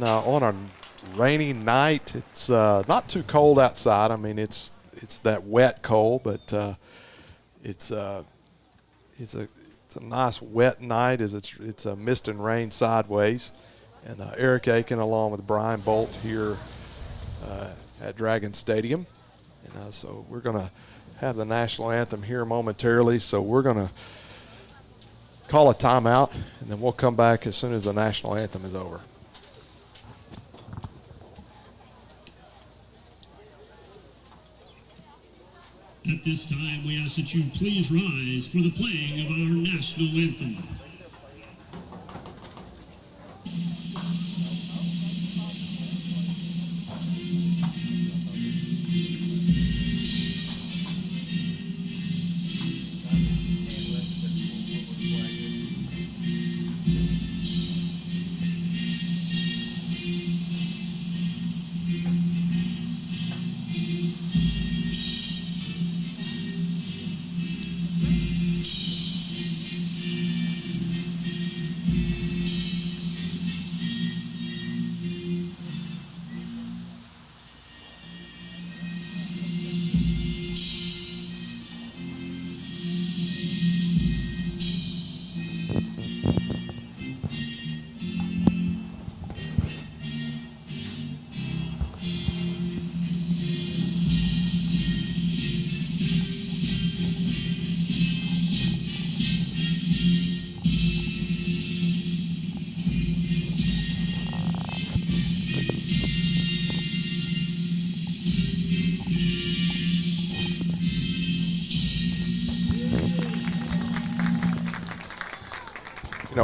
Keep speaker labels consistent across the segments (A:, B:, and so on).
A: On a rainy night. It's not too cold outside. I mean, it's that wet cold, but it's a nice wet night as it's a mist and rain sideways. And Eric Aiken along with Brian Bolt here at Dragon Stadium. And so we're going to have the national anthem here momentarily. So we're going to call a timeout, and then we'll come back as soon as the national anthem is over.
B: At this time, we ask that you please rise for the playing of our national anthem.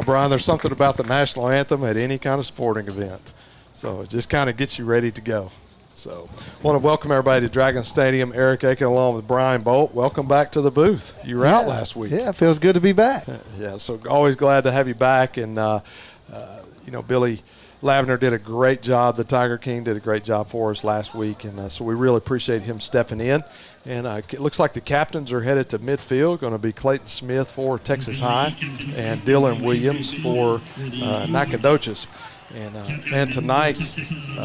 A: Brian, there's something about the national anthem at any kind of sporting event. So it just kind of gets you ready to go. So I want to welcome everybody to Dragon Stadium. Eric Aiken along with Brian Bolt. Welcome back to the booth. You were out last week.
C: Yeah, it feels good to be back.
A: Yeah, so always glad to have you back. And, Billy Lavender did a great job. The Tiger King did a great job for us last week. And so we really appreciate him stepping in. And it looks like the captains are headed to midfield. Going to be Clayton Smith for Texas High and Dylan Williams for Nacogdoches. And tonight,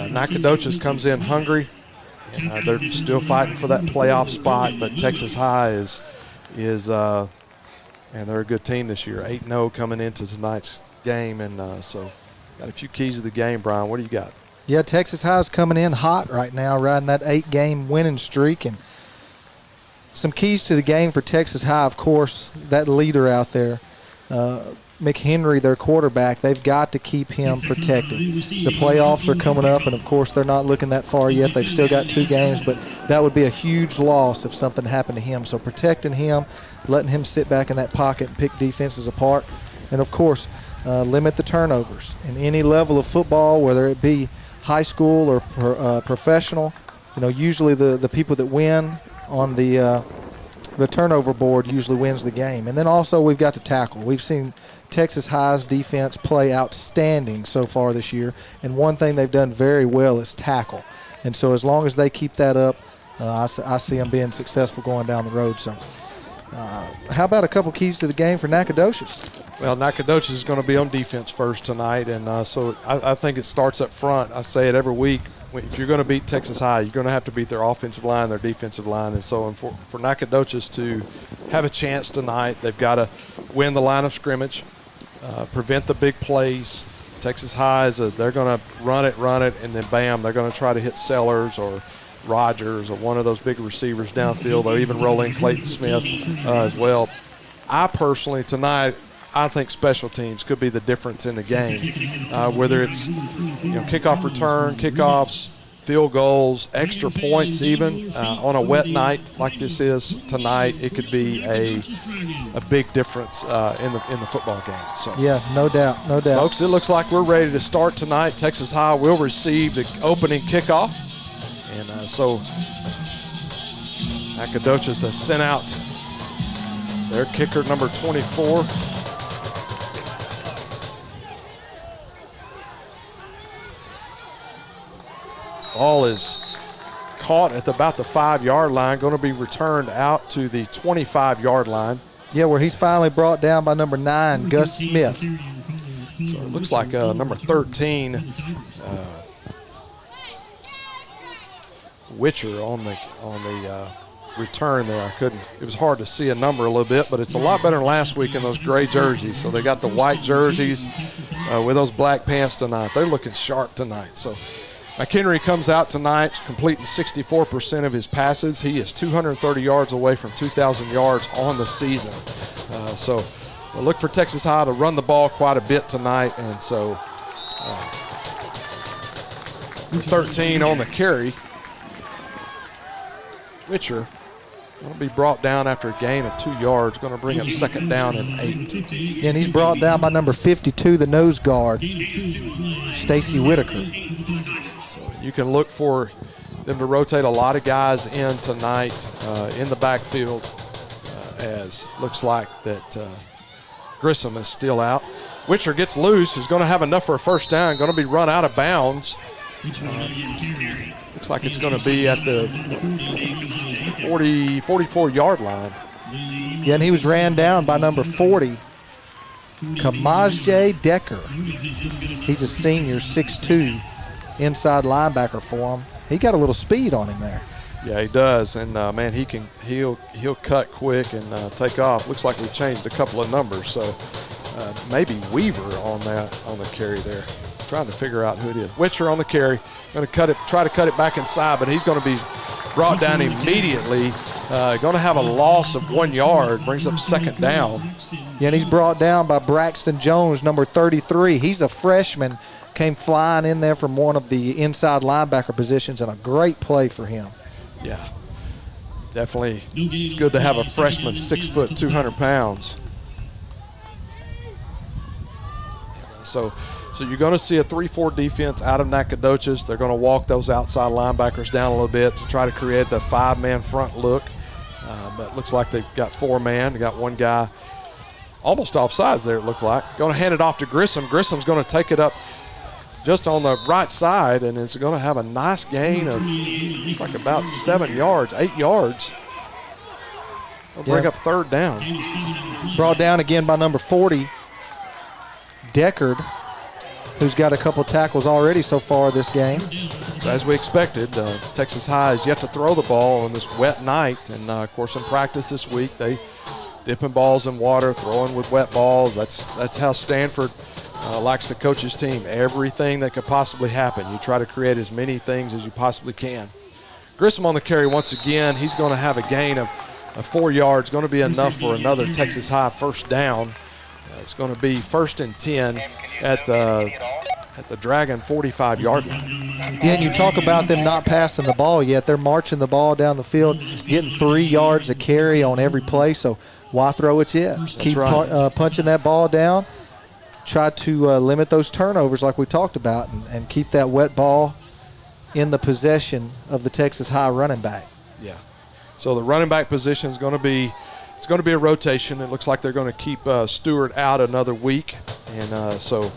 A: Nacogdoches comes in hungry. And they're still fighting for that playoff spot. But Texas High is and they're a good team this year. 8-0 coming into tonight's game. And so got a few keys to the game, Brian. What do you got?
C: Yeah, Texas High is coming in hot right now, riding that 8-game winning streak. And some keys to the game for Texas High, of course, that leader out there, McHenry, their quarterback, they've got to keep him protected. The playoffs are coming up, and, of course, they're not looking that far yet. They've still got 2 games, but that would be a huge loss if something happened to him. So protecting him, letting him sit back in that pocket and pick defenses apart, and, of course, limit the turnovers. In any level of football, whether it be high school or professional, usually the people that win on the turnover board usually wins the game. And then also we've got to tackle. We've seen Texas High's defense play outstanding so far this year, and one thing they've done very well is tackle. And so as long as they keep that up, I see them being successful going down the road. So how about a couple keys to the game for Nacogdoches?
A: Well, Nacogdoches is going to be on defense first tonight, and so I think it starts up front. I say it every week. If you're going to beat Texas High, you're going to have to beat their offensive line, their defensive line. And so for Nacogdoches to have a chance tonight, they've got to win the line of scrimmage, prevent the big plays. Texas High, they're going to run it, and then bam, they're going to try to hit Sellers or Rogers or one of those big receivers downfield. They'll even roll in Clayton Smith as well. I personally, tonight, I think special teams could be the difference in the game, whether it's kickoff return, kickoffs, field goals, extra points even. On a wet night like this is tonight, it could be a big difference in the football game. So
C: yeah, no doubt.
A: Folks, it looks like we're ready to start tonight. Texas High will receive the opening kickoff. And so Nacogdoches has sent out their kicker, number 24. Ball is caught at about the 5-yard line, going to be returned out to the 25-yard line.
C: Yeah, where he's finally brought down by number 9, Gus Smith.
A: So it looks like number 13, Witcher on the return there. It was hard to see a number a little bit, but it's a lot better than last week in those gray jerseys. So they got the white jerseys with those black pants tonight. They're looking sharp tonight. So McHenry comes out tonight completing 64% of his passes. He is 230 yards away from 2,000 yards on the season. So we'll look for Texas High to run the ball quite a bit tonight. And so 13 on the carry. Witcher going to be brought down after a gain of 2 yards, going to bring up second down and 8.
C: And he's brought down by number 52, the nose guard, Stacy Whitaker.
A: So you can look for them to rotate a lot of guys in tonight in the backfield as looks like that Grissom is still out. Witcher gets loose, is going to have enough for a first down, going to be run out of bounds. Looks like it's going to be at the 44-yard line.
C: Yeah, and he was ran down by number 40, Kamajay Decker. He's a senior, 6'2", inside linebacker for him. He got a little speed on him there.
A: Yeah, he does, and man, he'll cut quick and take off. Looks like we've changed a couple of numbers, so maybe Weaver on the carry there. Trying to figure out who it is. Witcher on the carry, going to try to cut it back inside, but he's going to be brought down immediately. Going to have a loss of 1 yard, brings up second down.
C: Yeah, and he's brought down by Braxton Jones, number 33. He's a freshman, came flying in there from one of the inside linebacker positions, and a great play for him.
A: Yeah, definitely. It's good to have a freshman, 6 foot, 200 pounds. So you're going to see a 3-4 defense out of Nacogdoches. They're going to walk those outside linebackers down a little bit to try to create the 5-man front look. But it looks like they've got 4-man. They got one guy almost offsides there, it looked like. Going to hand it off to Grissom. Grissom's going to take it up just on the right side and is going to have a nice gain of like about 7 yards, 8 yards. They'll bring up third down.
C: Brought down again by number 40, Deckard, who's got a couple tackles already so far this game.
A: So as we expected, Texas High has yet to throw the ball on this wet night. And, of course, in practice this week, they dipping balls in water, throwing with wet balls. That's how Stanford likes to coach his team. Everything that could possibly happen, you try to create as many things as you possibly can. Grissom on the carry once again. He's going to have a gain of 4 yards, going to be enough for another Texas High first down. It's going to be 1st and 10 at the Dragon 45-yard line.
C: Yeah, and you talk about them not passing the ball yet. They're marching the ball down the field, getting 3 yards a carry on every play, so why throw it yet? Keep punching that ball down. Try to limit those turnovers like we talked about and keep that wet ball in the possession of the Texas High running back.
A: Yeah. So the running back position is going to be a rotation. It looks like they're going to keep Stewart out another week, and so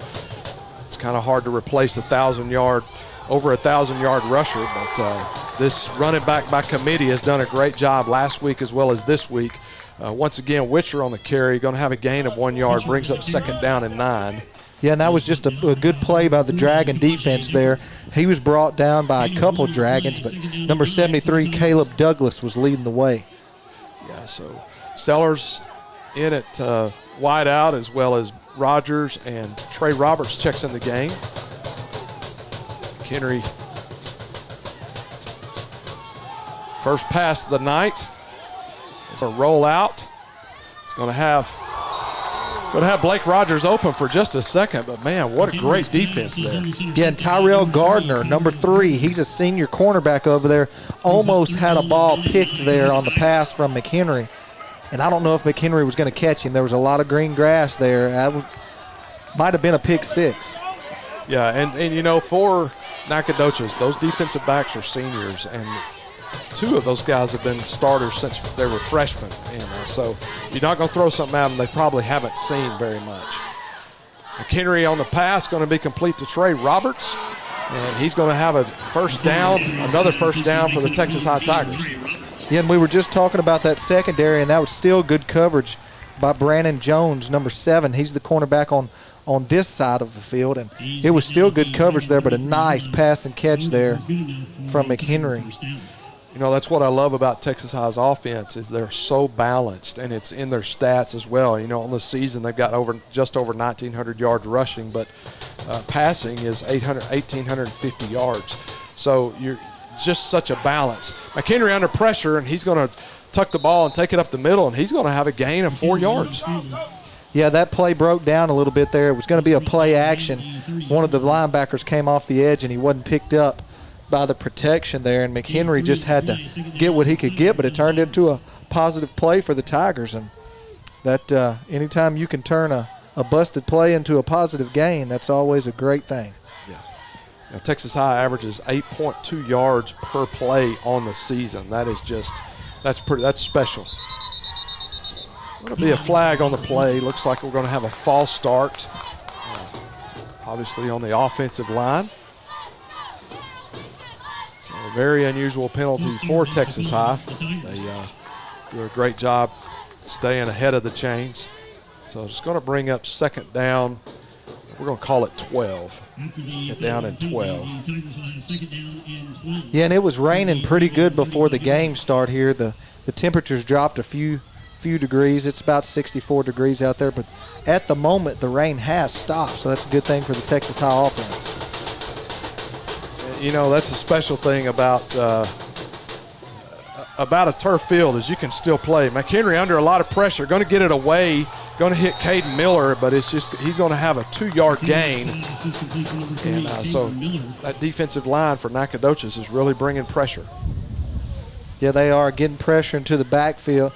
A: it's kind of hard to replace over 1,000-yard rusher. But this running back by committee has done a great job last week as well as this week. Once again, Witcher on the carry, going to have a gain of 1 yard, brings up second down and 9.
C: Yeah, and that was just a good play by the Dragon defense there. He was brought down by a couple Dragons, but number 73, Caleb Douglas, was leading the way.
A: Yeah, so Sellers in at wide out, as well as Rogers, and Trey Roberts checks in the game. McHenry, first pass of the night. It's a roll out. It's going to have Blake Rogers open for just a second, but man, what a great defense there.
C: Yeah, and Tyrell Gardner, number 3, he's a senior cornerback over there, almost had a ball picked there on the pass from McHenry. And I don't know if McHenry was going to catch him. There was a lot of green grass there. Might have been a pick 6.
A: Yeah, and you know, for Nacogdoches, those defensive backs are seniors, and 2 of those guys have been starters since they were freshmen. And so you're not going to throw something at them they probably haven't seen very much. McHenry on the pass, going to be complete to Trey Roberts, and he's going to have a first down, another first down for the Texas High Tigers.
C: Yeah, and we were just talking about that secondary, and that was still good coverage by Brandon Jones, number 7. He's the cornerback on on this side of the field, and it was still good coverage there, but a nice pass and catch there from McHenry.
A: You know, that's what I love about Texas High's offense is they're so balanced, and it's in their stats as well. You know, on the season they've got just over 1,900 yards rushing, but passing is 1,850 yards. So you're just such a balance. McHenry under pressure, and he's going to tuck the ball and take it up the middle, and he's going to have a gain of 4 yards.
C: Yeah, that play broke down a little bit there. It was going to be a play action. One of the linebackers came off the edge, and he wasn't picked up by the protection there, and McHenry just had to get what he could get, but it turned into a positive play for the Tigers. And that anytime you can turn a busted play into a positive gain, that's always a great thing.
A: Yeah. Now, Texas High averages 8.2 yards per play on the season. That is just that's special. So, going to be a flag on the play. Looks like we're going to have a false start, obviously on the offensive line. A very unusual penalty for Texas High. They do a great job staying ahead of the chains. So it's going to bring up second down. We're going to call it 12. Get down in 12.
C: Yeah, and it was raining pretty good before the game start here. The temperatures dropped a few degrees. It's about 64 degrees out there, but at the moment the rain has stopped, so that's a good thing for the Texas High offense.
A: You know, that's a special thing about a turf field is you can still play. McHenry under a lot of pressure, going to get it away, going to hit Caden Miller, but it's just he's going to have a 2-yard gain. And so that defensive line for Nacogdoches is really bringing pressure.
C: Yeah, they are getting pressure into the backfield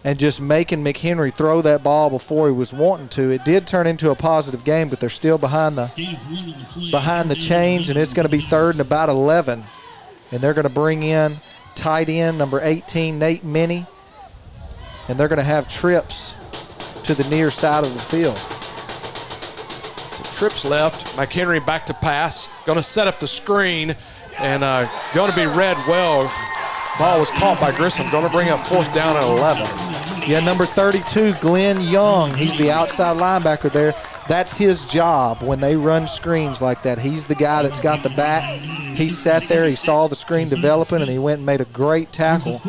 C: and just making McHenry throw that ball before he was wanting to. It did turn into a positive game, but they're still behind the chains, and it's going to be 3rd and about 11. And they're going to bring in tight end number 18, Nate Minnie, and they're going to have trips to the near side of the field.
A: Trips left, McHenry back to pass, going to set up the screen, and going to be read well. Ball was caught by Grissom, going to bring up 4th down and 11.
C: Yeah, number 32, Glenn Young. He's the outside linebacker there. That's his job when they run screens like that. He's the guy that's got the back. He sat there, he saw the screen developing, and he went and made a great tackle.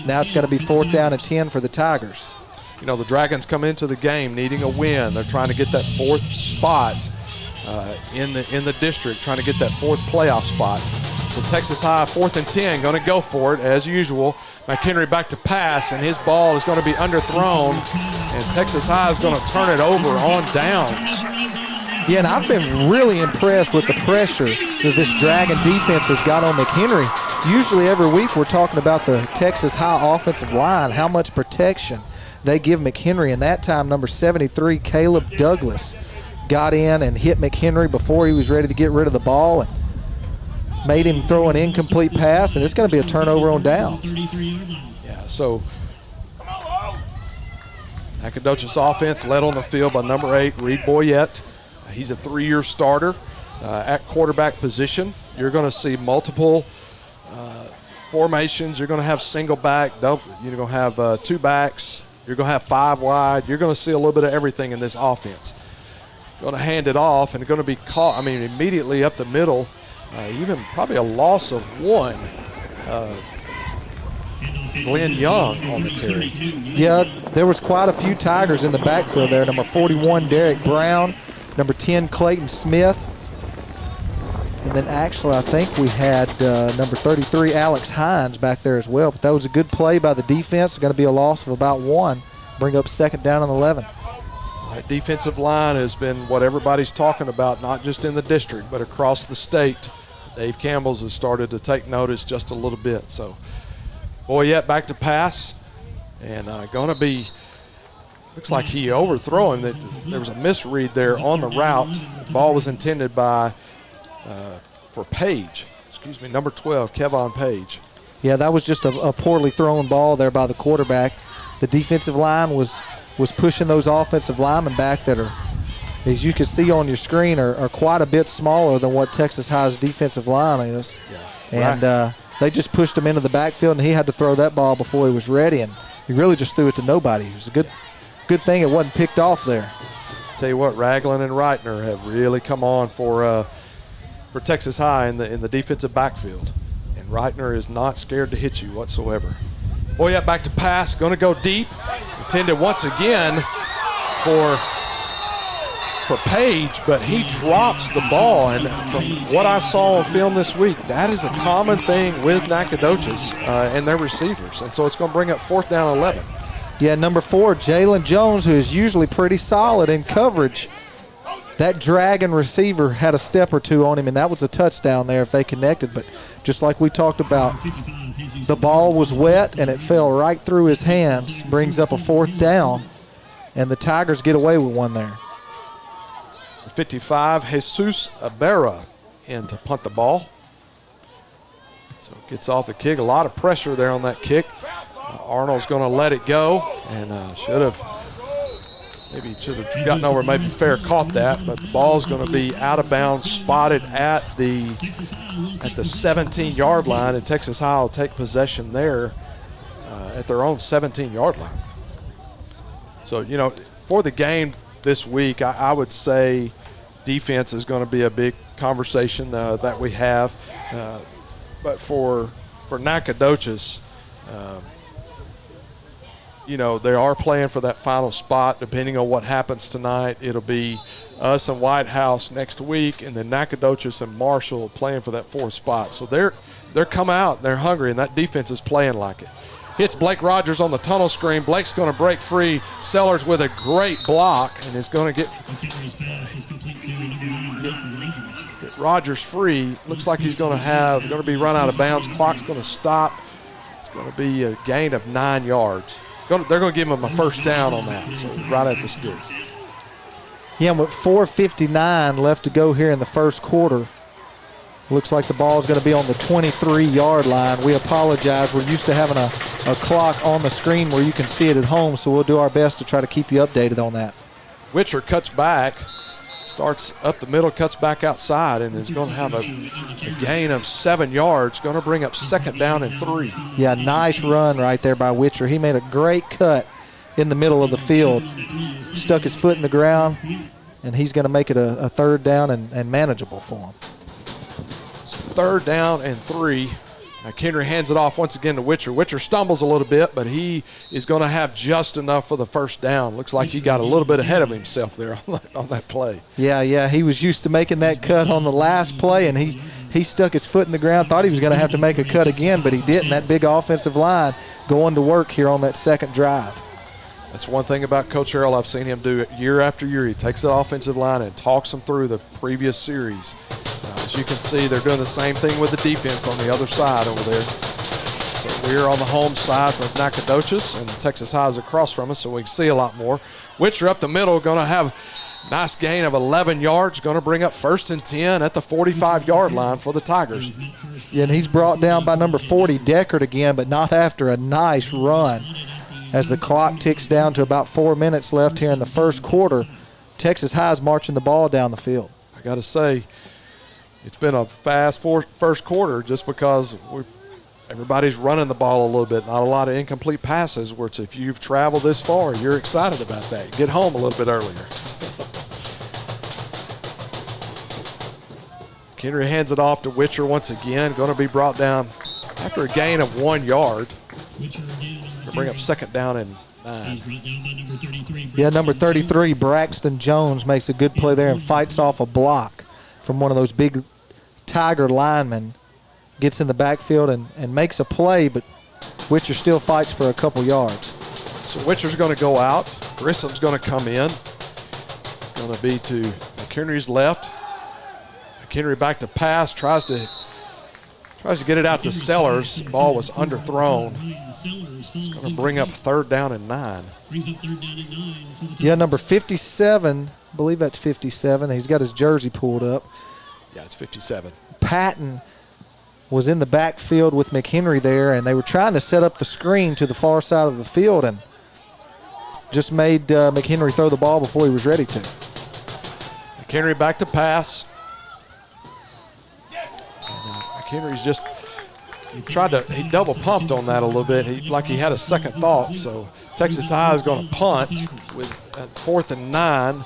C: Now it's going to be 4th down and 10 for the Tigers.
A: You know, the Dragons come into the game needing a win. They're trying to get that 4th spot in the district, trying to get that 4th playoff spot. So Texas High, 4th and 10, going to go for it as usual. McHenry back to pass, and his ball is going to be underthrown, and Texas High is going to turn it over on downs.
C: Yeah, and I've been really impressed with the pressure that this Dragon defense has got on McHenry. Usually every week we're talking about the Texas High offensive line, how much protection they give McHenry, and that time number 73, Caleb Douglas, got in and hit McHenry before he was ready to get rid of the ball and made him throw an incomplete pass, and it's going to be a turnover on downs.
A: Yeah, so Nacogdoches offense led on the field by number 8, Reed Boyette. He's a 3-year starter at quarterback position. You're going to see multiple formations. You're going to have single back, double, you're going to have 2 backs. You're going to have 5 wide. You're going to see a little bit of everything in this offense. Going to hand it off and going to be caught, immediately up the middle. Even probably a loss of 1. Glenn Young on the carry.
C: Yeah, there was quite a few Tigers in the backfield there. Number 41, Derek Brown. Number 10, Clayton Smith. And then actually I think we had number 33, Alex Hines back there as well. But that was a good play by the defense. It's going to be a loss of about 1. Bring up 2nd down and 11.
A: That defensive line has been what everybody's talking about, not just in the district, but across the state. Dave Campbell's has started to take notice just a little bit. So Boyette back to pass, and going to be, looks like he overthrowing. There was a misread there on the route. The ball was intended for Page. Number 12, Kevon Page.
C: Yeah, that was just a poorly thrown ball there by the quarterback. The defensive line was pushing those offensive linemen back that are, as you can see on your screen, are quite a bit smaller than what Texas High's defensive line is. Yeah. And they just pushed him into the backfield, and he had to throw that ball before he was ready, and he really just threw it to nobody. It was a good thing it wasn't picked off there.
A: tell you what, Ragland and Reitner have really come on for Texas High in the defensive backfield. And Reitner is not scared to hit you whatsoever. Boyette back to pass, going to go deep. Intended once again for Page, but he drops the ball. And from what I saw on film this week, that is a common thing with Nacogdoches and their receivers. And so it's going to bring up 4th down 11.
C: Yeah, number 4, Jalen Jones, who is usually pretty solid in coverage. That dragon receiver had a step or two on him, and that was a touchdown there if they connected. But just like we talked about, the ball was wet, and it fell right through his hands, brings up a 4th down, and the Tigers get away with one there.
A: 55, Jesus Ibarra in to punt the ball. So gets off the kick. A lot of pressure there on that kick. Arnold's going to let it go, and should have gotten over. Maybe Fair caught that, but the ball's going to be out of bounds, spotted at the 17-yard line, and Texas High will take possession there at their own 17-yard line. So, you know, for the game this week, I would say defense is going to be a big conversation that we have. But for Nacogdoches, you know, they are playing for that final spot. Depending on what happens tonight, it'll be us and White House next week, and then Nacogdoches and Marshall playing for that 4th spot. So they're come out, they're hungry, and that defense is playing like it. Hits Blake Rogers on the tunnel screen. Blake's going to break free. Sellers with a great block and is going to get Rogers free. Looks like he's going to be run out of bounds. Clock's going to stop. It's going to be a gain of 9 yards. They're going to give him a 1st down on that, so right at the sticks.
C: Yeah, with 4:59 left to go here in the first quarter. Looks like the ball is going to be on the 23-yard line. We apologize. We're used to having a clock on the screen where you can see it at home, so we'll do our best to try to keep you updated on that.
A: Witcher cuts back, starts up the middle, cuts back outside, and is going to have a gain of 7 yards. Going to bring up 2nd down and 3.
C: Yeah, nice run right there by Witcher. He made a great cut in the middle of the field. Stuck his foot in the ground, and he's going to make it a 3rd down and manageable for him.
A: 3rd down and 3. McHenry hands it off once again to Witcher. Witcher stumbles a little bit, but he is going to have just enough for the 1st down. Looks like he got a little bit ahead of himself there on that play.
C: Yeah, he was used to making that cut on the last play, and he stuck his foot in the ground, thought he was going to have to make a cut again, but he didn't. That big offensive line going to work here on that 2nd drive.
A: That's one thing about Coach Harrell I've seen him do it year after year. He takes that offensive line and talks them through the previous series. As you can see, they're doing the same thing with the defense on the other side over there. So we're on the home side for Nacogdoches, and Texas High is across from us, so we can see a lot more. Witcher up the middle, going to have a nice gain of 11 yards, going to bring up 1st and 10 at the 45-yard line for the Tigers.
C: Yeah, and he's brought down by number 40, Deckard again, but not after a nice run. As the clock ticks down to about 4 minutes left here in the first quarter, Texas High is marching the ball down the field.
A: I got to say, it's been a fast first quarter just because everybody's running the ball a little bit. Not a lot of incomplete passes, which if you've traveled this far, you're excited about that. You get home a little bit earlier. Henry hands it off to Witcher once again. Going to be brought down after a gain of 1 yard. To bring up 2nd down and 9.
C: Yeah, number 33, Braxton Jones, makes a good play there and fights off a block from one of those big Tiger linemen. Gets in the backfield and makes a play, but Witcher still fights for a couple yards.
A: So Witcher's going to go out. Grissom's going to come in. Going to be to McHenry's left. McHenry back to pass, tries to get it out to Sellers. Ball was underthrown. It's going to bring up 3rd down and 9.
C: Yeah, number 57, I believe that's 57. He's got his jersey pulled up.
A: Yeah, it's 57.
C: Patton was in the backfield with McHenry there, and they were trying to set up the screen to the far side of the field and just made McHenry throw the ball before he was ready to.
A: McHenry back to pass. McHenry's just he double pumped on that a little bit. Like he had a second thought. So Texas High is going to punt with 4th and 9.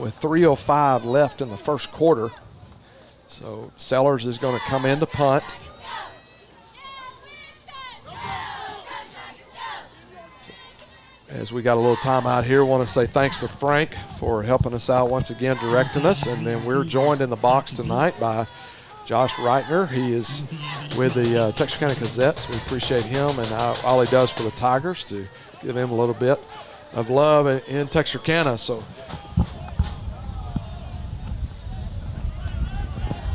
A: with 3:05 left in the first quarter. So Sellers is going to come in to punt. As we got a little timeout here, want to say thanks to Frank for helping us out once again, directing us. And then we're joined in the box tonight by Josh Reitner. He is with the Texas County Gazettes. We appreciate him and all he does for the Tigers to give him a little bit of love in Texarkana. So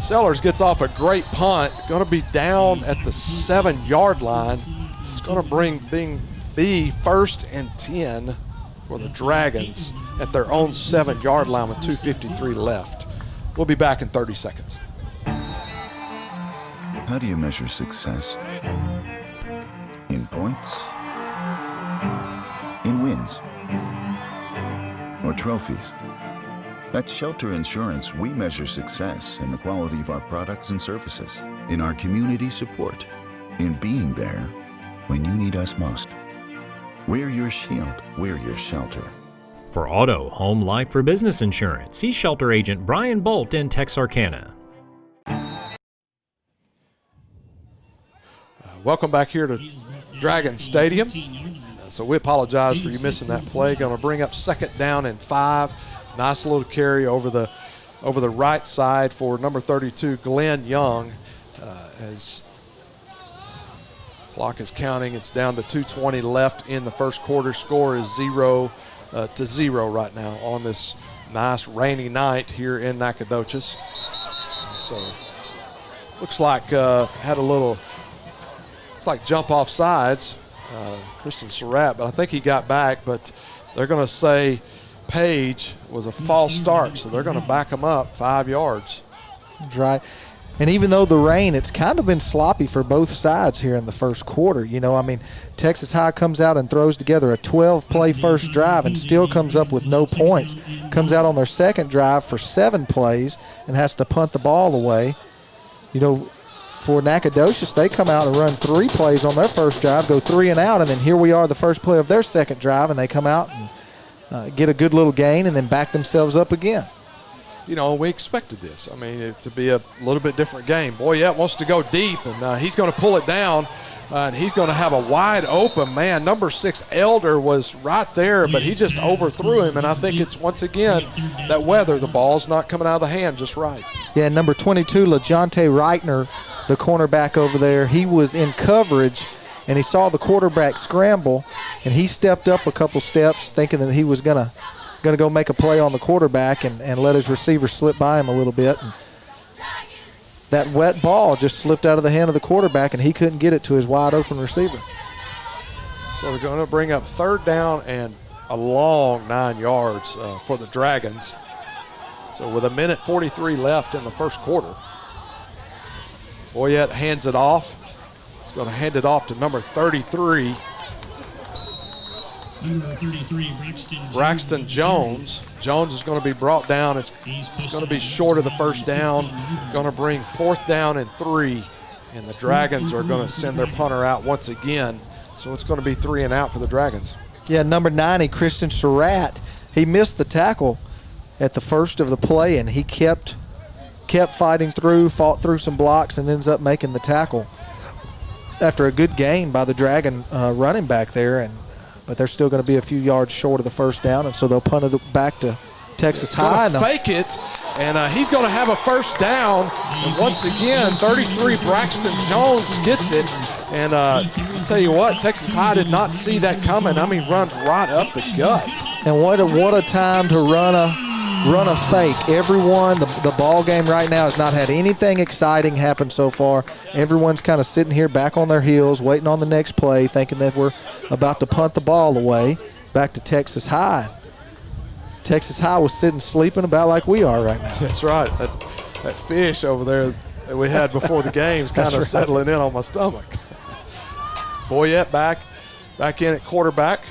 A: Sellers gets off a great punt. Going to be down at the 7-yard line. It's going to be 1st and 10 for the Dragons at their own 7-yard line with 2:53 left. We'll be back in 30 seconds.
D: How do you measure success? In points? In wins? Or trophies? At Shelter Insurance, we measure success in the quality of our products and services, in our community support, in being there when you need us most. We're your shield. We're your shelter.
E: For auto, home, life, or business insurance, see Shelter Agent Brian Bolt in Texarkana.
A: Welcome back here to Dragon Stadium. So we apologize for you missing that play. Going to bring up 2nd down and 5. Nice little carry over the right side for number 32, Glenn Young. As clock is counting, it's down to 2:20 left in the first quarter. Score is 0-0 right now on this nice rainy night here in Nacogdoches. So looks like had a little. It's like jump off sides, Christian Surratt, but I think he got back. But they're going to say Page was a false start, so they're going to back him up 5 yards.
C: That's right. And even though the rain, it's kind of been sloppy for both sides here in the first quarter. You know, I mean, Texas High comes out and throws together a 12-play first drive and still comes up with no points. Comes out on their second drive for 7 plays and has to punt the ball away. You know, for Nacogdoches, they come out and run 3 plays on their first drive, go 3 and out, and then here we are the first play of their second drive, and they come out and get a good little gain and then back themselves up again.
A: You know, we expected this. I mean, to be a little bit different game. Boyette wants to go deep, and he's going to pull it down, and he's going to have a wide open man. Number 6, Elder, was right there, but he just overthrew him, and I think it's, once again, that weather. The ball's not coming out of the hand just right.
C: Yeah, number 22, LaJonte Reitner, the cornerback over there, he was in coverage, and he saw the quarterback scramble, and he stepped up a couple steps thinking that he was going to go make a play on the quarterback and let his receiver slip by him a little bit. And that wet ball just slipped out of the hand of the quarterback, and he couldn't get it to his wide open receiver.
A: So they're going to bring up 3rd down and a long 9 yards for the Dragons. So with 1:43 left in the first quarter, Boyette hands it off. He's going to hand it off to number 33.
B: Number 33,
A: Braxton Jones. Jones is going to be brought down. It's going to be short of the first down. Going to bring 4th down and 3. And the Dragons are going to send their punter out once again. So it's going to be 3 and out for the Dragons.
C: Yeah, number 90, Christian Surratt. He missed the tackle at the first of the play, and he kept fighting through, fought through some blocks, and ends up making the tackle after a good gain by the Dragon running back there. But they're still going to be a few yards short of the first down, and so they'll punt it back to Texas High.
A: Going to fake it, and he's going to have a first down. And once again, 33, Braxton Jones gets it. And I'll tell you what, Texas High did not see that coming. I mean, runs right up the gut.
C: And what a time to run a fake. Everyone, the ball game right now has not had anything exciting happen so far. Everyone's kind of sitting here back on their heels, waiting on the next play, thinking that we're about to punt the ball away back to Texas High. Texas High was sitting sleeping about like we are right now.
A: That's right. That fish over there that we had before the game is kind of settling in on my stomach. Boyette back in at quarterback.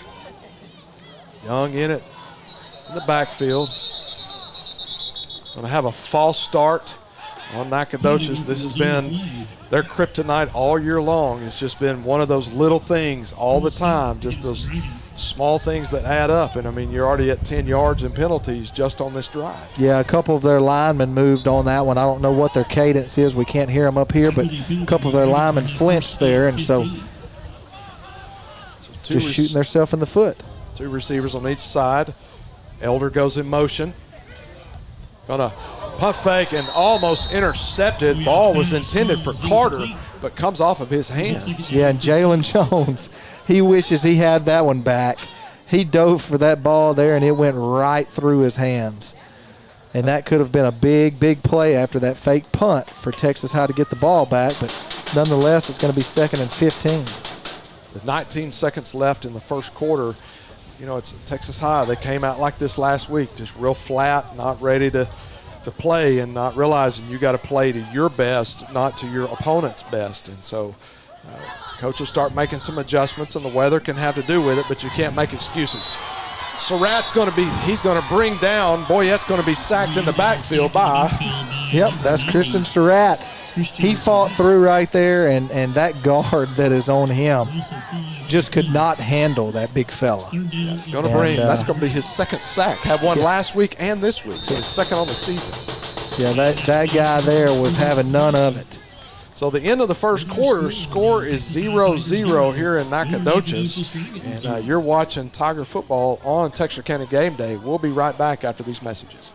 A: Young in it in the backfield. Going to have a false start on Nacogdoches. This has been their kryptonite all year long. It's just been one of those little things all the time, just those small things that add up. And, I mean, you're already at 10 yards in penalties just on this drive.
C: Yeah, a couple of their linemen moved on that one. I don't know what their cadence is. We can't hear them up here, but a couple of their linemen flinched there, and so just shooting themselves in the foot.
A: 2 receivers on each side. Elder goes in motion. Gonna punt fake and almost intercepted. Ball was intended for Carter, but comes off of his hands.
C: Yeah, and Jalen Jones, he wishes he had that one back. He dove for that ball there, and it went right through his hands. And that could have been a big, big play after that fake punt for Texas High to get the ball back. But nonetheless, it's going to be 2nd and 15.
A: With 19 seconds left in the first quarter, you know, it's Texas High. They came out like this last week, just real flat, not ready to play, and not realizing you got to play to your best, not to your opponent's best. And so coaches start making some adjustments, and the weather can have to do with it, but you can't make excuses. Surratt's going to he's going to bring down, Boyette's going to be sacked in the backfield by.
C: Yep, that's Christian Surratt. He fought through right there, and that guard that is on him just could not handle that big fella.
A: That's going to be his 2nd sack. Had one last week and this week, so his 2nd on the season.
C: Yeah, that guy there was having none of it.
A: So the end of the first quarter, score is 0-0 here in Nacogdoches. And you're watching Tiger football on Texarkana Game Day. We'll be right back after these messages.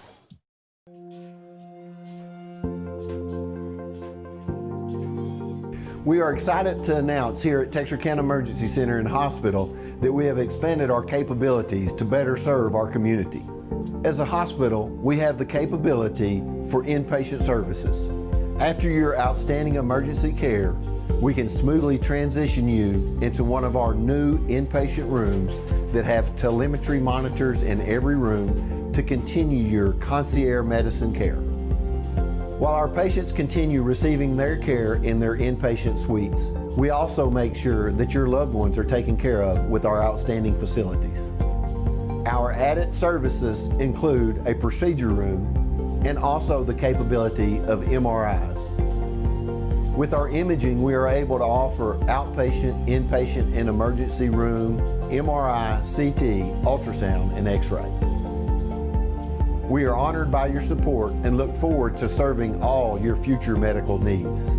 F: We are excited to announce here at Texarkana Emergency Center and Hospital that we have expanded our capabilities to better serve our community. As a hospital, we have the capability for inpatient services. After your outstanding emergency care, we can smoothly transition you into one of our new inpatient rooms that have telemetry monitors in every room to continue your concierge medicine care. While our patients continue receiving their care in their inpatient suites, we also make sure that your loved ones are taken care of with our outstanding facilities. Our added services include a procedure room and also the capability of MRIs. With our imaging, we are able to offer outpatient, inpatient, and emergency room, MRI, CT, ultrasound, and X-ray. We are honored by your support and look forward to serving all your future medical needs.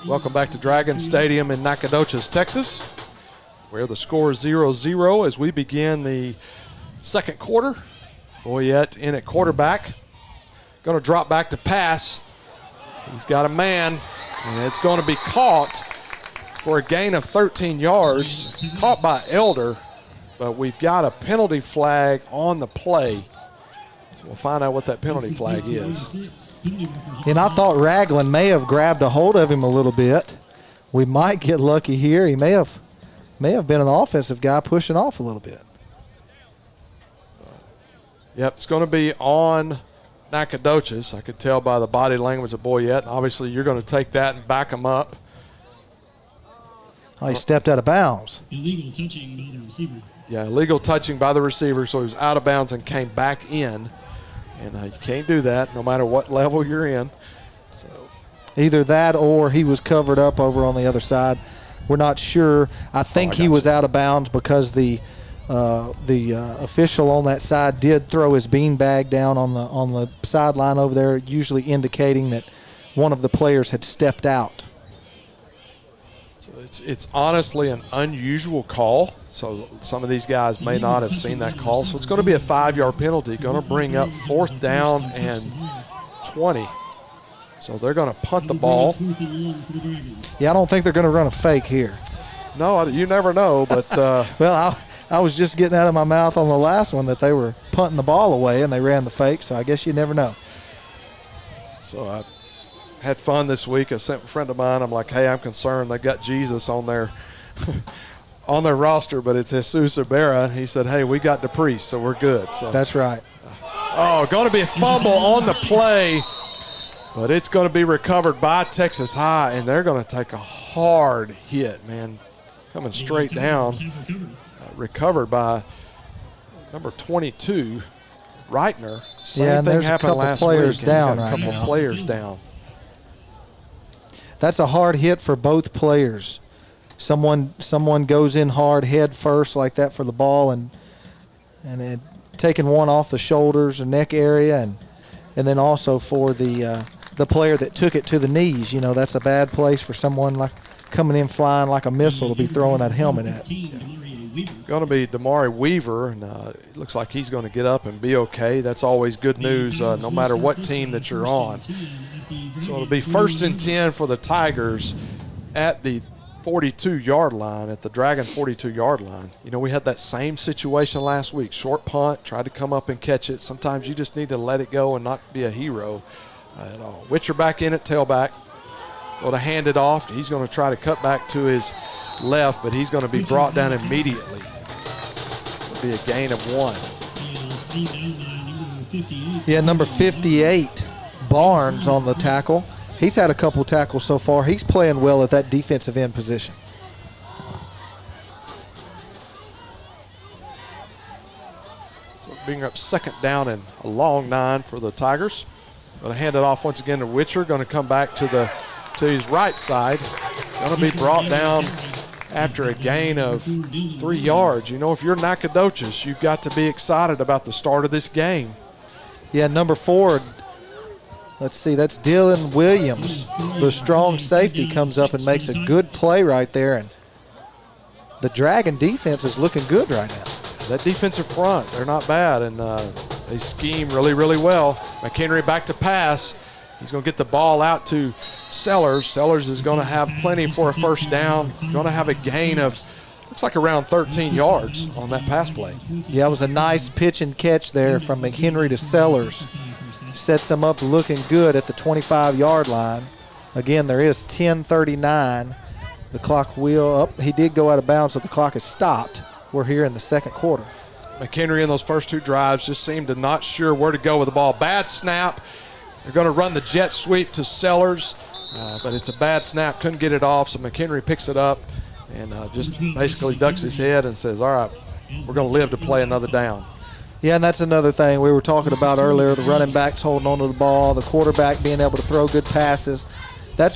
A: Welcome back to Dragon Stadium in Nacogdoches, Texas, where the score is 0-0 as we begin the second quarter. Boyette in at quarterback. Going to drop back to pass. He's got a man, and it's going to be caught for a gain of 13 yards. Caught by Elder, but we've got a penalty flag on the play. So we'll find out what that penalty flag is.
C: And I thought Ragland may have grabbed a hold of him a little bit. We might get lucky here. He may have been an offensive guy pushing off a little bit.
A: Yep, it's going to be on Nacogdoches. I could tell by the body language of Boyette. And obviously, you're going to take that and back him up.
C: Oh, he stepped out of bounds.
B: Illegal touching by the receiver.
A: Yeah, illegal touching by the receiver, so he was out of bounds and came back in. And you can't do that no matter what level you're in. So
C: either that or he was covered up over on the other side. We're not sure. I think he was out of bounds because the official on that side did throw his beanbag down on the sideline over there, usually indicating that one of the players had stepped out.
A: So it's honestly an unusual call. So some of these guys may not have seen that call. So it's going to be a 5-yard penalty, going to bring up 4th down and 20. So they're going to punt the ball.
C: Yeah, I don't think they're going to run a fake here.
A: No, you never know. But
C: well, I was just getting out of my mouth on the last one that they were punting the ball away and they ran the fake. So I guess you never know.
A: So I had fun this week. I sent a friend of mine. I'm like, hey, I'm concerned. They got Jesus on their on their roster, but it's Jesus Ibarra. He said, hey, we got the priest, so we're good. So
C: that's right.
A: Oh, going to be a fumble on the play, but it's going to be recovered by Texas High, and they're going to take a hard hit, man, coming straight down. Recovered by number 22. Reitner. Same
C: Yeah, and
A: thing
C: there's a
A: happened
C: couple
A: last
C: players
A: week.
C: down
A: A
C: right
A: couple
C: now.
A: players down.
C: That's a hard hit for both players. Someone goes in hard head first like that for the ball, and it, taking one off the shoulders or neck area, and then also for the player that took it to the knees. You know, that's a bad place for someone like coming in flying like a missile to be throwing that helmet at.
A: Going to be Damari Weaver, and it looks like he's going to get up and be okay. That's always good news, no matter what team that you're on. So it'll be 1st and 10 for the Tigers at the 42-yard line, at the Dragon 42-yard line. You know, we had that same situation last week. Short punt, tried to come up and catch it. Sometimes you just need to let it go and not be a hero at all. Witcher back in at tailback. Going to hand it off. He's going to try to cut back to his left, but he's going to be brought down immediately. It'll be a gain of 1.
C: Yeah, number 58, Barnes on the tackle. He's had a couple tackles so far. He's playing well at that defensive end position.
A: So being up 2nd down and a long 9 for the Tigers. Going to hand it off once again to Witcher. Going to come back to his right side. Going to be brought down after a gain of 3 yards. You know, if you're Nacogdoches, you've got to be excited about the start of this game.
C: Yeah, number 4, let's see, that's Dylan Williams. The strong safety comes up and makes a good play right there. And the Dragon defense is looking good right now.
A: That defensive front, they're not bad, and they scheme really, really well. McHenry back to pass. He's going to get the ball out to Sellers. Sellers is going to have plenty for a 1st down. Going to have a gain of, looks like around 13 yards on that pass play.
C: Yeah, it was a nice pitch and catch there from McHenry to Sellers. Sets him up looking good at the 25-yard line. Again, there is 10:39. The clock will up. He did go out of bounds, so the clock is stopped. We're here in the 2nd quarter.
A: McHenry in those first 2 drives just seemed to not sure where to go with the ball. Bad snap. They're going to run the jet sweep to Sellers, but it's a bad snap. Couldn't get it off, so McHenry picks it up and just basically ducks his head and says, all right, we're going to live to play another down.
C: Yeah, and that's another thing we were talking about earlier, the running backs holding on to the ball, the quarterback being able to throw good passes. That's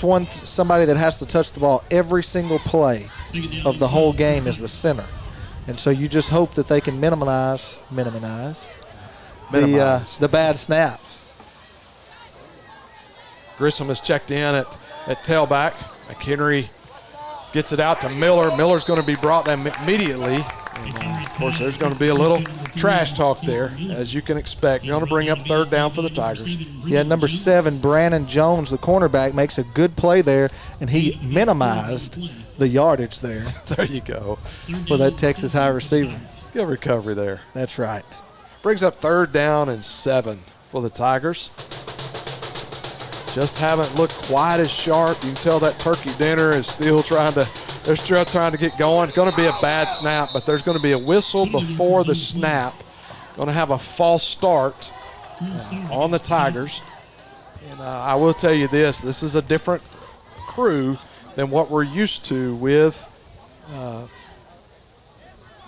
C: somebody that has to touch the ball every single play of the whole game is the center. And so you just hope that they can minimize the bad snaps.
A: Grissom is checked in at tailback. McHenry gets it out to Miller. Miller's going to be brought down immediately. And, of course, there's going to be a little trash talk there, as you can expect. You're going to bring up 3rd down for the Tigers.
C: Yeah, number 7, Brandon Jones, the cornerback, makes a good play there, and he minimized the yardage there.
A: There you go.
C: For that Texas high receiver.
A: Good recovery there.
C: That's right.
A: Brings up 3rd down and 7 for the Tigers. Just haven't looked quite as sharp. You can tell that turkey dinner is still trying to get going. Going to be a bad snap, but there's going to be a whistle before the snap. Going to have a false start on the Tigers. And I will tell you this is a different crew than what we're used to with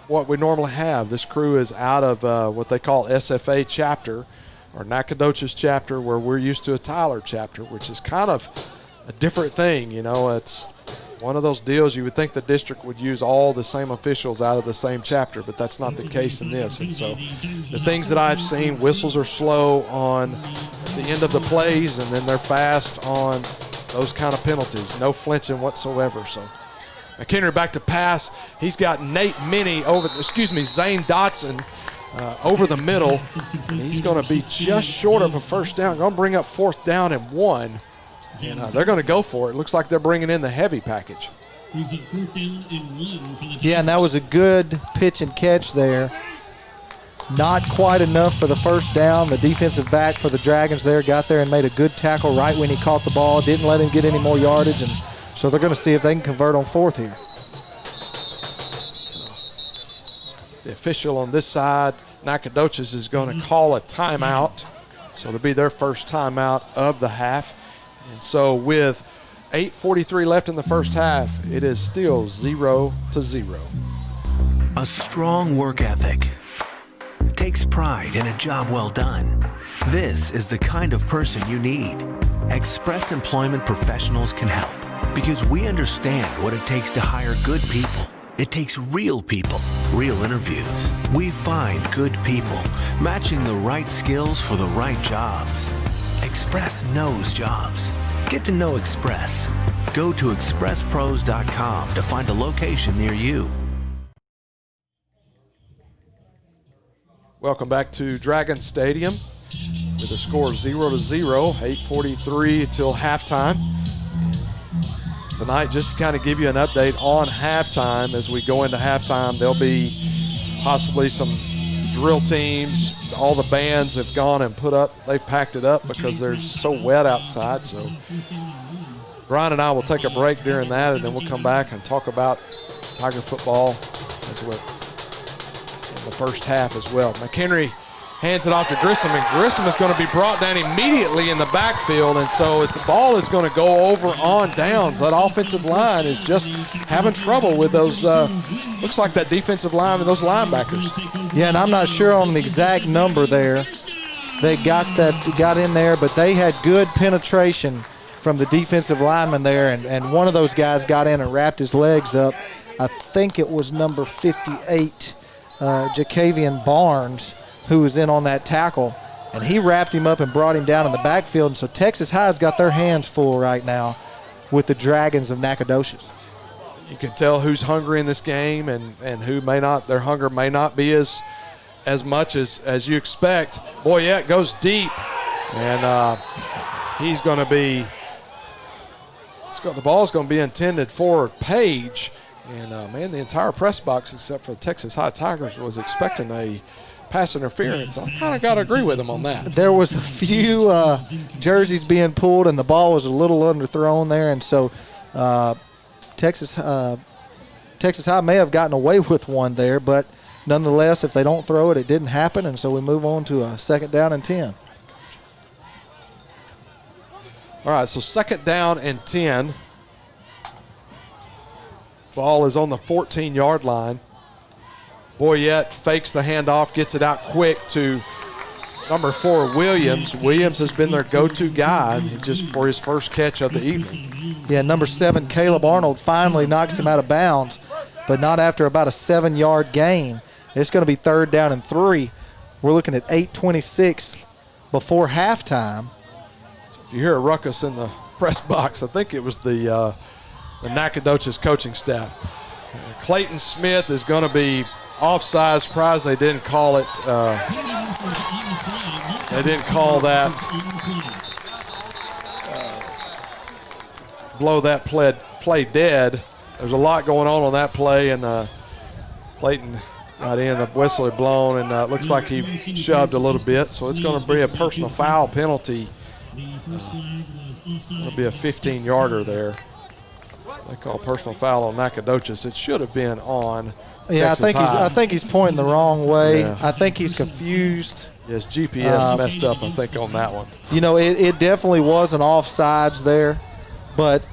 A: what we normally have. This crew is out of what they call SFA chapter, or Nacogdoches chapter, where we're used to a Tyler chapter, which is kind of a different thing. You know, it's one of those deals you would think the district would use all the same officials out of the same chapter, but that's not the case in this. And so the things that I've seen, whistles are slow on the end of the plays, and then they're fast on those kind of penalties. No flinching whatsoever. So McHenry back to pass. He's got Zane Dotson over the middle. And he's going to be just short of a 1st down. Going to bring up 4th down and 1. And they're going to go for it. Looks like they're bringing in the heavy package.
C: Yeah, and that was a good pitch and catch there. Not quite enough for the 1st down. The defensive back for the Dragons there got there and made a good tackle right when he caught the ball. Didn't let him get any more yardage, and so they're going to see if they can convert on 4th here.
A: The official on this side, Nacogdoches, is going to call a timeout. So it'll be their first timeout of the half. And so with 8:43 left in the first half, it is still 0-0.
G: A strong work ethic. takes pride in a job well done. This is the kind of person you need. Express Employment Professionals can help because we understand what it takes to hire good people. It takes real people, real interviews. We find good people, matching the right skills for the right jobs. Express knows jobs. Get to know Express. Go to expresspros.com to find a location near you.
A: Welcome back to Dragon Stadium with a score of 0-0, 8:43 until halftime. Tonight, just to kind of give you an update on halftime, as we go into halftime, there'll be possibly some drill teams. All the bands have gone and they've packed it up because they're so wet outside. So Brian and I will take a break during that, and then we'll come back and talk about Tiger football as well in the first half as well. McHenry hands it off to Grissom, and Grissom is going to be brought down immediately in the backfield, and so the ball is going to go over on downs. That offensive line is just having trouble with those, looks like that defensive line and those linebackers.
C: Yeah, and I'm not sure on the exact number there. They got in there, but they had good penetration from the defensive lineman there, and one of those guys got in and wrapped his legs up. I think it was number 58, Jacavian Barnes, who was in on that tackle, and he wrapped him up and brought him down in the backfield. And so Texas High's got their hands full right now with the Dragons of Nacogdoches.
A: You can tell who's hungry in this game and who may not. Their hunger may not be as much as you expect. Boyette goes deep, and he's going to be the ball's going to be intended for Page. And, man, the entire press box except for the Texas High Tigers was expecting a pass interference. I kind of got to agree with him on that.
C: There was a few jerseys being pulled, and the ball was a little underthrown there, and so Texas High may have gotten away with one there, but nonetheless, if they don't throw it, it didn't happen, and so we move on to a 2nd down and 10.
A: All right, so 2nd down and 10. Ball is on the 14-yard line. Boyette fakes the handoff, gets it out quick to number 4, Williams. Williams has been their go-to guy just for his first catch of the evening.
C: Yeah, number 7, Caleb Arnold, finally knocks him out of bounds, but not after about a 7-yard gain. It's going to be 3rd down and 3. We're looking at 8:26 before halftime.
A: If you hear a ruckus in the press box, I think it was the Nacogdoches coaching staff. Clayton Smith is going to be offside. Surprised they didn't call it. They didn't call that. Blow that play dead. There's a lot going on that play, and Clayton got in. The whistle had blown, and it looks like he shoved a little bit. So it's going to be a personal foul penalty. It'll be a 15-yarder there. They call personal foul on Nacogdoches. It should have been on Texas High.
C: I think he's pointing the wrong way.
A: Yeah.
C: I think he's confused.
A: Yes, GPS messed up, I think, on that one.
C: You know, it definitely wasn't offsides there, but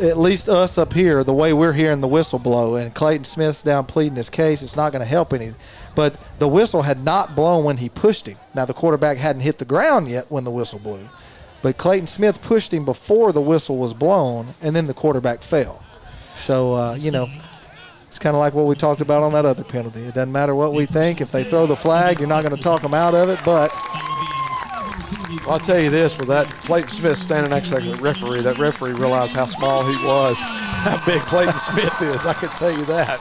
C: at least us up here, the way we're hearing the whistle blow, and Clayton Smith's down pleading his case, it's not going to help any. But the whistle had not blown when he pushed him. Now, the quarterback hadn't hit the ground yet when the whistle blew. But Clayton Smith pushed him before the whistle was blown, and then the quarterback fell. So, you know, it's kind of like what we talked about on that other penalty. It doesn't matter what we think. If they throw the flag, you're not going to talk them out of it. But
A: well, I'll tell you this, with that Clayton Smith standing next to the referee, that referee realized how small he was, how big Clayton Smith is. I can tell you that.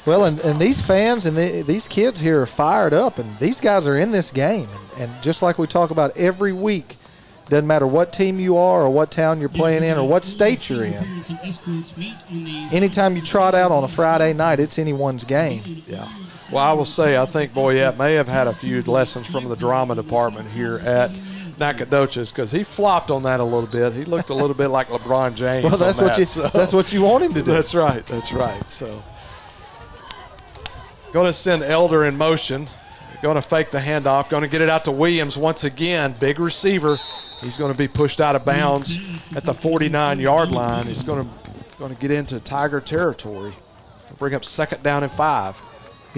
C: Well, and these fans and these kids here are fired up, and these guys are in this game. And just like we talk about every week, doesn't matter what team you are or what town you're playing in or what state you're in. Anytime you trot out on a Friday night, it's anyone's game.
A: Yeah. Well, I will say I think Boyette may have had a few lessons from the drama department here at Nacogdoches, because he flopped on that a little bit. He looked a little bit like LeBron James.
C: Well, that's what you want him to do.
A: That's right. That's right. So, going to send Elder in motion. Going to fake the handoff. Going to get it out to Williams once again. Big receiver. He's going to be pushed out of bounds at the 49-yard line. He's going to get into Tiger territory. Bring up 2nd down and 5.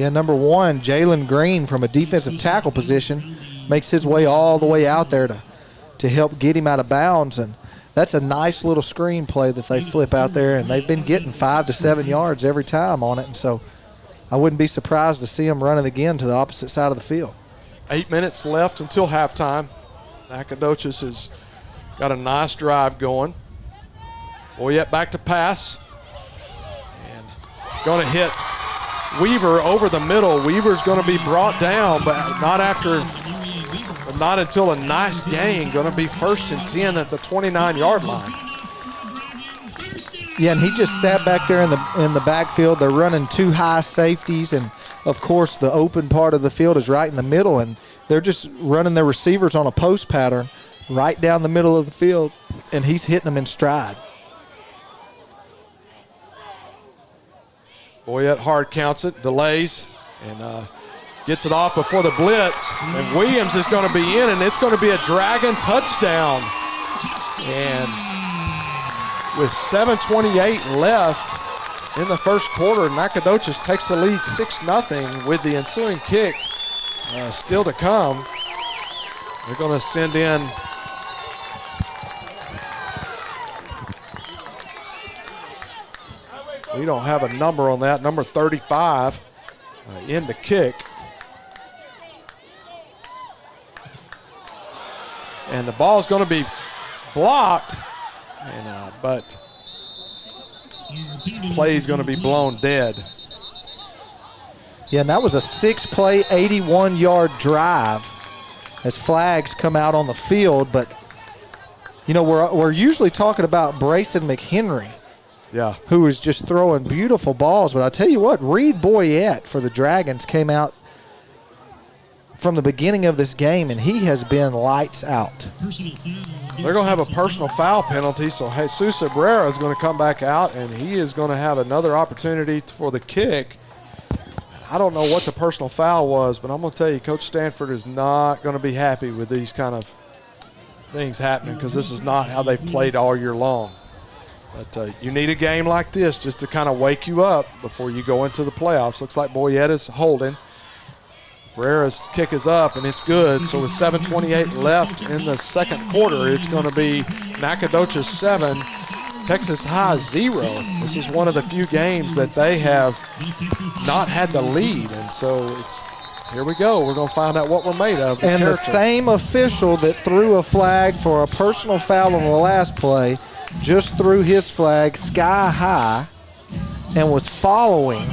C: Yeah, number 1, Jalen Green from a defensive tackle position makes his way all the way out there to help get him out of bounds. And that's a nice little screen play that they flip out there, and they've been getting 5 to 7 yards every time on it. And so I wouldn't be surprised to see them running again to the opposite side of the field.
A: 8 minutes left until halftime. Nacogdoches has got a nice drive going. Boyette back to pass. And going to hit Weaver over the middle. Weaver's going to be brought down, but not until a nice gain. Going to be 1st and 10 at the 29-yard line.
C: Yeah, and he just sat back there in the backfield. They're running 2 high safeties, and of course the open part of the field is right in the middle, and they're just running their receivers on a post pattern right down the middle of the field, and he's hitting them in stride.
A: Boyette hard counts it, delays, and gets it off before the blitz. And Williams is going to be in, and it's going to be a Dragon touchdown. And with 7:28 left in the first quarter, Nacogdoches takes the lead 6-0 with the ensuing kick still to come. They're going to send in we don't have a number on that, number 35 in the kick. And the ball is going to be blocked, but play is going to be blown dead.
C: Yeah, and that was a 6-play, 81-yard drive as flags come out on the field. But, you know, we're usually talking about Brayson McHenry, who is just throwing beautiful balls. But I tell you what, Reed Boyette for the Dragons came out from the beginning of this game, and he has been lights out.
A: They're going to have a personal foul penalty, so Jesus Abrera is going to come back out, and he is going to have another opportunity for the kick. I don't know what the personal foul was, but I'm going to tell you, Coach Stanford is not going to be happy with these kind of things happening, because this is not how they've played all year long. But you need a game like this just to kind of wake you up before you go into the playoffs. Looks like Boyette is holding. Barrera's kick is up, and it's good. So with 7:28 left in the second quarter, it's going to be Nacogdoches 7, Texas High 0. This is one of the few games that they have not had the lead, and so it's here we go. We're going to find out what we're made of.
C: And the same official that threw a flag for a personal foul on the last play just threw his flag sky high and was following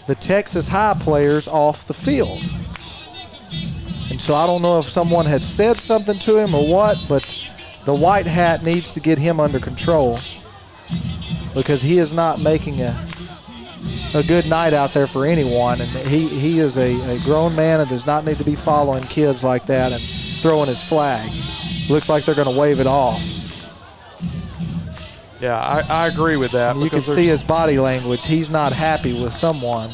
C: the Texas High players off the field. And so I don't know if someone had said something to him or what, but the white hat needs to get him under control, because he is not making a good night out there for anyone. And he is a grown man and does not need to be following kids like that and throwing his flag. Looks like they're going to wave it off.
A: Yeah, I agree with that.
C: You can see his body language. He's not happy with someone.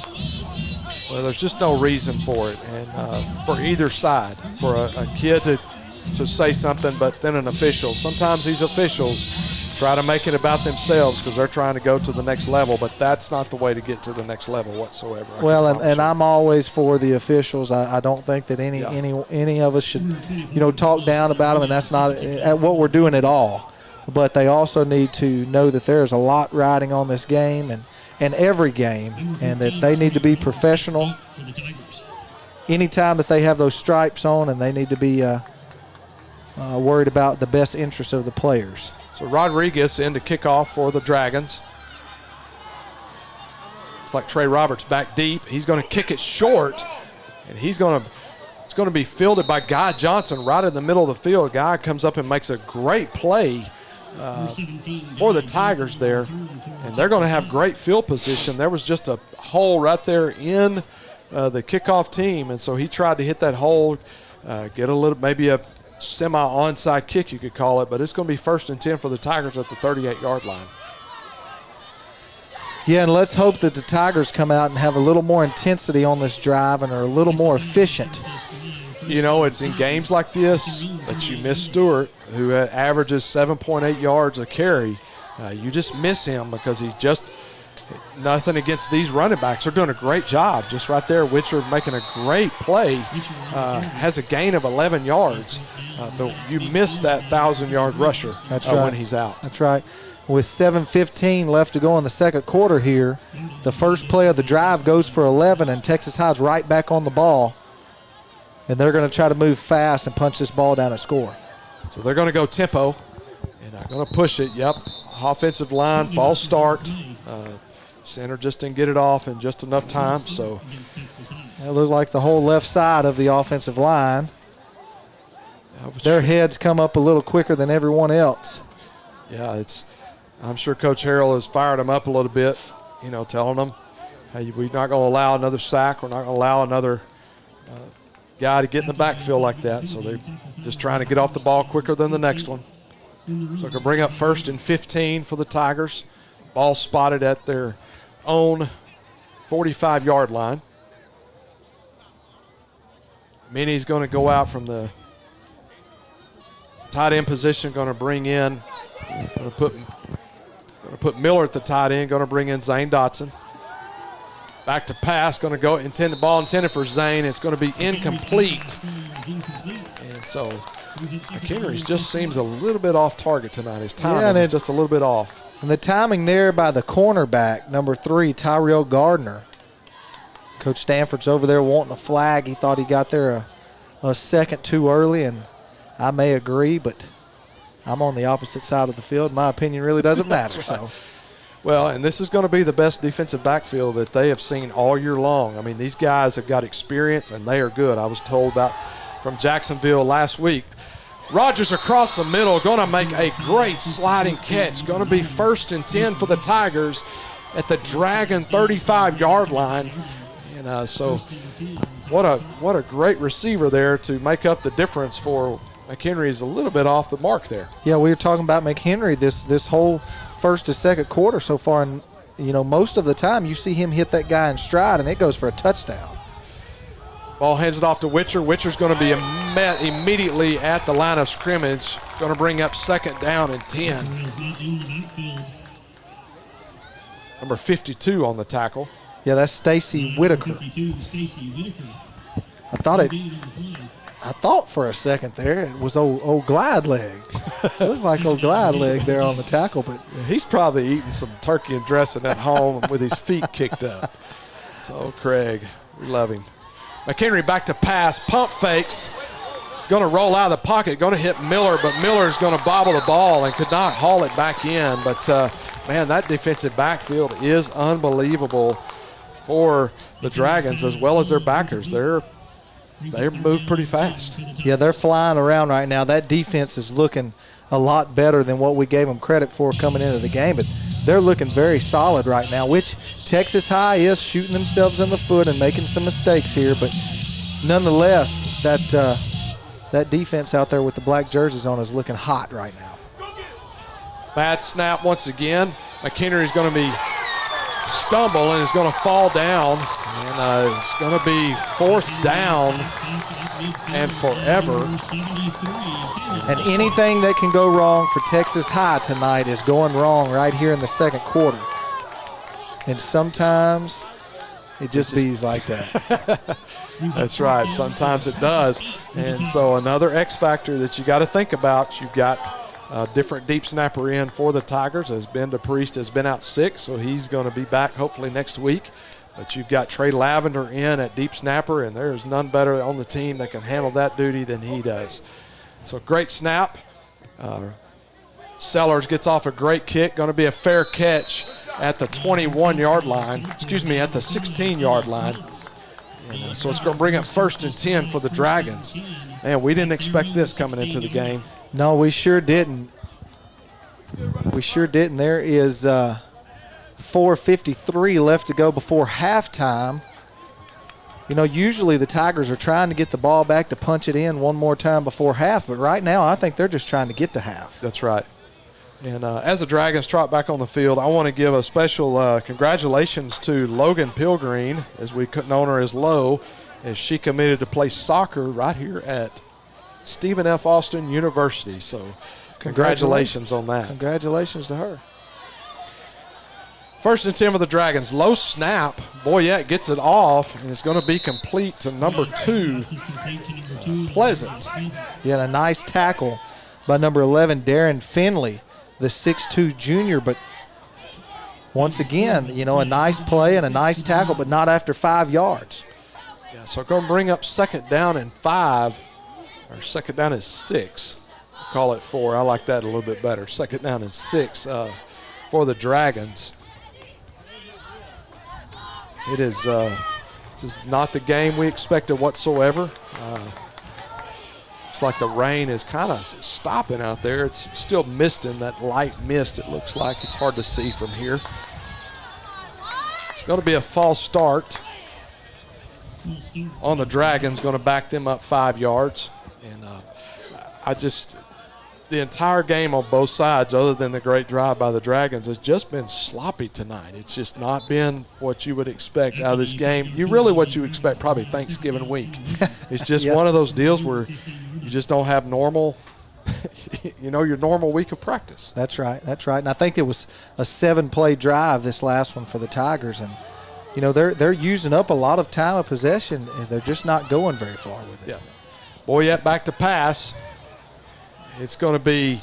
A: Well, there's just no reason for it, and for either side, for a kid to say something, but then an official. Sometimes these officials try to make it about themselves because they're trying to go to the next level, but that's not the way to get to the next level whatsoever.
C: Well, and I'm always for the officials. I don't think that any of us should, talk down about them, and that's not what we're doing at all. But they also need to know that there's a lot riding on this game and every game, and that they need to be professional anytime that they have those stripes on, and they need to be worried about the best interests of the players.
A: So Rodriguez in to kick off for the Dragons. It's like Trey Roberts back deep. He's going to kick it short, and it's going to be fielded by Guy Johnson right in the middle of the field. Guy comes up and makes a great play for the Tigers there, and they're going to have great field position. There was just a hole right there in the kickoff team, and so he tried to hit that hole, get a little, maybe a semi-onside kick you could call it, but it's going to be 1st and 10 for the Tigers at the 38-yard line.
C: Yeah, and let's hope that the Tigers come out and have a little more intensity on this drive and are a little more efficient.
A: It's in games like this that you miss Stewart, who averages 7.8 yards a carry. You just miss him because nothing against these running backs. They're doing a great job. Just right there, Witcher making a great play. Has a gain of 11 yards. But you miss that 1,000-yard rusher when he's out.
C: That's right. With 7:15 left to go in the second quarter here, the first play of the drive goes for 11, and Texas High's right back on the ball. And they're going to try to move fast and punch this ball down and score.
A: So they're going to go tempo, and they're going to push it. Yep, offensive line, false start. Center just didn't get it off in just enough time. So
C: it looked like the whole left side of the offensive line. Their heads come up a little quicker than everyone else.
A: Yeah, I'm sure Coach Harrell has fired them up a little bit, telling them, hey, we're not going to allow another sack. We're not going to allow another guy to get in the backfield like that. So they're just trying to get off the ball quicker than the next one. So they'll bring up 1st and 15 for the Tigers. Ball spotted at their own 45-yard line. Minnie's going to go out from the tight end position, going to bring in, going to put Miller at the tight end, going to bring in Zane Dotson. Back to pass, going to go ball intended for Zane. It's going to be incomplete. And so McHenry just seems a little bit off target tonight. His timing is just a little bit off.
C: And the timing there by the cornerback, number 3, Tyrell Gardner. Coach Stanford's over there wanting a flag. He thought he got there a second too early, and I may agree, but I'm on the opposite side of the field. My opinion really doesn't matter.
A: Right.
C: So,
A: well, and this is going to be the best defensive backfield that they have seen all year long. I mean, these guys have got experience, and they are good. I was told from Jacksonville last week. Rogers across the middle, going to make a great sliding catch. Going to be 1st and 10 for the Tigers at the Dragon 35-yard line. And so what a great receiver there to make up the difference for McHenry. Is a little bit off the mark there.
C: Yeah, we were talking about McHenry this whole first to second quarter so far, and most of the time you see him hit that guy in stride, and it goes for a touchdown.
A: Ball hands it off to Witcher. Witcher's going to be met immediately at the line of scrimmage. Going to bring up 2nd down and 10. Number 52 on the tackle.
C: Yeah, that's Stacy Whitaker. I thought for a second there it was old Glide Leg. It looked like old Glide Leg there on the tackle, but
A: he's probably eating some turkey and dressing at home with his feet kicked up. So Craig, we love him. McHenry back to pass, pump fakes. Going to roll out of the pocket, going to hit Miller, but Miller's going to bobble the ball and could not haul it back in. But, man, that defensive backfield is unbelievable for the Dragons as well as their backers. They move pretty fast.
C: Yeah, they're flying around right now. That defense is looking a lot better than what we gave them credit for coming into the game, but they're looking very solid right now, which Texas High is shooting themselves in the foot and making some mistakes here, but nonetheless, that defense out there with the black jerseys on is looking hot right now.
A: Bad snap once again. McHenry's going to be stumble and is going to fall down, and it's going to be 4th down and forever.
C: And anything that can go wrong for Texas High tonight is going wrong right here in the second quarter. And sometimes it just bees like that.
A: That's right. Sometimes it does. And so another X factor that you got to think about, you've got a different deep snapper in for the Tigers, as Ben DePriest has been out sick, so he's going to be back hopefully next week. But you've got Trey Lavender in at deep snapper, and there's none better on the team that can handle that duty than he does. So great snap. Sellers gets off a great kick. Going to be a fair catch at the 21-yard line. Excuse me, at the 16-yard line. And, so it's going to bring up 1st and 10 for the Dragons. Man, we didn't expect this coming into the game.
C: No, we sure didn't. We sure didn't. There is 4:53 left to go before halftime. Usually the Tigers are trying to get the ball back to punch it in one more time before half, but right now I think they're just trying to get to half.
A: That's right. And as the Dragons trot back on the field, I want to give a special congratulations to Logan Pilgreen, as we couldn't know her as Lowe, as she committed to play soccer right here at Stephen F. Austin University. So congratulations on that.
C: Congratulations to her.
A: First and 10 for the Dragons. Low snap. Boyette gets it off, and it's going to be complete to number 2, Pleasant.
C: Yeah, and a nice tackle by number 11, Darren Finley, the 6'2 junior. But once again, you know, a nice play and a nice tackle, but not after 5 yards.
A: Yeah, so going to bring up second down and 5, or second down and 6. Call it 4. I like that a little bit better. Second down and 6 for the Dragons. It is this is not the game we expected whatsoever. It's like the rain is kind of stopping out there. It's still misting, that light mist it looks like. It's hard to see from here. It's going to be a false start on the Dragons, going to back them up 5 yards. And the entire game on both sides, other than the great drive by the Dragons, has just been sloppy tonight. It's just not been what you would expect out of this game. What you expect probably Thanksgiving week. It's just one of those deals where you just don't have normal, your normal week of practice.
C: That's right. And I think it was a 7-play drive, this last one for the Tigers. And, you know, they're using up a lot of time of possession, and they're just not going very far with it.
A: Yeah. Boyette back to pass. It's going to be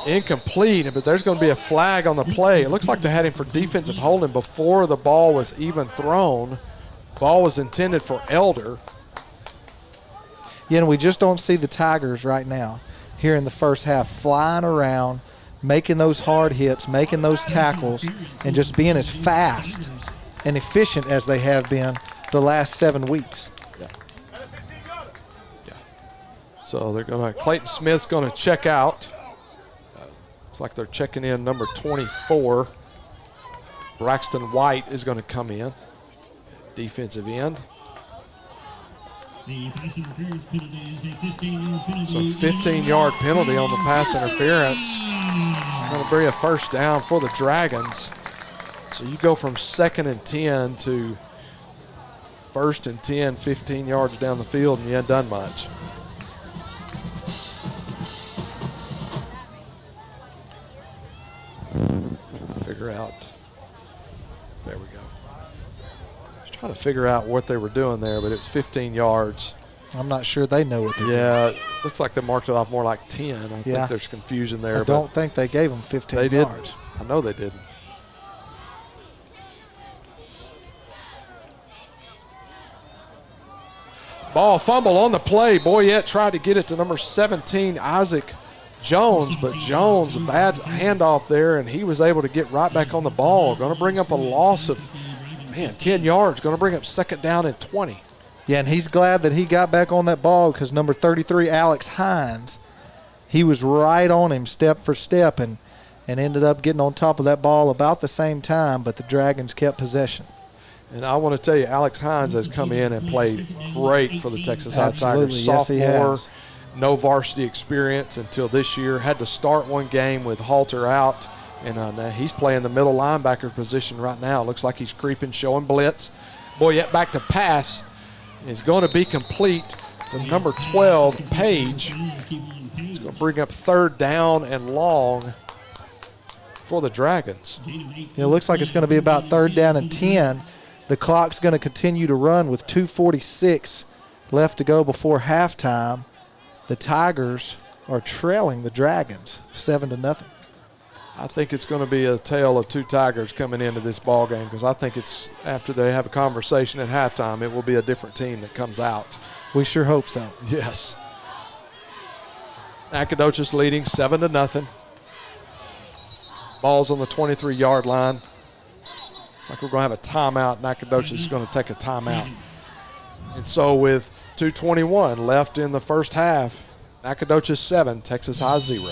A: incomplete, but there's going to be a flag on the play. It looks like they had him for defensive holding before the ball was even thrown. Ball was intended for Elder.
C: Yeah, and we just don't see the Tigers right now here in the first half flying around, making those hard hits, making those tackles, and just being as fast and efficient as they have been the last 7 weeks.
A: So Clayton Smith's going to check out. Looks like they're checking in number 24. Braxton White is going to come in, defensive end.
B: The pass interference penalty is a 15-yard penalty.
A: So 15-yard penalty on the pass interference. Going to bring a first down for the Dragons. So you go from 2nd and 10 to 1st and 10, 15 yards down the field, and you haven't done much. Figure out. There we go. I was trying to figure out what they were doing there, but it's 15 yards.
C: I'm not sure they know what they're doing.
A: Yeah, looks like they marked it off more like 10. I think there's confusion there.
C: I don't think they gave them 15
A: they
C: yards.
A: I know they didn't. Ball fumble on the play. Boyette tried to get it to number 17, Isaac Jones, but Jones, a bad handoff there, and he was able to get right back on the ball. Going to bring up a loss of, 10 yards. Going to bring up second down and 20.
C: Yeah, and he's glad that he got back on that ball because number 33, Alex Hines, he was right on him step for step and ended up getting on top of that ball about the same time, but the Dragons kept possession.
A: And I want to tell you, Alex Hines has come in and played great for the Texas High Tigers.
C: Yes, he has.
A: No varsity experience until this year. Had to start one game with Halter out, and he's playing the middle linebacker position right now. Looks like he's creeping, showing blitz. Boyette back to pass is going to be complete to number 12, Page. It's going to bring up 3rd down and long for the Dragons.
C: It looks like it's going to be about 3rd down and 10. The clock's going to continue to run with 2:46 left to go before halftime. The Tigers are trailing the Dragons 7-0.
A: I think it's going to be a tale of two Tigers coming into this ball game because I think it's after they have a conversation at halftime, it will be a different team that comes out.
C: We sure hope so.
A: Yes. Nacogdoches leading 7-0. Ball's on the 23-yard line. It's like we're going to have a timeout. Nacogdoches is going to take a timeout. And so with 2:21 left in the first half, Nacogdoches 7, Texas High 0.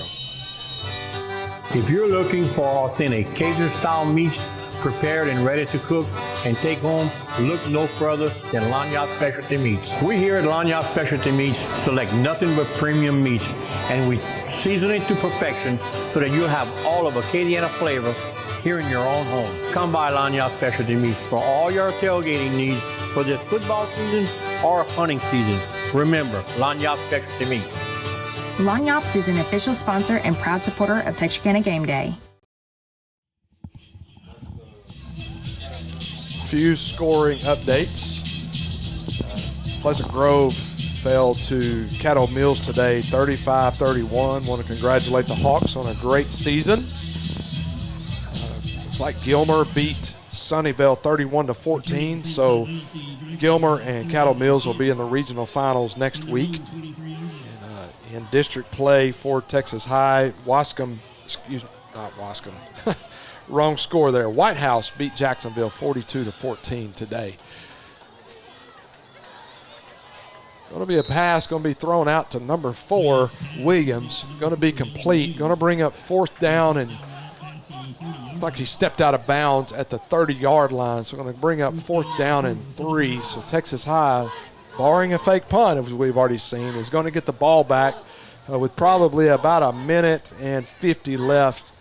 H: If you're looking for authentic Cajun-style meats prepared and ready to cook and take home, look no further than Lanyard Specialty Meats. We here at Lanyard Specialty Meats select nothing but premium meats, and we season it to perfection so that you'll have all of Acadiana flavor here in your own home. Come by Lanyard Specialty Meats for all your tailgating needs for this football season or hunting season. Remember, Lanyard Specialty Meats.
I: Lanyards is an official sponsor and proud supporter of Texarkana Game Day.
A: few scoring updates. Pleasant Grove fell to Caddo Mills today, 35-31. Want to congratulate the Hawks on a great season. Looks like Gilmer beat Sunnyvale 31-14. So Gilmer and Caddo Mills will be in the regional finals next week. And, in district play for Texas High, wrong score there. White House beat Jacksonville 42-14 today. Going to be a pass, going to be thrown out to number 4, Williams. Going to be complete. Going to bring up 4th down, and looks like he stepped out of bounds at the 30-yard line. So going to bring up 4th down and 3. So Texas High, barring a fake punt, as we've already seen, is going to get the ball back with probably about a minute and 50 left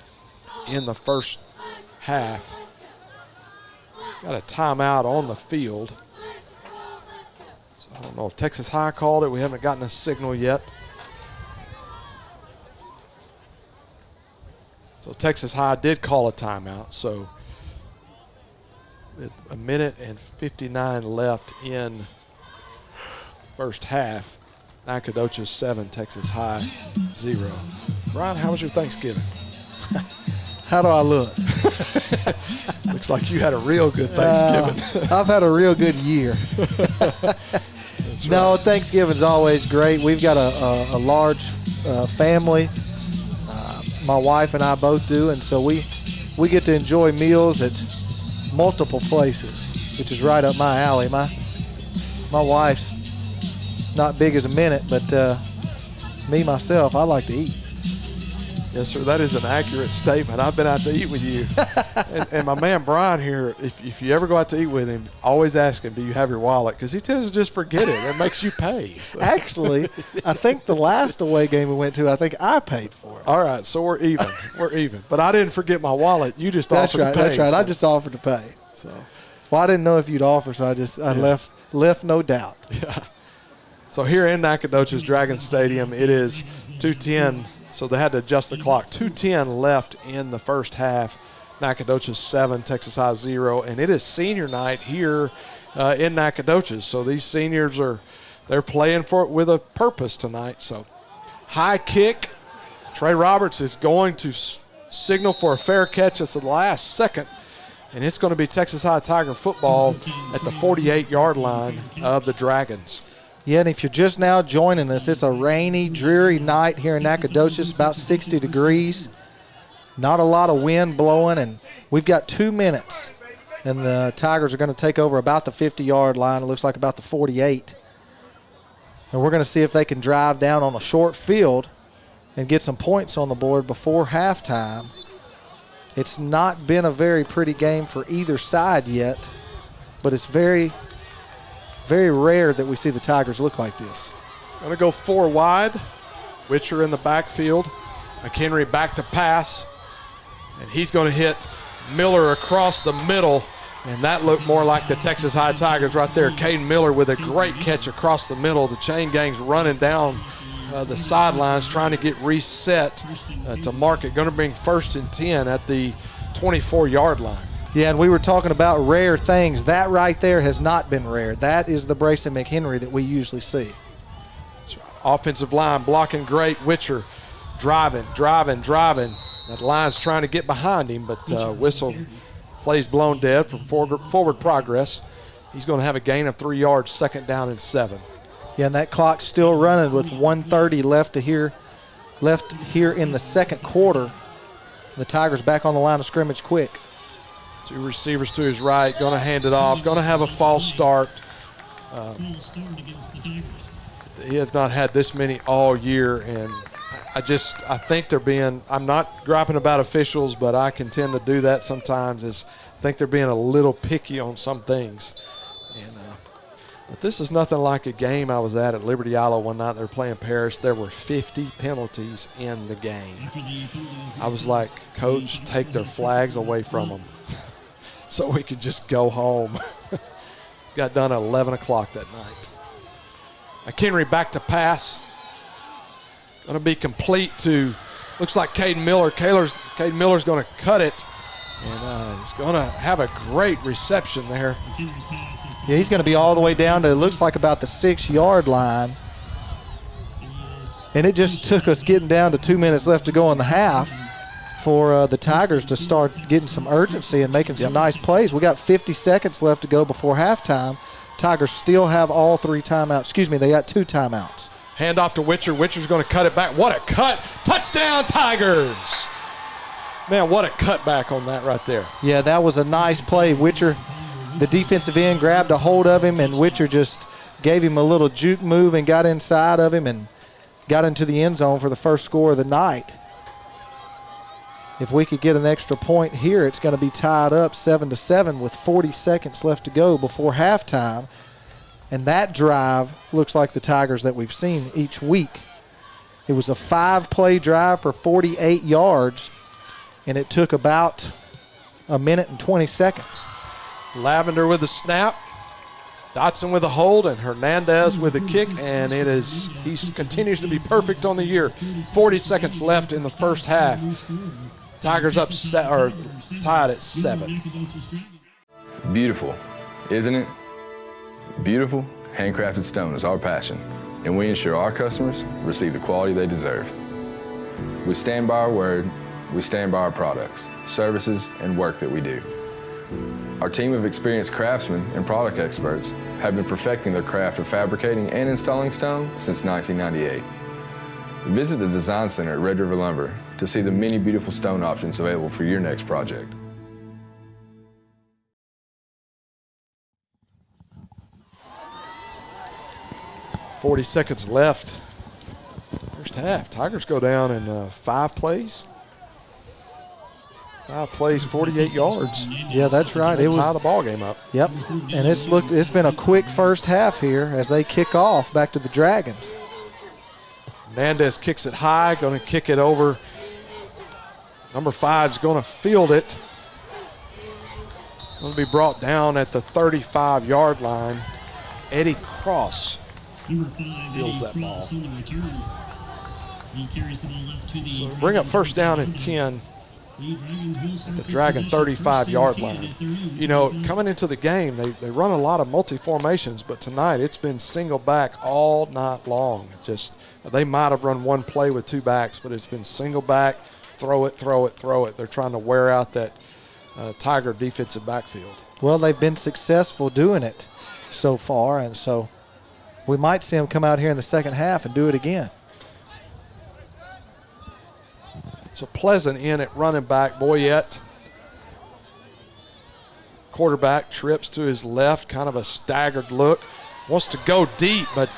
A: in the first half. Got a timeout on the field. I don't know if Texas High called it. We haven't gotten a signal yet. So Texas High did call a timeout. So with a minute and 59 left in first half, Nacogdoches 7, Texas High 0. Brian, how was your Thanksgiving?
C: How do I look?
A: Looks like you had a real good Thanksgiving.
C: I've had a real good year. No, Thanksgiving's always great. We've got a large family. My wife and I both do, and so we get to enjoy meals at multiple places, which is right up my alley. My wife's not big as a minute, but me, myself, I like to eat.
A: Yes, sir. That is an accurate statement. I've been out to eat with you. and my man Brian here, if you ever go out to eat with him, always ask him, do you have your wallet? Because he tends to just forget it. It makes you pay. So.
C: Actually, I think the last away game we went to, I think I paid for it.
A: All right, so we're even. We're even. But I didn't forget my wallet. You just offered to pay.
C: That's right.
A: So.
C: I just offered to pay. So, well, I didn't know if you'd offer, so I left no doubt.
A: Yeah. So here in Nacogdoches Dragon Stadium, it is 2:10. So they had to adjust the clock. 2:10 left in the first half. Nacogdoches 7, Texas High 0. And it is senior night here in Nacogdoches. So these seniors they're playing for it with a purpose tonight. So high kick. Trey Roberts is going to signal for a fair catch at the last second. And it's going to be Texas High Tiger football at the 48-yard line of the Dragons.
C: Yeah, and if you're just now joining us, it's a rainy, dreary night here in Nacogdoches, about 60 degrees. Not a lot of wind blowing, and we've got 2 minutes. And the Tigers are going to take over about the 50-yard line. It looks like about the 48. And we're going to see if they can drive down on a short field and get some points on the board before halftime. It's not been a very pretty game for either side yet, but it's very rare that we see the Tigers look like this.
A: Going to go 4 wide. Witcher in the backfield. McHenry back to pass. And he's going to hit Miller across the middle. And that looked more like the Texas High Tigers right there. Caden Miller with a great catch across the middle. The chain gang's running down the sidelines trying to get reset to mark it. Going to bring 1st and 10 at the 24-yard line.
C: Yeah, and we were talking about rare things. That right there has not been rare. That is the Brayson McHenry that we usually see.
A: That's right. Offensive line blocking great. Witcher driving. That line's trying to get behind him, but whistle plays blown dead for forward progress. He's going to have a gain of 3 yards, 2nd down and 7.
C: Yeah, and that clock's still running with 1:30 left here in the second quarter. The Tigers back on the line of scrimmage quick.
A: 2 receivers to his right, going to hand it off, going to have a false start. He has not had this many all year, and I think they're being, I'm not griping about officials, but I can tend to do that sometimes, I think they're being a little picky on some things. But this is nothing like a game I was at Liberty Isle one night. They were playing Paris. There were 50 penalties in the game. I was like, Coach, take their flags away from them so we could just go home. Got done at 11 o'clock that night. McHenry back to pass. Going to be complete to, looks like Caden Miller. Caden Miller's going to cut it And he's going to have a great reception there.
C: Yeah, he's going to be all the way down to, it looks like about the 6-yard line. And it just took us getting down to 2 minutes left to go in the half for the Tigers to start getting some urgency and making some nice plays. We got 50 seconds left to go before halftime. Tigers still have all 3 timeouts. Excuse me, they got 2 timeouts.
A: Hand off to Witcher. Witcher's going to cut it back. What a cut. Touchdown, Tigers. Man, what a cutback on that right there.
C: Yeah, that was a nice play. Witcher, the defensive end, grabbed a hold of him, and Witcher just gave him a little juke move and got inside of him and got into the end zone for the first score of the night. If we could get an extra point here, it's going to be tied up 7-7 with 40 seconds left to go before halftime. And that drive looks like the Tigers that we've seen each week. It was a 5-play drive for 48 yards, and it took about a minute and 20 seconds.
A: Lavender with the snap. Dotson with a hold, and Hernandez with a kick, and he continues to be perfect on the year. 40 seconds left in the first half. Tigers tied at 7.
J: Beautiful, isn't it? Beautiful, handcrafted stone is our passion, and we ensure our customers receive the quality they deserve. We stand by our word, we stand by our products, services, and work that we do. Our team of experienced craftsmen and product experts have been perfecting their craft of fabricating and installing stone since 1998. Visit the Design Center at Red River Lumber to see the many beautiful stone options available for your next project.
A: .40 seconds left. First half. Tigers go down in 5 plays. 5 plays, 48 yards.
C: Yeah, that's right. It was
A: tie the ball game up.
C: Yep, and it's been a quick first half here as they kick off back to the Dragons.
A: Hernandez kicks it high, going to kick it over. Number 5 is going to field it. Going to be brought down at the 35-yard line. Eddie Cross fields that ball. So bring up first down and 10 at the Dragon 35-yard line. You know, coming into the game, they run a lot of multi-formations, but tonight it's been single back all night long. Just they might have run one play with 2 backs, but it's been single back, throw it, throw it, throw it. They're trying to wear out that Tiger defensive backfield.
C: Well, they've been successful doing it so far, and so we might see them come out here in the second half and do it again.
A: So Pleasant in at running back. Boyette, quarterback, trips to his left, kind of a staggered look. Wants to go deep, but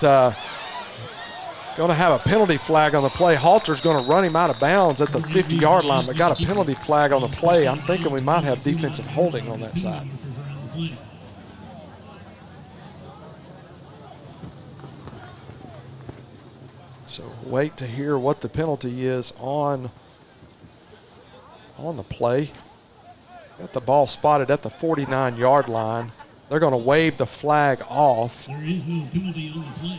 A: going to have a penalty flag on the play. Halter's going to run him out of bounds at the 50-yard line, but got a penalty flag on the play. I'm thinking we might have defensive holding on that side. So wait to hear what the penalty is on the play. Got the ball spotted at the 49-yard line. They're going to wave the flag off.
B: There is no penalty on the play.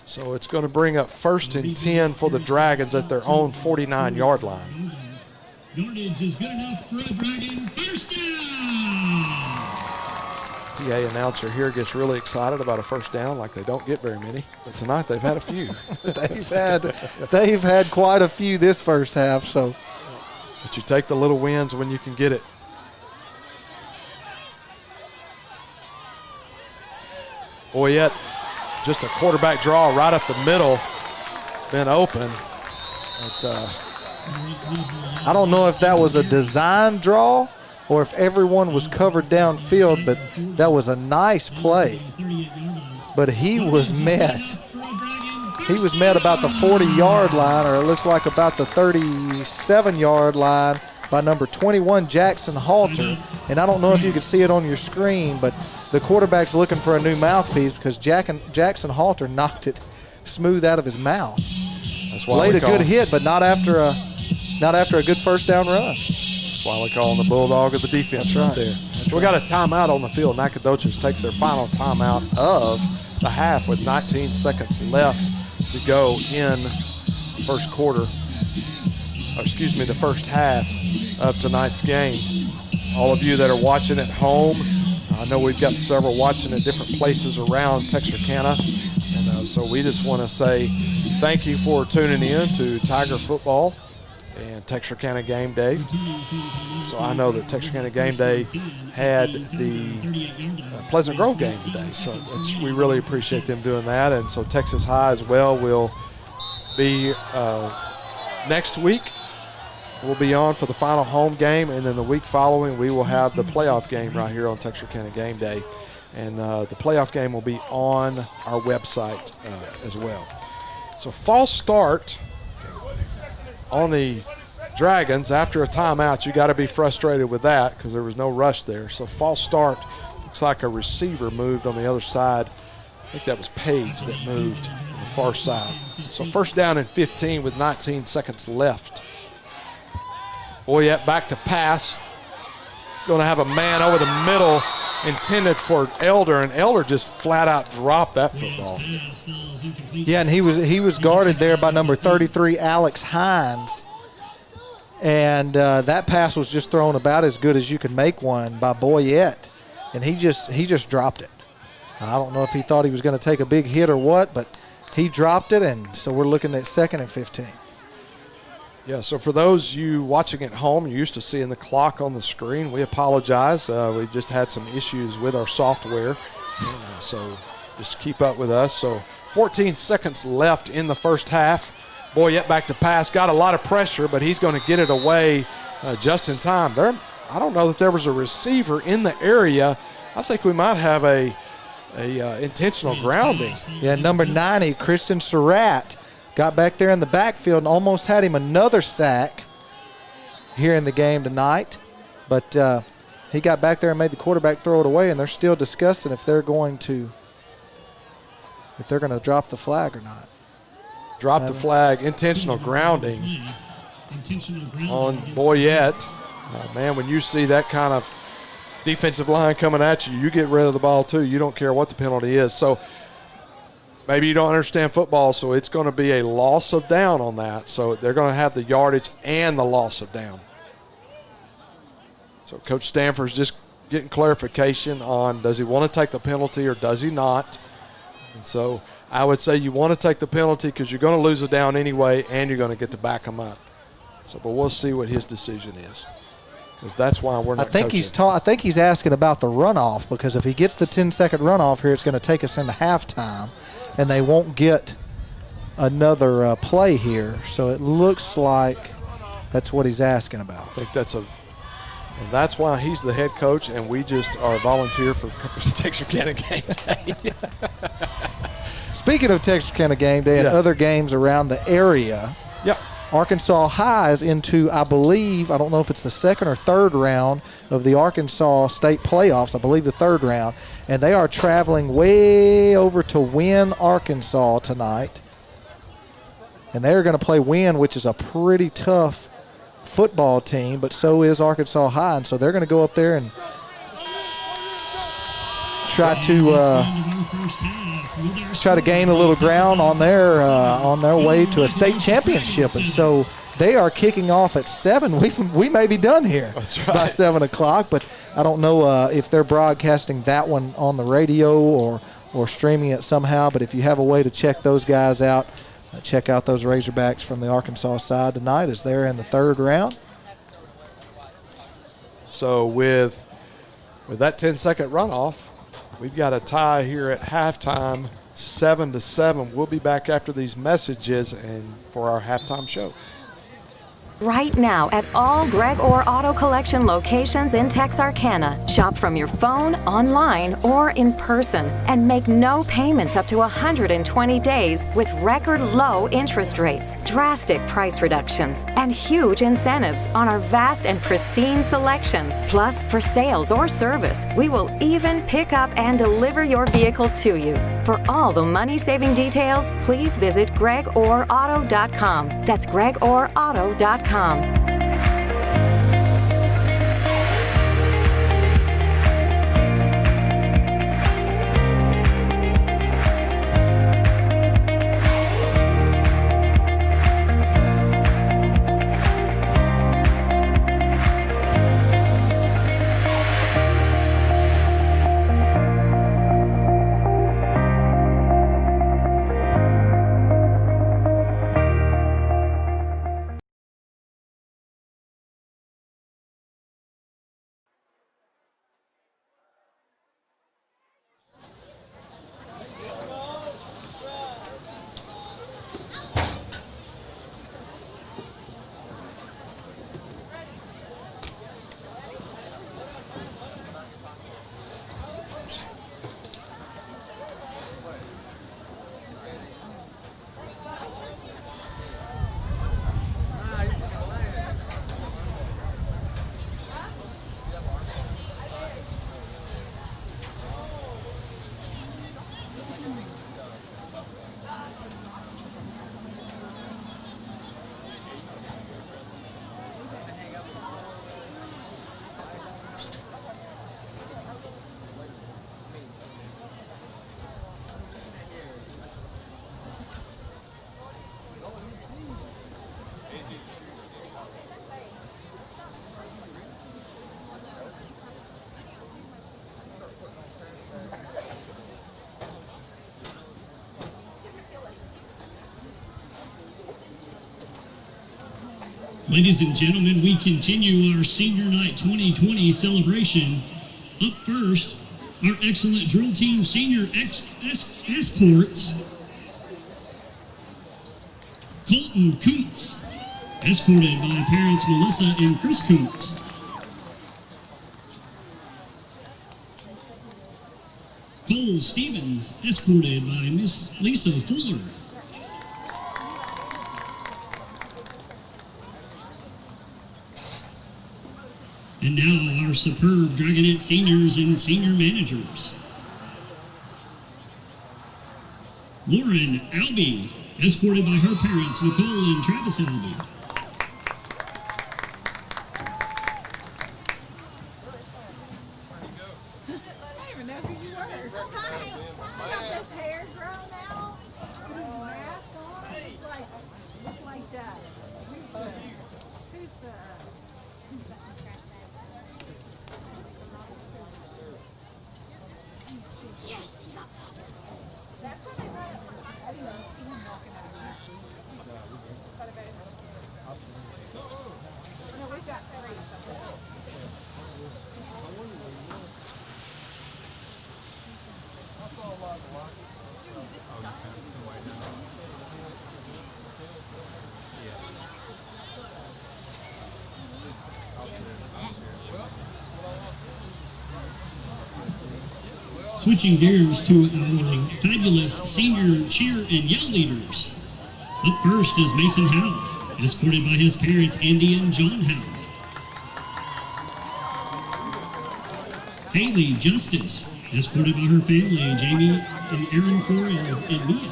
A: So it's going to bring up 1st and 10 for the Dragons at their own 49-yard line.
B: Yardage is good enough for the Dragon. First down!
A: PA announcer here gets really excited about a first down like they don't get very many. But tonight they've had a few.
C: They've had quite a few this first half, so.
A: But you take the little wins when you can get it. Boyette, just a quarterback draw right up the middle. It's been open. But,
C: I don't know if that was a design draw or if everyone was covered downfield, but that was a nice play. But he was met. He was met about the 40-yard line, or it looks like about the 37-yard line by number 21, Jackson Halter. And I don't know if you could see it on your screen, but the quarterback's looking for a new mouthpiece because Jackson Halter knocked it smooth out of his mouth.
A: That's why
C: Laid a good hit, but not after a good first down run.
A: That's why we call him the bulldog of the defense right there. So we got a timeout on the field. Nacogdoches takes their final timeout of the half with 19 seconds left to go in first quarter. the first half of tonight's game. All of you that are watching at home, I know we've got several watching at different places around Texarkana, and so we just want to say thank you for tuning in to Tiger Football and Texarkana Game Day. So I know that Texarkana Game Day had the Pleasant Grove game today, so we really appreciate them doing that. And so Texas High as well will be next week. We'll be on for the final home game, and then the week following we will have the playoff game right here on Texarkana Game Day. And the playoff game will be on our website as well. So false start on the Dragons after a timeout. You got to be frustrated with that because there was no rush there. So false start. Looks like a receiver moved on the other side. I think that was Page that moved on the far side. So first down and 15 with 19 seconds left. Boyette back to pass. Going to have a man over the middle intended for Elder, and Elder just flat out dropped that football.
C: Yeah, and he was guarded there by number 33, Alex Hines. And that pass was just thrown about as good as you could make one by Boyette, and he just dropped it. I don't know if he thought he was going to take a big hit or what, but he dropped it, and so we're looking at 2nd and 15.
A: Yeah, so for those you watching at home, you're used to seeing the clock on the screen. We apologize. We just had some issues with our software, so just keep up with us. So 14 seconds left in the first half. Boyette back to pass. Got a lot of pressure, but he's going to get it away just in time. I don't know that there was a receiver in the area. I think we might have a intentional grounding.
C: Yeah, number 90, Kristen Surratt, got back there in the backfield and almost had him another sack here in the game tonight. But he got back there and made the quarterback throw it away, and they're still discussing if they're going to drop the flag or not.
A: Drop the flag, intentional grounding on Boyette. Man, when you see that kind of defensive line coming at you, you get rid of the ball too. You don't care what the penalty is. So maybe you don't understand football, so it's going to be a loss of down on that. So they're going to have the yardage and the loss of down. So Coach Stanford's just getting clarification on does he want to take the penalty or does he not. And so I would say you want to take the penalty because you're going to lose a down anyway and you're going to get to back him up. So, but we'll see what his decision is because that's why we're not coaching.
C: I think he's asking about the runoff because if he gets the 10-second runoff here, it's going to take us into halftime, and they won't get another play here. So it looks like that's what he's asking about.
A: I think and that's why he's the head coach, and we just are volunteer for Texarkana Game Day.
C: Speaking of Texarkana Game Day and other games around the area, Arkansas High is into, I believe, I don't know if it's the 2nd or 3rd round of the Arkansas State playoffs. I believe the 3rd round. And they are traveling way over to Wynne, Arkansas tonight. And they're going to play Wynne, which is a pretty tough football team, but so is Arkansas High. And so they're going to go up there and try to gain a little ground on their way to a state championship. And so they are kicking off at 7. We may be done here by 7 o'clock, but I don't know if they're broadcasting that one on the radio or streaming it somehow. But if you have a way to check those guys out, check out those Razorbacks from the Arkansas side tonight as they're in the 3rd round.
A: So with that 10-second runoff, we've got a tie here at halftime, 7-7. We'll be back after these messages and for our halftime show.
I: Right now at all Greg Orr Auto Collection locations in Texarkana. Shop from your phone, online, or in person and make no payments up to 120 days with record low interest rates, drastic price reductions, and huge incentives on our vast and pristine selection. Plus, for sales or service, we will even pick up and deliver your vehicle to you. For all the money-saving details, please visit gregorauto.com. That's gregorauto.com.
B: Ladies and gentlemen, we continue our Senior Night 2020 celebration. Up first, our excellent drill team senior escorts, Colton Kuntz, escorted by parents Melissa and Chris Kuntz. Cole Stevens, escorted by Miss Lisa Fuller. And now our superb Dragonette seniors and senior managers. Lauren Albee, escorted by her parents, Nicole and Travis Albee.
K: I didn't even know who you were. I got this hair grown out, mask on, look like that. Who's the yes, that's what I read. I didn't even see him walking out of here. No, we've got three.
B: Switching gears to our fabulous senior cheer and yell leaders. Up first is Mason Howe, escorted by his parents Andy and John Howe. Haley Justice, escorted by her family Jamie and Aaron Flores and Mia.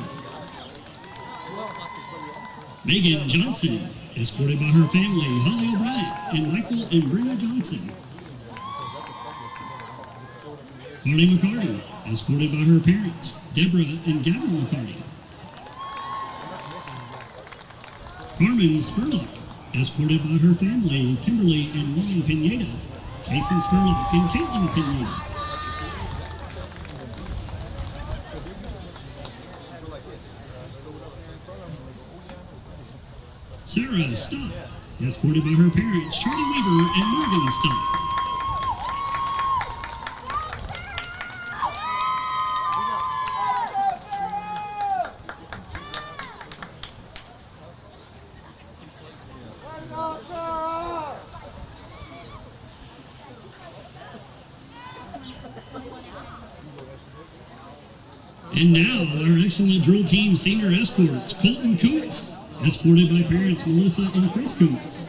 B: Megan Johnson, escorted by her family Holly O'Brien and Michael and Brenda Johnson. Carly McCarty, escorted by her parents, Deborah and Gavin McCarty. Carmen Spurlock, escorted by her family, Kimberly and Lauren Pineda, Jason Spurlock and Caitlin Pineda. Sarah Stock, escorted by her parents, Charlie Weaver and Morgan Stock. And now, our excellent drill team senior escorts, Colton Kuntz, escorted by parents Melissa and Chris Kuntz.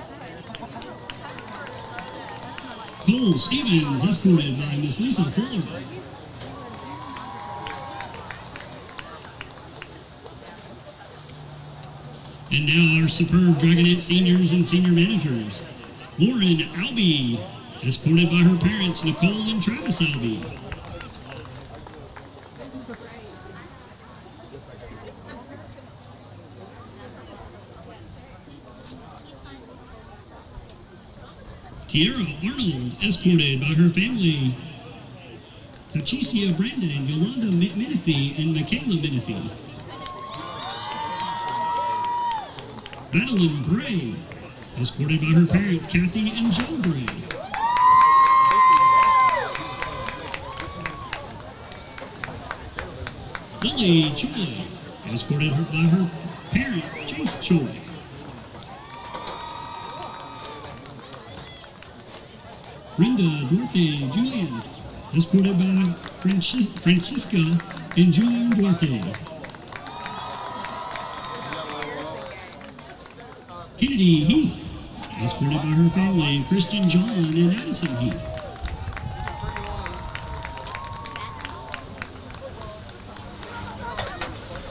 B: Cole Stevens, escorted by Miss Lisa Fuller. And now our superb Dragonette seniors and senior managers. Lauren Albee, escorted by her parents Nicole and Travis Albee. Tiara Arnold, escorted by her family, Tachicia Brandon, Yolanda Menifee, and Michaela Menifee. Madeline Bray, escorted by her parents, Kathy and Joe Bray. Lily Choi, escorted by her parent, Chase Choi. Brenda Duarte Julian, escorted by Francisca and Julian Duarte. Kennedy Heath, escorted by her family, Christian John and Addison Heath.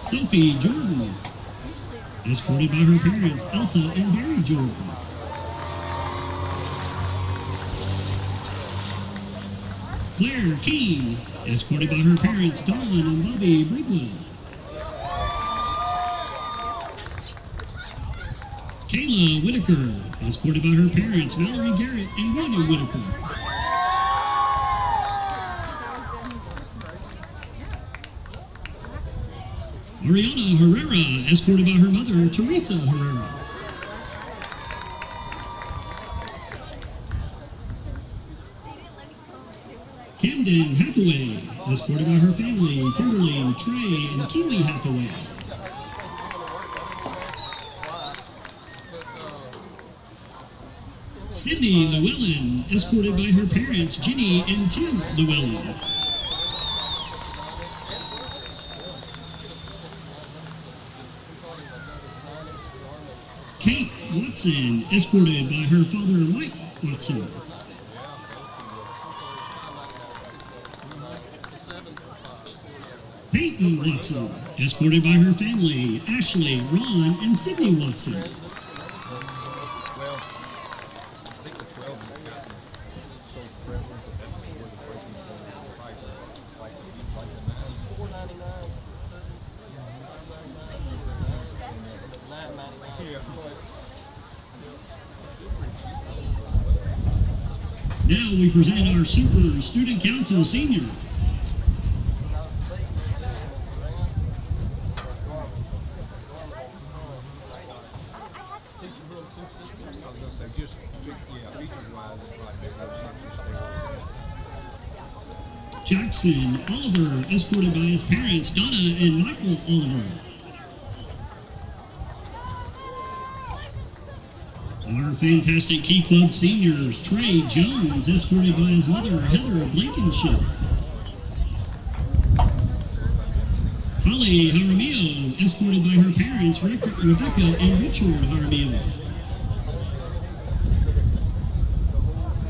B: Sophie Jordan, escorted by her parents, Elsa and Barry Jordan. Claire King, escorted by her parents, Dawn and Bobby Brigwell. Kayla Whitaker, escorted by her parents, Valerie Garrett and William Whitaker. Ariana Herrera, escorted by her mother, Teresa Herrera. Camden Hathaway, escorted by her family, Kimberly, Trey, and Keely Hathaway. Sydney Llewellyn, escorted by her parents, Ginny and Tim Llewellyn. Kate Watson, escorted by her father, Mike Watson. Peyton Watson, escorted by her family, Ashley, Ron, and Sydney Watson. Now we present our Super Student Council Senior. Jackson Oliver, escorted by his parents, Donna and Michael Oliver. Our fantastic Key Club seniors, Trey Jones, escorted by his mother, Heather Blankenship. Holly Jaramillo, escorted by her parents, Rebecca and Richard Jaramillo.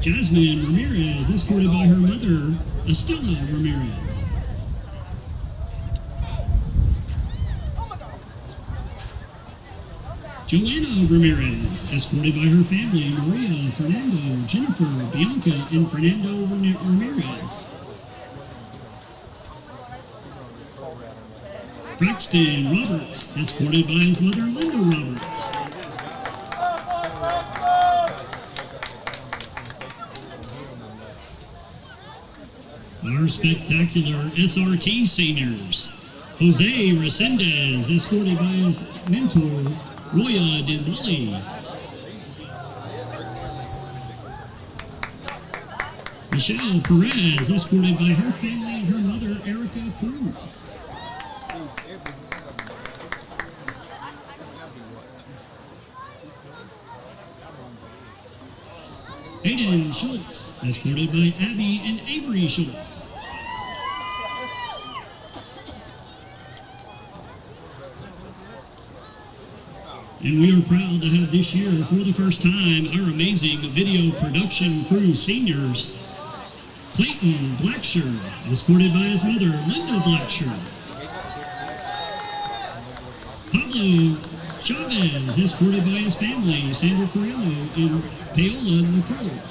B: Jasmine Ramirez, escorted by her mother, Estella Ramirez. Joanna Ramirez, escorted by her family, Maria, Fernando, Jennifer, Bianca, and Fernando Ramirez. Braxton Roberts, escorted by his mother, Linda Roberts. Our spectacular SRT seniors, Jose Resendez, escorted by his mentor, Roya Denwali. Michelle Perez, escorted by her family and her mother, Erica Cruz. Aiden Schultz, escorted by Abby and Avery Schultz. And we are proud to have this year, for the first time, our amazing video production crew seniors, Clayton Blacksher, escorted by his mother, Linda Blacksher. Pablo Chavez, escorted by his family, Sandra Carrillo and Paola Nicole.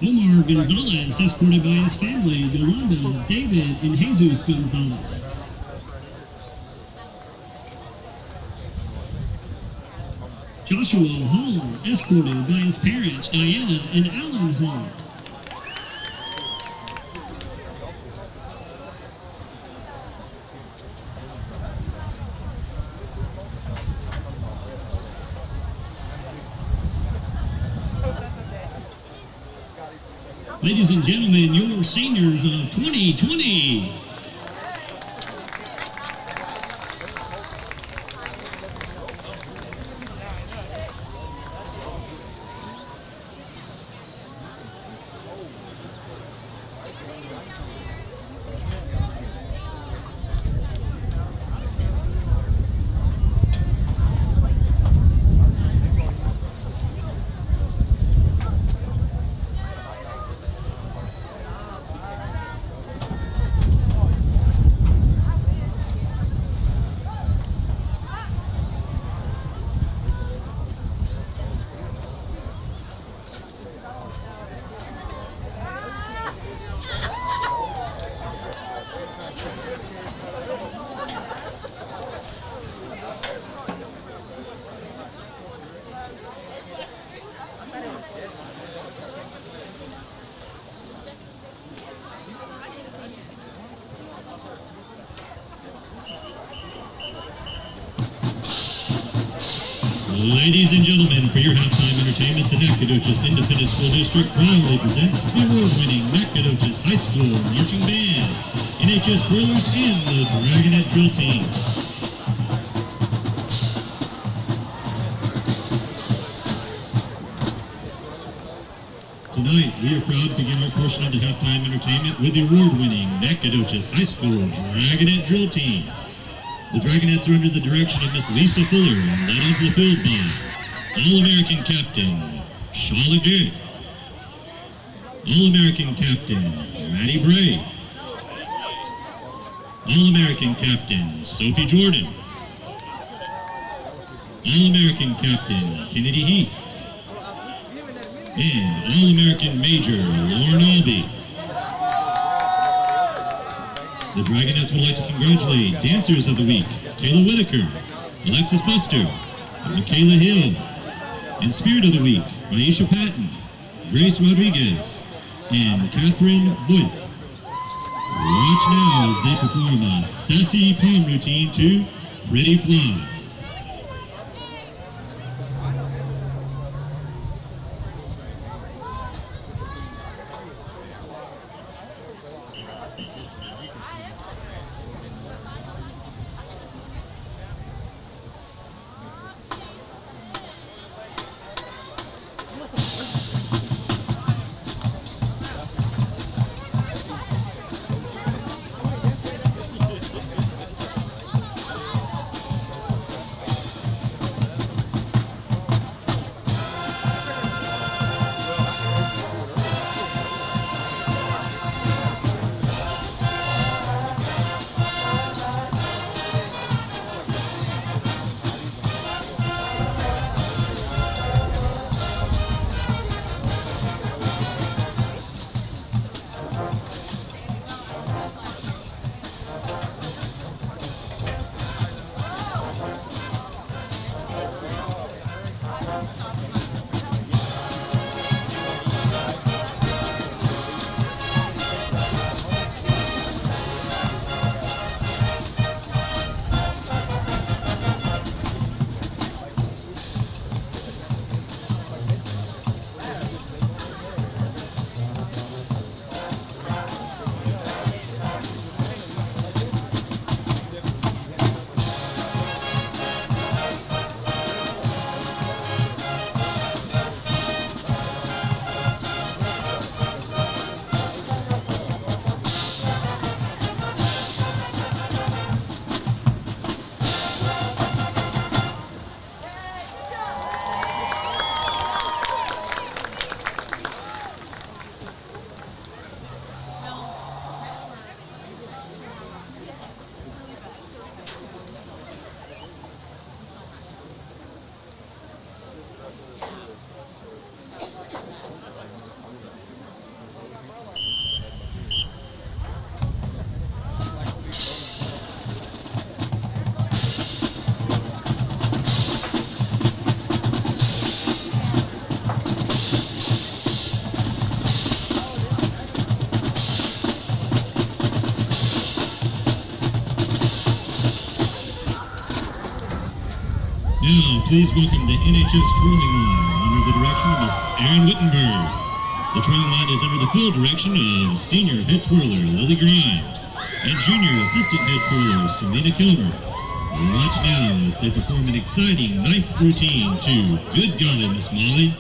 B: Omar Gonzalez, escorted by his family, Yolanda, David, and Jesus Gonzalez. Joshua Hall, escorted by his parents, Diana and Alan Hall. Ladies and gentlemen, your seniors of 2020. Ladies and gentlemen, for your halftime entertainment, the Nacogdoches Independent School District proudly presents the award-winning Nacogdoches High School Marching Band, NHS Twirlers, and the Dragonette Drill Team. Tonight, we are proud to begin our portion of the halftime entertainment with the award-winning Nacogdoches High School Dragonette Drill Team. The Dragonettes are under the direction of Miss Lisa Fuller and led onto the field by All-American Captain Charlotte Gay, All-American Captain Maddie Bray, All-American Captain Sophie Jordan, All-American Captain Kennedy Heath, and All-American Major Lauren Albee. The Dragonettes would like to congratulate Dancers of the Week, Kayla Whitaker, Alexis Buster, Michaela Hill, and Spirit of the Week, Aisha Patton, Grace Rodriguez, and Catherine Boyd. Watch now as they perform a sassy palm routine to Pretty Fly. Now, please welcome the NHS twirling line under the direction of Miss Erin Wittenberg. The twirling line is under the full direction of senior head twirler Lily Grimes and junior assistant head twirler Selena Kilmer. Watch now as they perform an exciting knife routine to Good Golly, Miss Molly.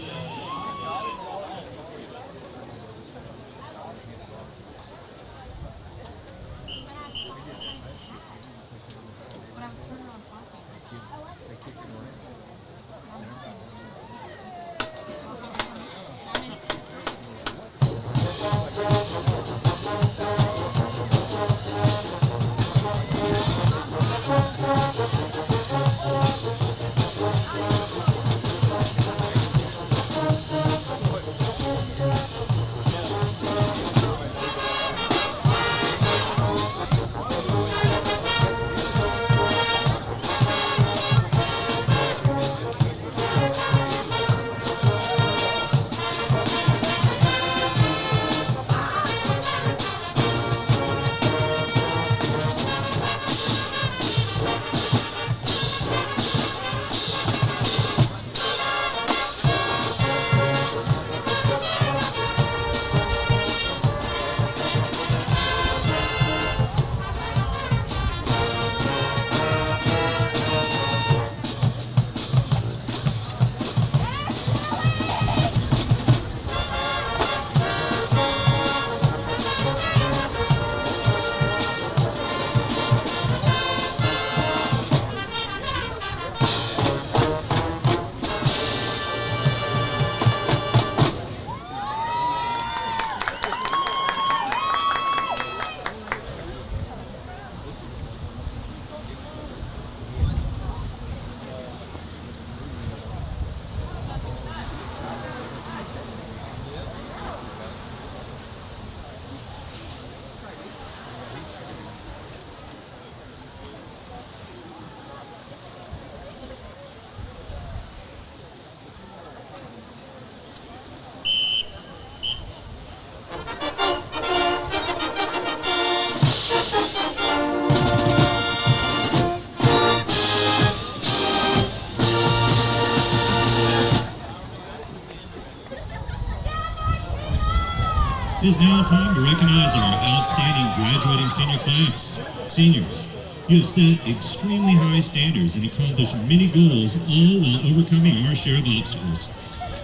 B: It is now time to recognize our outstanding graduating senior class. Seniors, you have set extremely high standards and accomplished many goals, all while overcoming our share of obstacles.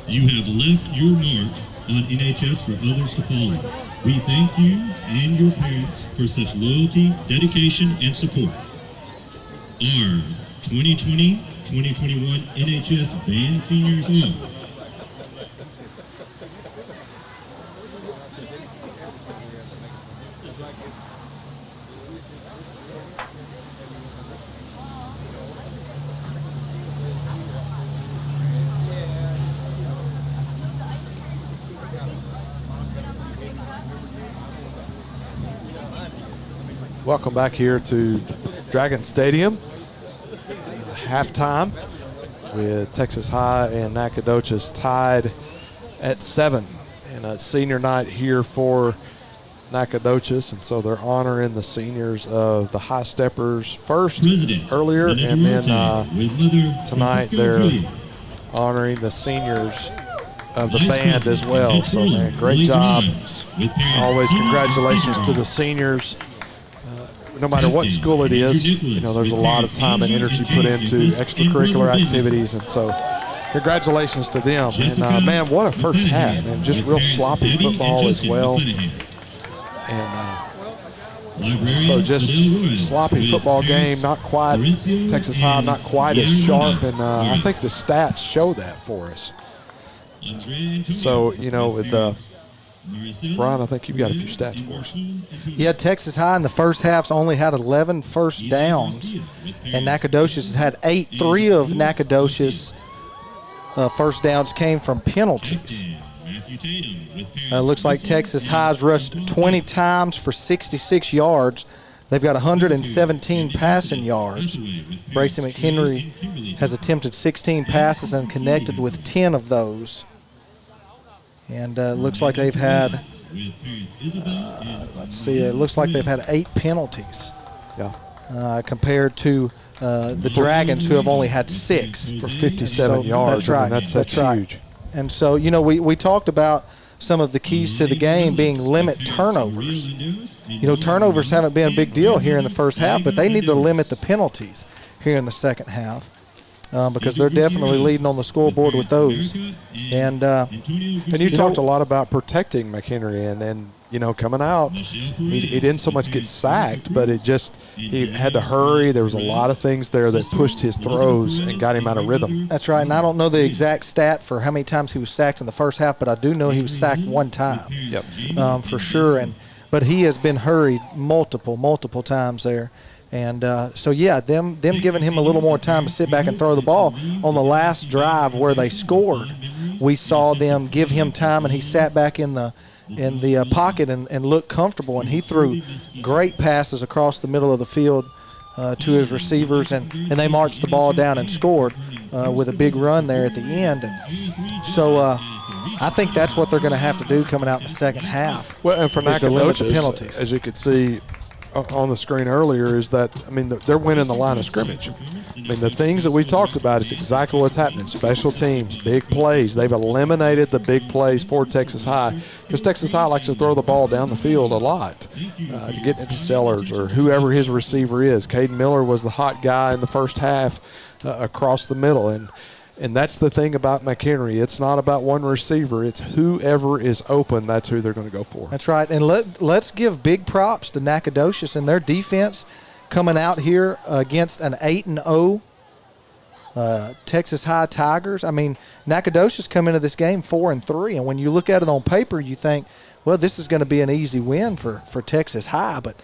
B: You have left your mark on NHS for others to follow. We thank you and your parents for such loyalty, dedication, and support. Our 2020-2021 NHS Band Seniors are
A: Welcome back here to Dragon Stadium. Halftime with Texas High and Nacogdoches tied at 7. And a senior night here for Nacogdoches. And so they're honoring the seniors of the High Steppers first earlier. And then tonight they're honoring the seniors of the band as well. So, man, great job. Always congratulations to the seniors. No matter what school it is, you know, there's a lot of time and energy put into extracurricular activities, and so congratulations to them. And man, what a first half, man! Just real sloppy football as well, and so just sloppy football game. Not quite Texas High, not quite as sharp, and I think the stats show that for us. So you know, with Brian, I think you've got a few stats for us.
C: Yeah, Texas High in the first half only had 11 first downs, and Nacogdoches has had 8. 3 of Nacogdoches' first downs came from penalties. Looks like Texas High's rushed 20 times for 66 yards. They've got 117 passing yards. Bracy McHenry has attempted 16 passes and connected with 10 of those. And looks like they've had, it looks like they've had 8 penalties.
A: Yeah.
C: Compared to the Dragons, who have only had 6.
A: For 57 yards.
C: That's right.
A: I mean, that's huge.
C: And so, you know, we talked about some of the keys to the game being limit turnovers. You know, turnovers haven't been a big deal here in the first half, but they need to limit the penalties here in the second half. Because they're definitely leading on the scoreboard with those. And
A: you talked a lot about protecting McHenry, and you know, coming out, he didn't so much get sacked, but he had to hurry. There was a lot of things there that pushed his throws and got him out of rhythm.
C: That's right, and I don't know the exact stat for how many times he was sacked in the first half, but I do know he was sacked one time.
A: Yep.
C: For sure. But he has been hurried multiple times there. And so, yeah, them giving him a little more time to sit back and throw the ball. On the last drive where they scored, we saw them give him time, and he sat back in the pocket and looked comfortable. And he threw great passes across the middle of the field to his receivers, and they marched the ball down and scored with a big run there at the end. And so I think that's what they're going to have to do coming out in the second half.
A: Well, and for Nacogdoches,
C: penalties,
A: as you could see on the screen earlier, is that, I mean, they're winning the line of scrimmage. I mean, the things that we talked about is exactly what's happening. Special teams, big plays. They've eliminated the big plays for Texas High, because Texas High likes to throw the ball down the field a lot, to get into Sellers or whoever his receiver is. Caden Miller was the hot guy in the first half across the middle, and that's the thing about McHenry. It's not about one receiver. It's whoever is open, that's who they're going to go for.
C: That's right. And let's give big props to Nacogdoches and their defense coming out here against an 8-0 Texas High Tigers. I mean, Nacogdoches come into this game 4-3, and when you look at it on paper, you think, well, this is going to be an easy win for Texas High. But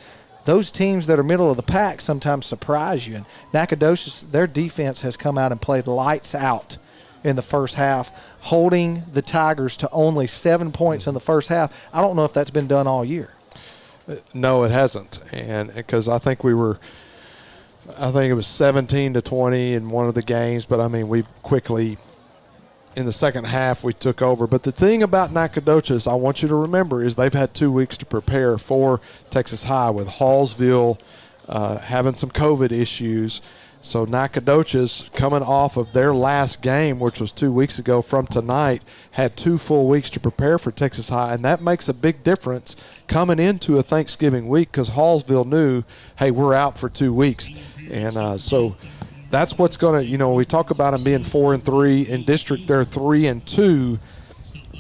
C: those teams that are middle of the pack sometimes surprise you. And Nacogdoches, their defense has come out and played lights out in the first half, holding the Tigers to only 7 points in the first half. I don't know if that's been done all year.
A: No, it hasn't. And because I think it was 17-20 in one of the games, but I mean, we quickly, in the second half, we took over. But the thing about Nacogdoches, I want you to remember, is they've had 2 weeks to prepare for Texas High, with Hallsville having some COVID issues. So Nacogdoches, coming off of their last game, which was 2 weeks ago from tonight, had 2 full weeks to prepare for Texas High, and that makes a big difference coming into a Thanksgiving week because Hallsville knew, hey, we're out for 2 weeks. And so that's what's going to, we talk about them being 4-3. In district, they're 3-2.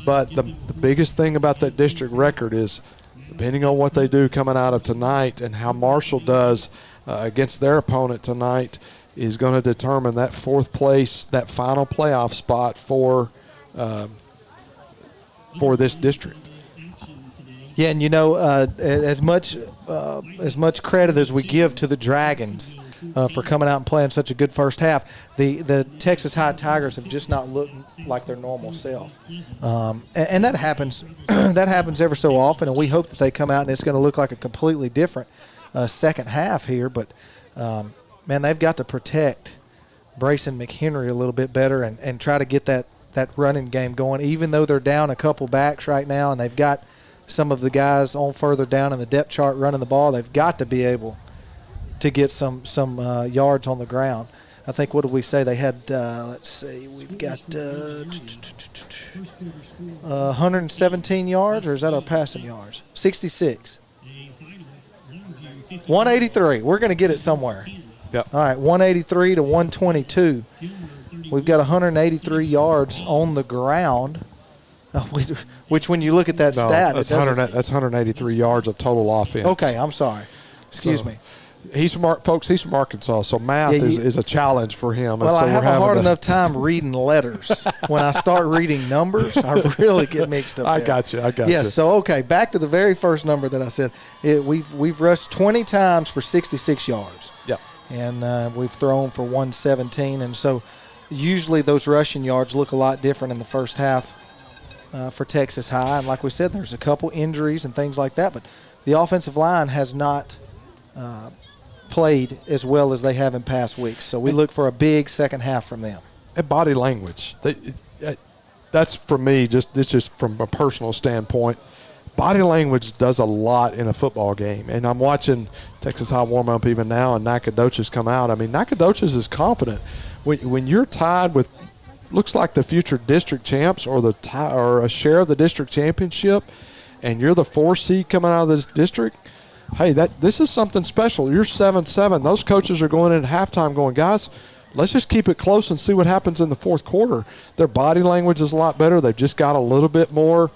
A: But the biggest thing about that district record is, depending on what they do coming out of tonight and how Marshall does against their opponent tonight, is going to determine that 4th place, that final playoff spot for this district.
C: Yeah, and as much credit as we give to the Dragons for coming out and playing such a good first half, the Texas High Tigers have just not looked like their normal self, and that happens. That happens ever so often, and we hope that they come out and it's going to look like a completely different second half here. But man, they've got to protect Brayson McHenry a little bit better and try to get that running game going, even though they're down a couple backs right now, and they've got some of the guys on further down in the depth chart running the ball. They've got to be able to get some yards on the ground. I think, what did we say? They had, let's see, we've got 117 yards, or is that our passing yards? 66. 183. We're going to get it somewhere.
A: Yep.
C: All right, 183 to 122. We've got 183 yards on the ground, which when you look at that stat,
A: that's 183 yards of total offense.
C: Okay, I'm sorry. Excuse me.
A: He's from Arkansas, so math is a challenge for him.
C: Well,
A: and so
C: I have a hard enough time reading letters. When I start reading numbers, I really get mixed up there.
A: I got you.
C: Yes, so, okay, back to the very first number that I said. We've rushed 20 times for 66 yards.
A: Yeah.
C: And we've thrown for 117. And so usually those rushing yards look a lot different in the first half for Texas High. And like we said, there's a couple injuries and things like that. But the offensive line has not played as well as they have in past weeks. So we look for a big second half from them.
A: And body language. That's for me, it's just from a personal standpoint. Body language does a lot in a football game. And I'm watching Texas High warm up even now and Nacogdoches come out. I mean, Nacogdoches is confident. When you're tied with, looks like the future district champs or a share of the district championship, and you're the 4 seed coming out of this district, hey, this is something special. You're 7-7. Those coaches are going in at halftime going, guys, let's just keep it close and see what happens in the fourth quarter. Their body language is a lot better. They've just got a little bit more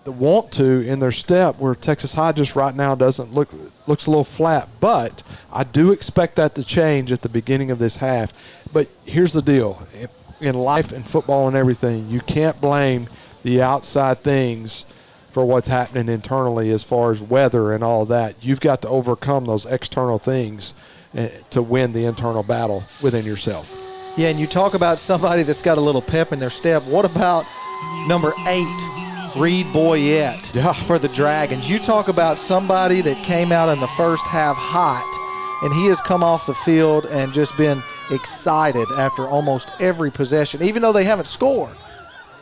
A: want to in their step, where Texas High just right now looks a little flat. But I do expect that to change at the beginning of this half. But here's the deal. In life and football and everything, you can't blame the outside things for what's happening internally as far as weather and all that. You've got to overcome those external things to win the internal battle within yourself.
C: Yeah, and you talk about somebody that's got a little pep in their step. What about number 8, Reed Boyette for the Dragons? You talk about somebody that came out in the first half hot, and he has come off the field and just been excited after almost every possession. Even though they haven't scored,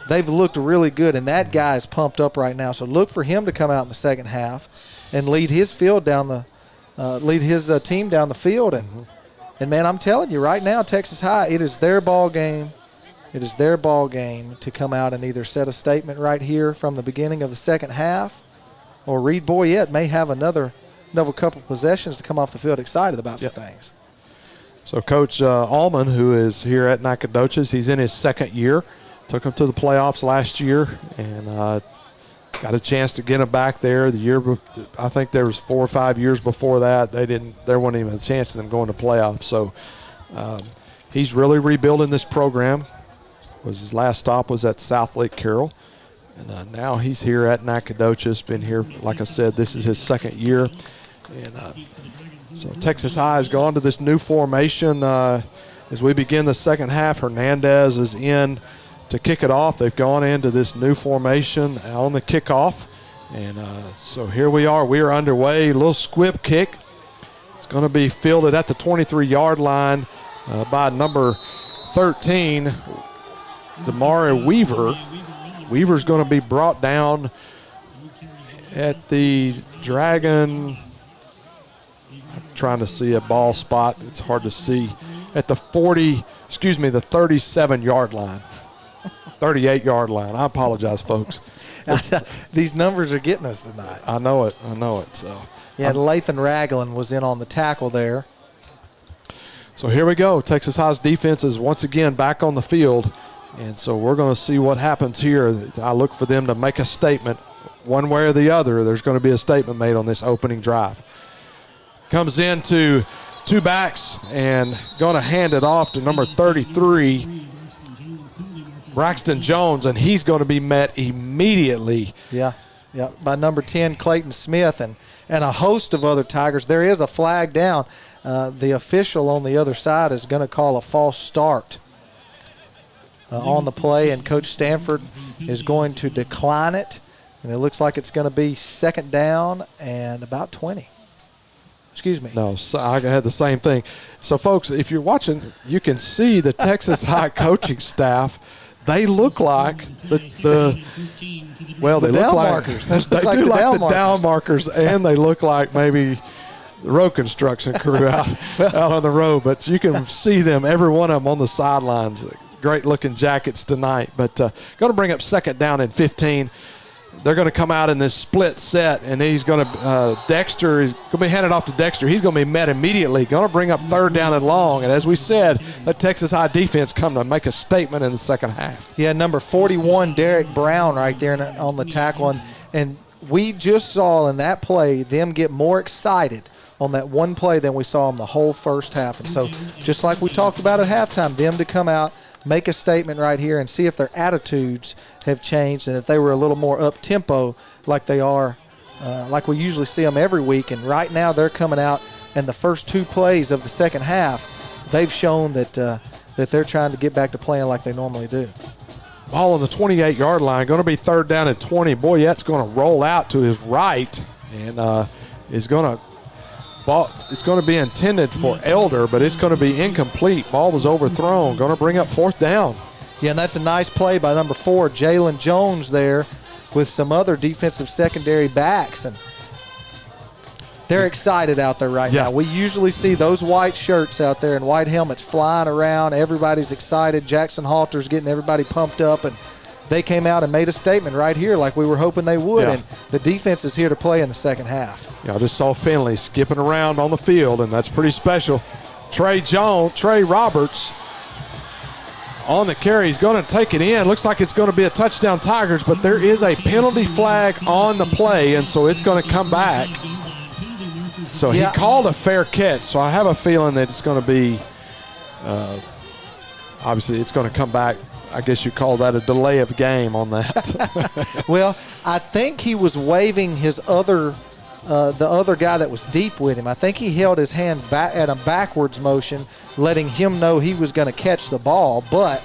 C: they've looked really good, and that guy is pumped up right now. So look for him to come out in the second half and lead his team down the field. And man, I'm telling you right now, Texas High, it is their ball game. It is their ball game to come out and either set a statement right here from the beginning of the second half, or Reed Boyette may have another couple possessions to come off the field excited about some things.
A: So Coach Allman, who is here at Nacogdoches, he's in his second year. Took them to the playoffs last year, and got a chance to get them back there. The year, I think there was 4 or 5 years before that, there wasn't even a chance of them going to playoffs. So he's really rebuilding this program. His last stop was at South Lake Carroll, and now he's here at Nacogdoches. Been here, like I said, this is his second year, and so Texas High has gone to this new formation as we begin the second half. Hernandez is in to kick it off. They've gone into this new formation on the kickoff. And so here we are. We are underway. A little squib kick. It's going to be fielded at the 23-yard line by number 13, Damari Weaver. Weaver's going to be brought down at the Dragon. I'm trying to see a ball spot. It's hard to see. at the 37-yard line. 38-yard line. I apologize, folks.
C: These numbers are getting us tonight.
A: I know it. So
C: yeah, Lathan Ragland was in on the tackle there.
A: So here we go. Texas High's defense is once again back on the field, and so we're going to see what happens here. I look for them to make a statement one way or the other. There's going to be a statement made on this opening drive. Comes into two backs and going to hand it off to number 33, Braxton Jones, and he's going to be met immediately.
C: Yeah, by number 10, Clayton Smith, and a host of other Tigers. There is a flag down. The official on the other side is going to call a false start on the play, and Coach Stanford is going to decline it, and it looks like it's going to be second down and about 20. Excuse me.
A: No, so I had the same thing. So, folks, if you're watching, you can see the Texas High coaching staff. They look like they look like
C: markers.
A: They do like the down markers, and they look like maybe the road construction crew out on the road. But you can see them, every one of them on the sidelines. Great looking jackets tonight. But going to bring up second down and 15. They're going to come out in this split set, and he's going to Dexter is going to be handed off to Dexter. He's going to be met immediately. Going to bring up third down and long. And as we said, that Texas High defense come to make a statement in the second half.
C: Yeah, number 41, Derek Brown, right there on the tackle, and we just saw in that play them get more excited on that one play than we saw them the whole first half. And so, just like we talked about at halftime, them to come out, make a statement right here and see if their attitudes have changed and if they were a little more up-tempo like they are, like we usually see them every week. And right now they're coming out, and the first two plays of the second half, they've shown that they're trying to get back to playing like they normally do.
A: Ball on the 28-yard line, going to be third down and 20. Boyette's going to roll out to his right and is going to it's going to be intended for Elder, but it's going to be incomplete. Ball was overthrown. Going to bring up fourth down.
C: Yeah, and that's a nice play by number 4, Jalen Jones there with some other defensive secondary backs. And they're excited out there right now. We usually see those white shirts out there and white helmets flying around. Everybody's excited. Jackson Halter's getting everybody pumped up, and they came out and made a statement right here like we were hoping they would, and the defense is here to play in the second half.
A: Yeah, I just saw Finley skipping around on the field, and that's pretty special. Trey Roberts on the carry. He's going to take it in. Looks like it's going to be a touchdown Tigers, but there is a penalty flag on the play, and so it's going to come back. So he called a fair catch, so I have a feeling that it's going to be obviously it's going to come back. I guess you call that a delay of game on that.
C: Well, I think he was waving his the other guy that was deep with him. I think he held his hand back at a backwards motion, letting him know he was going to catch the ball. But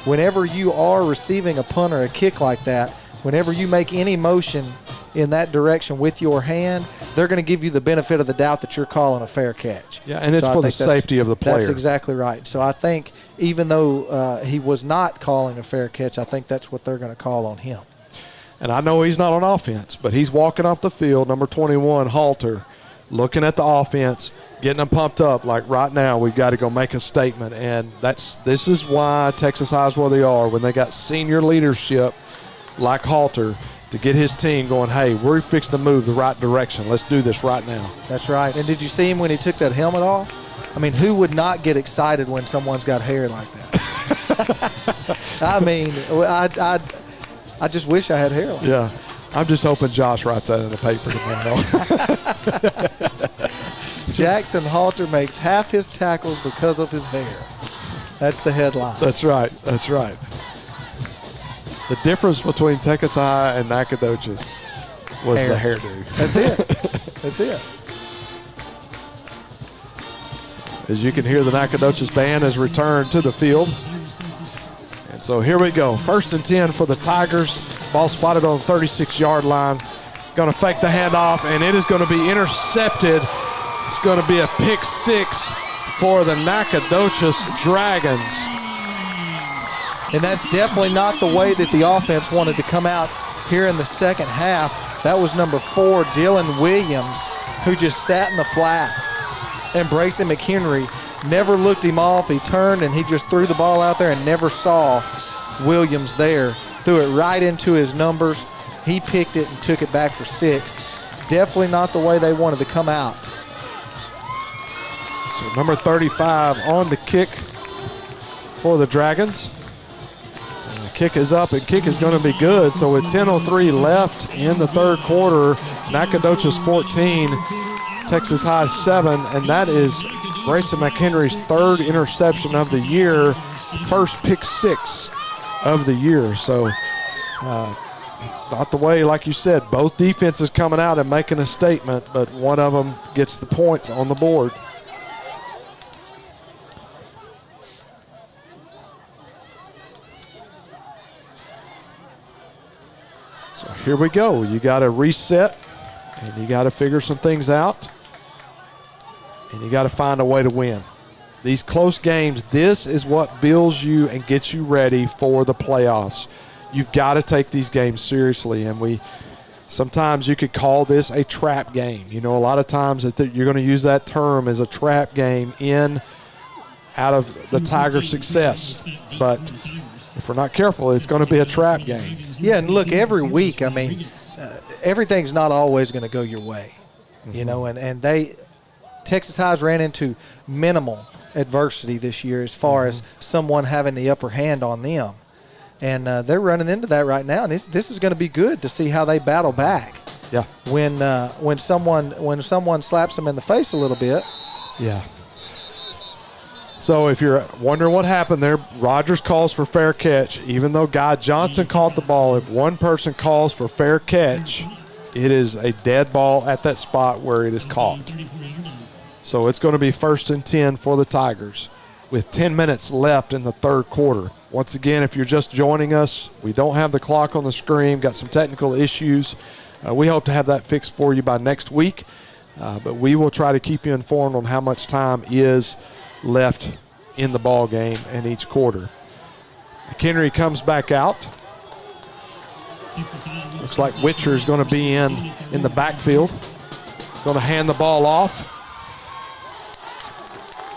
C: whenever you are receiving a punt or a kick like that, whenever you make any motion in that direction with your hand, they're going to give you the benefit of the doubt that you're calling a fair catch.
A: Yeah, and it's for the safety of the player.
C: That's exactly right. So I think even though he was not calling a fair catch, I think that's what they're going to call on him.
A: And I know he's not on offense, but he's walking off the field, number 21, Halter, looking at the offense, getting them pumped up. Like right now, we've got to go make a statement. And this is why Texas High is where they are, when they got senior leadership like Halter to get his team going, hey, we're fixing to move the right direction. Let's do this right now.
C: That's right. And did you see him when he took that helmet off? I mean, who would not get excited when someone's got hair like that? I mean, I just wish I had hair like that.
A: Yeah. I'm just hoping Josh writes that in the paper tomorrow.
C: Jackson Halter makes half his tackles because of his hair. That's the headline.
A: That's right. That's right. The difference between Texas High and Nacogdoches was the hairdo.
C: That's it. That's it.
A: As you can hear, the Nacogdoches band has returned to the field. And so here we go. 1st and 10 for the Tigers. Ball spotted on the 36-yard line. Going to fake the handoff, and it is going to be intercepted. It's going to be a pick 6 for the Nacogdoches Dragons.
C: And that's definitely not the way that the offense wanted to come out here in the second half. That was number 4, Dylan Williams, who just sat in the flats. And Brayson McHenry never looked him off. He turned and he just threw the ball out there and never saw Williams there. Threw it right into his numbers. He picked it and took it back for 6. Definitely not the way they wanted to come out.
A: So number 35 on the kick for the Dragons. And the kick is up, and kick is going to be good. So with 10:03 left in the third quarter, Nacogdoches 14, Texas High 7, and that is Grayson McHenry's 3rd interception of the year, first pick 6 of the year. So not the way, like you said, both defenses coming out and making a statement, but one of them gets the points on the board. So here we go. You got to reset, and you got to figure some things out, and you got to find a way to win. These close games, this is what builds you and gets you ready for the playoffs. You've got to take these games seriously, and sometimes you could call this a trap game. You know, a lot of times you're going to use that term as a trap game out of the Tiger success, but if we're not careful, it's going to be a trap game.
C: Yeah, and look, every week, I mean, everything's not always going to go your way, you know, and Texas High's ran into minimal adversity this year as far as someone having the upper hand on them. And they're running into that right now, and this is going to be good to see how they battle back.
A: Yeah.
C: When someone slaps them in the face a little bit.
A: Yeah. So if you're wondering what happened there, Rogers calls for fair catch. Even though Guy Johnson caught the ball, if one person calls for fair catch, it is a dead ball at that spot where it is caught. So it's going to be 1st and 10 for the Tigers with 10 minutes left in the third quarter. Once again, if you're just joining us, we don't have the clock on the screen, got some technical issues. We hope to have that fixed for you by next week, but we will try to keep you informed on how much time is left in the ball game in each quarter. McHenry comes back out. Looks like Witcher is going to be in the backfield. Going to hand the ball off.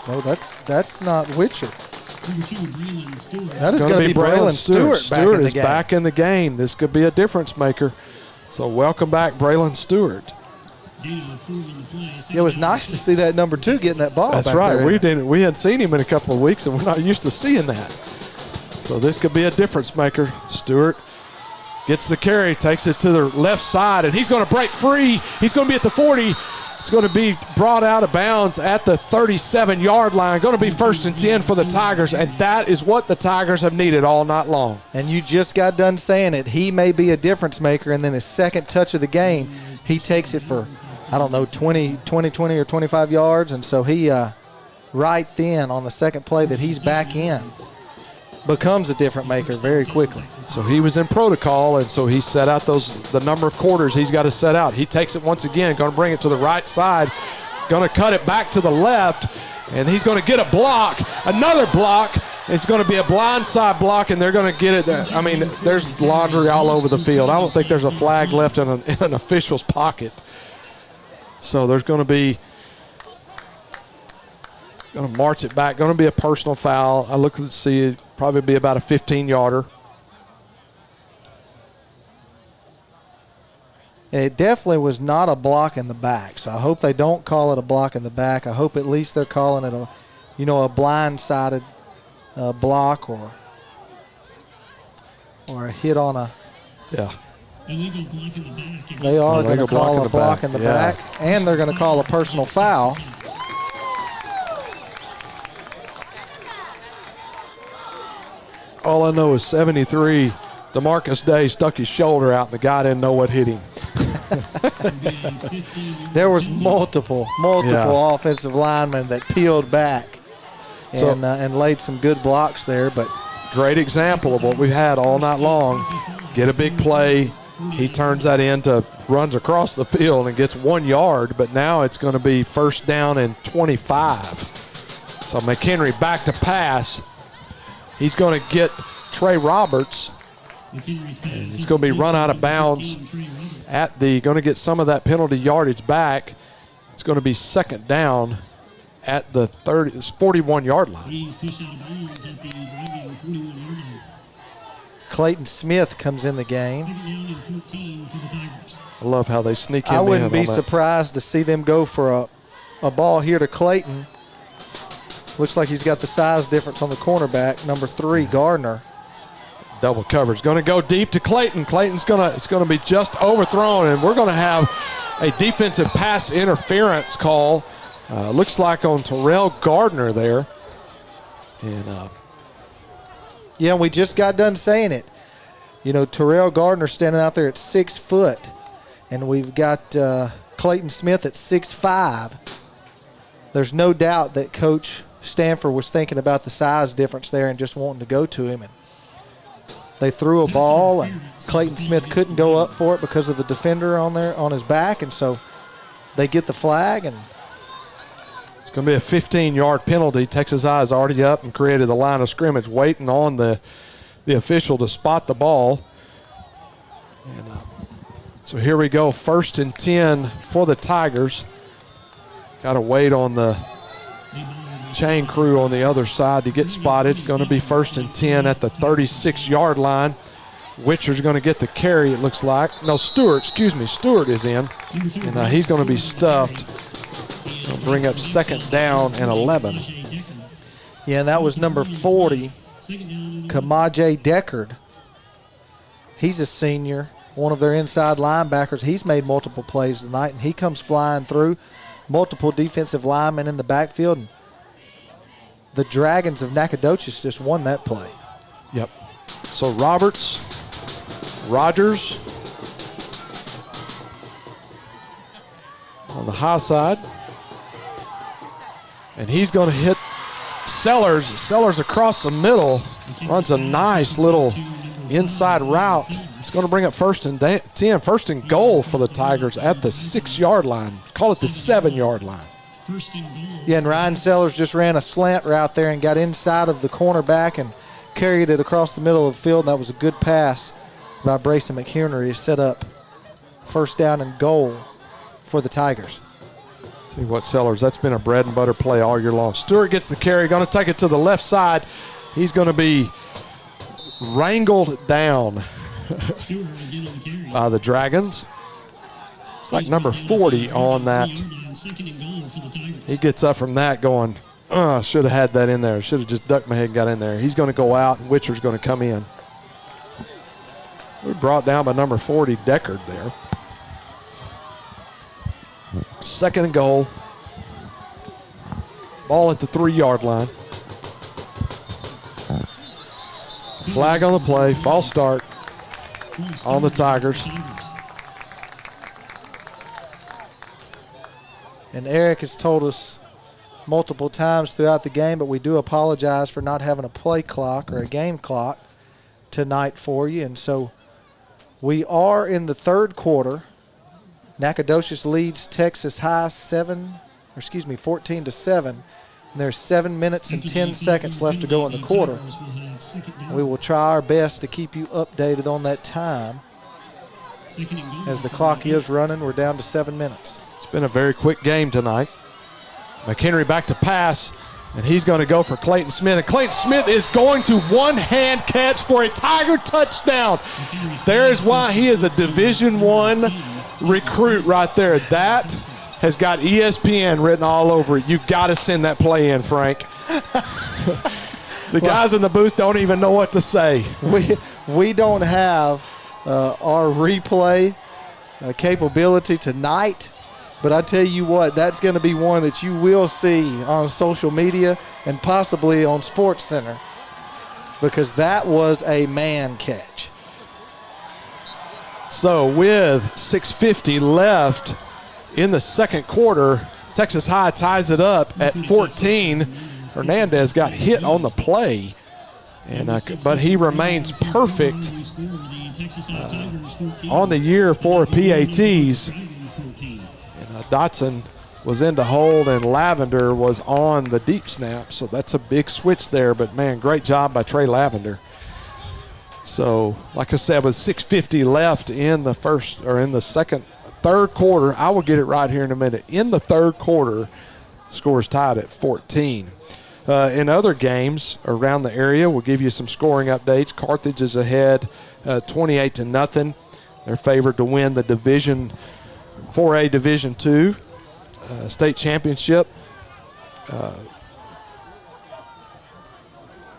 C: No, that's not Witcher. That is going to be Braylon Stewart.
A: Stewart is back in the game. This could be a difference maker. So welcome back, Braylon Stewart.
C: It was nice to see that number 2 getting that ball.
A: That's
C: back
A: right.
C: there.
A: We hadn't seen him in a couple of weeks, and we're not used to seeing that. So this could be a difference maker. Stewart gets the carry, takes it to the left side, and he's going to break free. He's going to be at the 40. It's going to be brought out of bounds at the 37-yard line. Going to be 1st and 10 for the Tigers, and that is what the Tigers have needed all night long.
C: And you just got done saying it. He may be a difference maker, and then his second touch of the game, he takes it for, 20 or 25 yards. And so he, right then on the second play that he's back in, becomes a difference maker very quickly.
A: So he was in protocol, and so he set out the number of quarters he's got to set out. He takes it once again, going to bring it to the right side, going to cut it back to the left, and he's going to get a block, another block. It's going to be a blindside block, and they're going to get it there. I mean, there's laundry all over the field. I don't think there's a flag left in an official's pocket. So there's going to be going to march it back. Going to be a personal foul. I look to see it probably be about a 15-yarder.
C: It definitely was not a block in the back, so I hope they don't call it a block in the back. I hope at least they're calling it a blindsided block or a hit on a.
A: Yeah.
C: They are going to call a block in the back, and they're going to call a personal foul.
A: All I know is 73, DeMarcus Day stuck his shoulder out, and the guy didn't know what hit him.
C: There was multiple offensive linemen that peeled back and laid some good blocks there. But
A: great example of what we've had all night long. Get a big play. He turns that into runs across the field and gets 1 yard, but now it's going to be 1st down and 25. So McHenry back to pass. He's going to get Trey Roberts. And he's going to be run out of bounds going to get some of that penalty yardage back. It's going to be 2nd down at the 41-yard line.
B: He's pushed out of bounds at the driving 41-yard line.
C: Clayton Smith comes in the game.
B: Second down and 14 for the Tigers.
A: I love how they sneak in.
C: I wouldn't be
A: on that.
C: surprised to see them go for a ball here to Clayton. Looks like he's got the size difference on the cornerback, number 3, Gardner.
A: Double coverage. Going to go deep to Clayton. Clayton's it's going to be just overthrown, and we're going to have a defensive pass interference call. Looks like on Terrell Gardner there. And
C: yeah, we just got done saying it. You know, Terrell Gardner standing out there at 6 foot, and we've got Clayton Smith at 6'5". There's no doubt that Coach Stanford was thinking about the size difference there and just wanting to go to him. And they threw a ball, and Clayton Smith couldn't go up for it because of the defender on his back, and so they get the flag. And
A: it's going to be a 15-yard penalty. Texas High is already up and created the line of scrimmage, waiting on the official to spot the ball. And so here we go, 1st and 10 for the Tigers. Got to wait on the chain crew on the other side to get spotted. Going to be 1st and 10 at the 36-yard line. Witcher's going to get the carry, it looks like. No, Stewart is in. And he's going to be stuffed. He'll bring up 2nd down and 11.
C: Yeah, and that was number 40, Kamaje Deckard. He's a senior, one of their inside linebackers. He's made multiple plays tonight, and he comes flying through. Multiple defensive linemen in the backfield. And the Dragons of Nacogdoches just won that play.
A: Yep. So Rogers on the high side. And he's going to hit Sellers. Sellers across the middle. Runs a nice little inside route. It's going to bring up 1st and 10. 1st and goal for the Tigers at the 6-yard line. Call it the 7-yard line.
C: Yeah, and Ryan Sellers just ran a slant route there and got inside of the cornerback and carried it across the middle of the field. And that was a good pass by Brayson McHenry to set up 1st down and goal for the Tigers.
A: Tell you what, Sellers, that's been a bread and butter play all year long. Stewart gets the carry, going to take it to the left side. He's going to be wrangled down by the Dragons. It's like number 40 on that. He gets up from that going, should have had that in there. Should have just ducked my head and got in there. He's going to go out, and Witcher's going to come in. We're brought down by number 40, Deckard there. 2nd and goal. Ball at the 3-yard line. Flag on the play, false start on the Tigers.
C: And Eric has told us multiple times throughout the game, but we do apologize for not having a play clock or a game clock tonight for you. And so we are in the 3rd quarter. Nacogdoches leads Texas High 14-7. And there's 7 minutes and 10 seconds left to go in the quarter. We will try our best to keep you updated on that time. As the clock is running, we're down to 7 minutes.
A: It's been a very quick game tonight. McHenry back to pass, and he's going to go for Clayton Smith. And Clayton Smith is going to one-hand catch for a Tiger touchdown. There is why he is a Division I recruit right there. That has got ESPN written all over it. You've got to send that play in, Frank. The guys in the booth don't even know what to say.
C: We don't have our replay capability tonight, but I tell you what, that's going to be one that you will see on social media and possibly on Sports Center, because that was a man catch.
A: So with 6:50 left in the 2nd quarter, Texas High ties it up at 14. Hernandez got hit on the play, but he remains perfect on the year for PATs. And Dotson was in to hold, and Lavender was on the deep snap, so that's a big switch there. But man, great job by Trey Lavender. So, like I said, with 6:50 left in the third quarter, I will get it right here in a minute. In the 3rd quarter, Score is tied at 14. In other games around the area, we'll give you some scoring updates. Carthage is ahead 28-0. They're favored to win the Division 4A Division II state championship.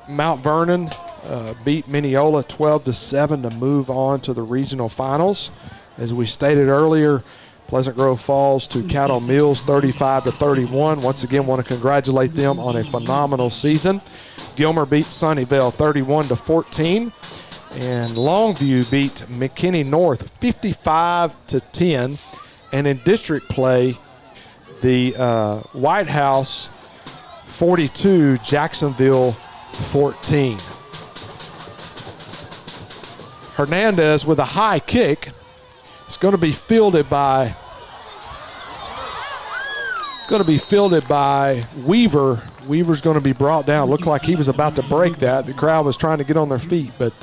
A: Mount Vernon beat Mineola 12-7 to move on to the regional finals. As we stated earlier, Pleasant Grove falls to Caddo Mills 35-31. Once again, want to congratulate them on a phenomenal season. Gilmer beats Sunnyvale 31-14. And Longview beat McKinney North 55-10. And in district play, the White House 42, Jacksonville 14. Hernandez with a high kick. It's going to be fielded by Weaver. Weaver's going to be brought down. Looked like he was about to break that. The crowd was trying to get on their feet, but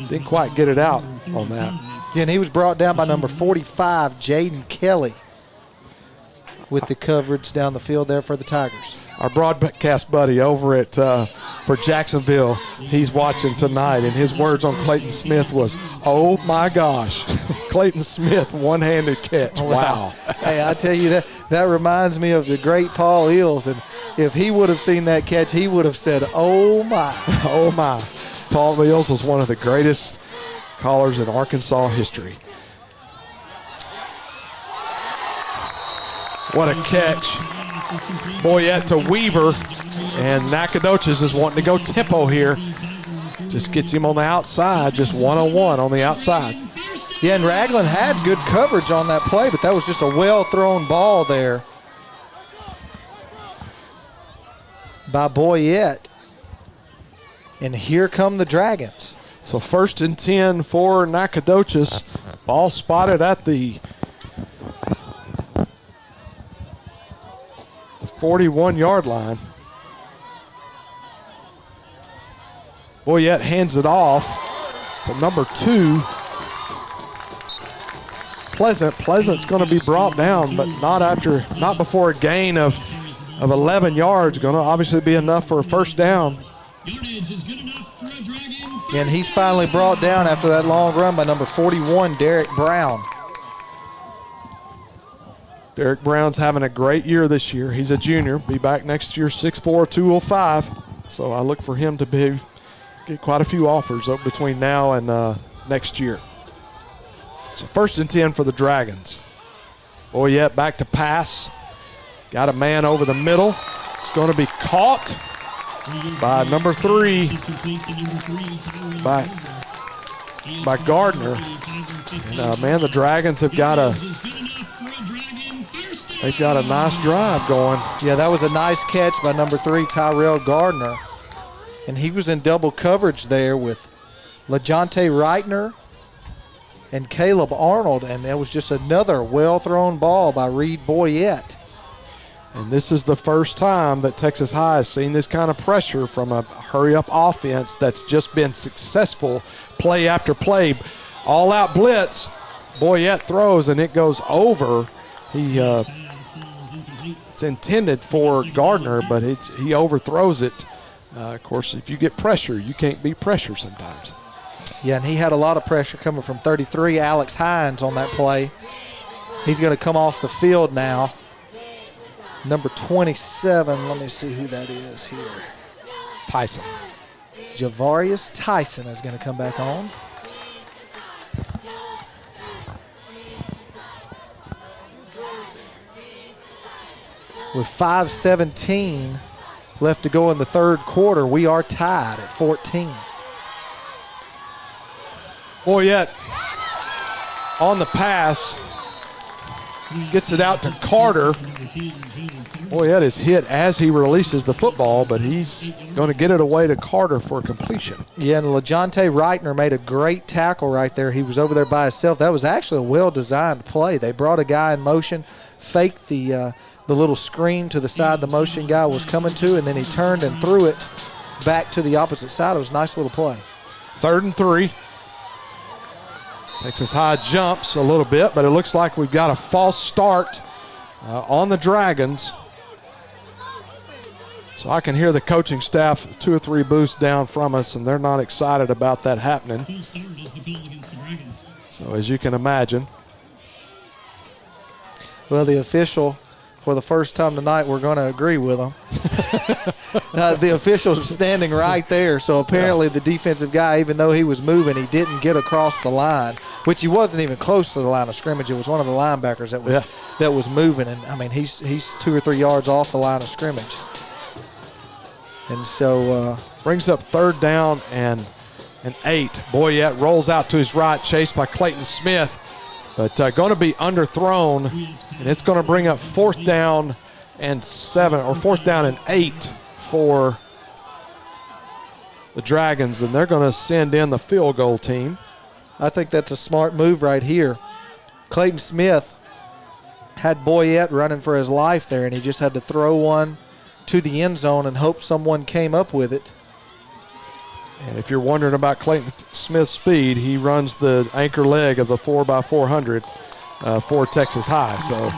A: didn't quite get it out on that.
C: Yeah, and he was brought down by number 45, Jaden Kelly, with the coverage down the field there for the Tigers.
A: Our broadcast buddy over at for Jacksonville, he's watching tonight, and his words on Clayton Smith was, "Oh my gosh, Clayton Smith one-handed catch." Wow.
C: Hey, I tell you, that reminds me of the great Paul Eels, and if he would have seen that catch, he would have said, "Oh my."
A: Oh my. Paul Eels was one of the greatest callers in Arkansas history. What a catch. Boyette to Weaver, and Nacogdoches is wanting to go tempo here. Just gets him on the outside, just one-on-one on the outside.
C: Yeah, and Raglan had good coverage on that play, but that was just a well-thrown ball there by Boyette. And here come the Dragons.
A: So 1st and 10 for Nacogdoches. Ball spotted at the 41-yard line. Boyette hands it off to number 2. Pleasant's going to be brought down, but not before a gain of 11 yards. Going to obviously be enough for a first down.
C: And he's finally brought down after that long run by number 41, Derek Brown.
A: Derek Brown's having a great year this year. He's a junior. Be back next year, 6'4", 205. So I look for him to get quite a few offers up between now and next year. So 1st and 10 for the Dragons. Boyette back to pass. Got a man over the middle. It's going to be caught by number 3 by Gardner. And man, the Dragons have got a nice drive going.
C: Yeah, that was a nice catch by number 3, Tyrell Gardner. And he was in double coverage there with LaJonte Reitner and Caleb Arnold, and that was just another well-thrown ball by Reed Boyette.
A: And this is the first time that Texas High has seen this kind of pressure from a hurry-up offense that's just been successful play after play. All-out blitz. Boyette throws, and it goes over. It's intended for Gardner, but he overthrows it. Of course, if you get pressure, you can't beat pressure sometimes.
C: Yeah, and he had a lot of pressure coming from 33, Alex Hines, on that play. He's going to come off the field now. Number 27, let me see who that is here.
A: Tyson.
C: Javarius Tyson is going to come back on. With 5:17 left to go in the third quarter, we are tied at 14.
A: Boyette on the pass, gets it out to Carter. Boyette is hit as he releases the football, but he's going to get it away to Carter for completion.
C: Yeah, and LaJonte Reitner made a great tackle right there. He was over there by himself. That was actually a well-designed play. They brought a guy in motion, faked the little screen to the side the motion guy was coming to, and then he turned and threw it back to the opposite side. It was a nice little play.
A: 3rd and 3. Texas High jumps a little bit, but it looks like we've got a false start on the Dragons. So I can hear the coaching staff 2 or 3 booths down from us, and they're not excited about that happening.
B: Full start is the call against the Dragons.
A: So as you can imagine.
C: Well, the official, for the first time tonight, we're going to agree with him. The official's standing right there, so apparently the defensive guy, even though he was moving, he didn't get across the line, which he wasn't even close to the line of scrimmage. It was one of the linebackers that was moving, and, I mean, he's 2 or 3 yards off the line of scrimmage. And so
A: brings up 3rd down and 8. Boyette rolls out to his right, chased by Clayton Smith, but going to be underthrown, and it's going to bring up 4th down and 7, or 4th down and 8 for the Dragons, and they're going to send in the field goal team.
C: I think that's a smart move right here. Clayton Smith had Boyette running for his life there, and he just had to throw one to the end zone and hope someone came up with it.
A: And if you're wondering about Clayton Smith's speed, he runs the anchor leg of the 4x400 for Texas High. So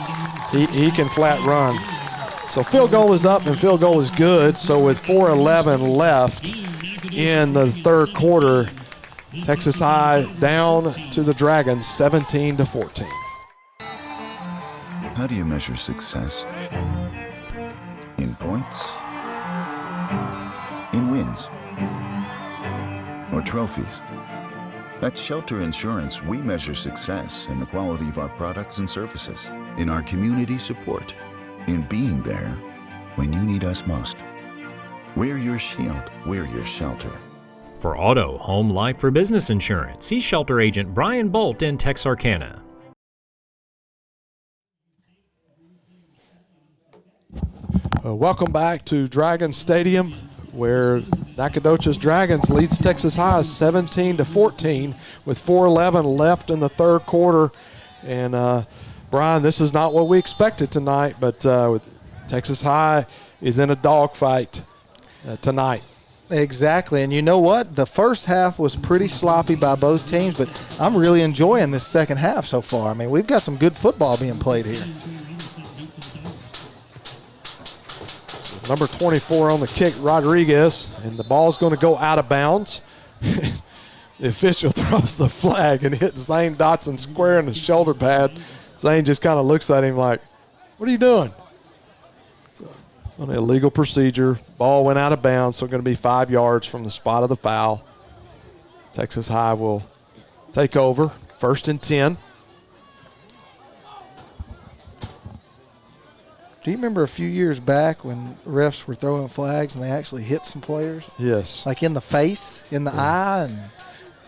A: he can flat run. So field goal is up and field goal is good. So with 4:11 left in the 3rd quarter, Texas High down to the Dragons 17-14.
D: How do you measure success? In points? In wins? Or trophies? At Shelter Insurance, we measure success in the quality of our products and services, in our community support, in being there when you need us most. We're your shield. We're your shelter.
E: For auto, home, life, or business insurance, see Shelter Agent Brian Bolt in Texarkana.
A: Welcome back to Dragon Stadium, where Nacogdoches Dragons leads Texas High 17-14 with 4:11 left in the 3rd quarter. And Brian, this is not what we expected tonight, but Texas High is in a dogfight tonight.
C: Exactly, and you know what? The first half was pretty sloppy by both teams, but I'm really enjoying this second half so far. I mean, we've got some good football being played here.
A: Number 24 on the kick, Rodriguez, and the ball's going to go out of bounds. The official throws the flag and hits Zane Dotson square in the shoulder pad. Zane just kind of looks at him like, what are you doing? So, on an illegal procedure, ball went out of bounds, so going to be 5 yards from the spot of the foul. Texas High will take over, 1st and 10.
C: Do you remember a few years back when refs were throwing flags and they actually hit some players?
A: Yes.
C: Like in the face, in the eye? And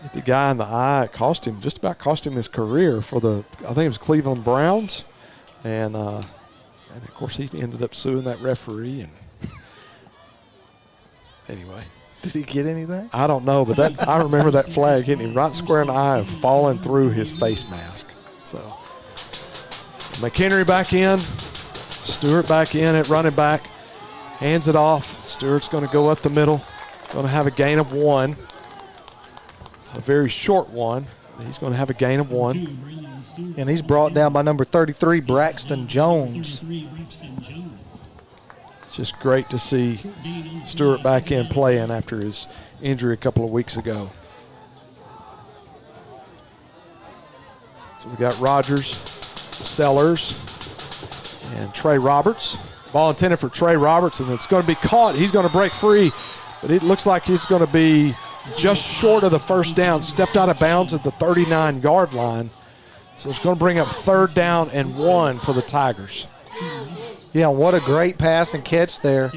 A: hit the guy in the eye. It just about cost him his career for I think it was Cleveland Browns. And of course, he ended up suing that referee. And anyway.
C: Did he get anything?
A: I don't know, but I remember that flag hitting him right square in the eye and falling through his face mask. So McHenry back in. Stewart back in at running back. Hands it off. Stewart's going to go up the middle. Going to have a gain of 1. A very short one. He's going to have a gain of 1.
C: And he's brought down by number 33, Braxton Jones.
A: It's just great to see Stewart back in playing after his injury a couple of weeks ago. So we got Rogers, Sellers, and Trey Roberts. Ball intended for Trey Roberts, and it's going to be caught. He's going to break free, but it looks like he's going to be just short of the 1st down. Stepped out of bounds at the 39-yard line. So it's going to bring up 3rd down and 1 for the Tigers.
C: Yeah, what a great pass and catch there.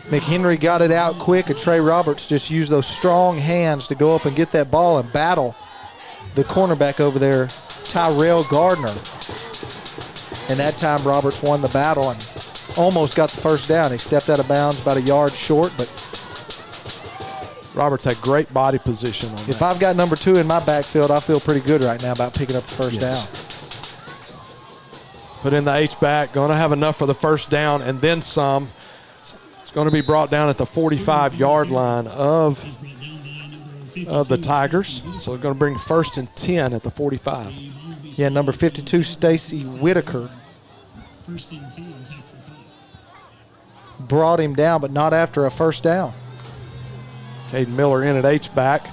C: McHenry got it out quick, and Trey Roberts just used those strong hands to go up and get that ball and battle the cornerback over there, Tyrell Gardner. And that time Roberts won the battle and almost got the 1st down. He stepped out of bounds about a yard short, but
A: Roberts had great body position on
C: if I've got number 2 in my backfield, I feel pretty good right now about picking up the 1st down.
A: Put in the H-back, going to have enough for the 1st down and then some. It's going to be brought down at the 45-yard line of the Tigers. So it's going to bring 1st and 10 at the 45.
C: Yeah, number 52, Stacy Whitaker. brought him down, but not after a first down.
A: Caden Miller in at H-back.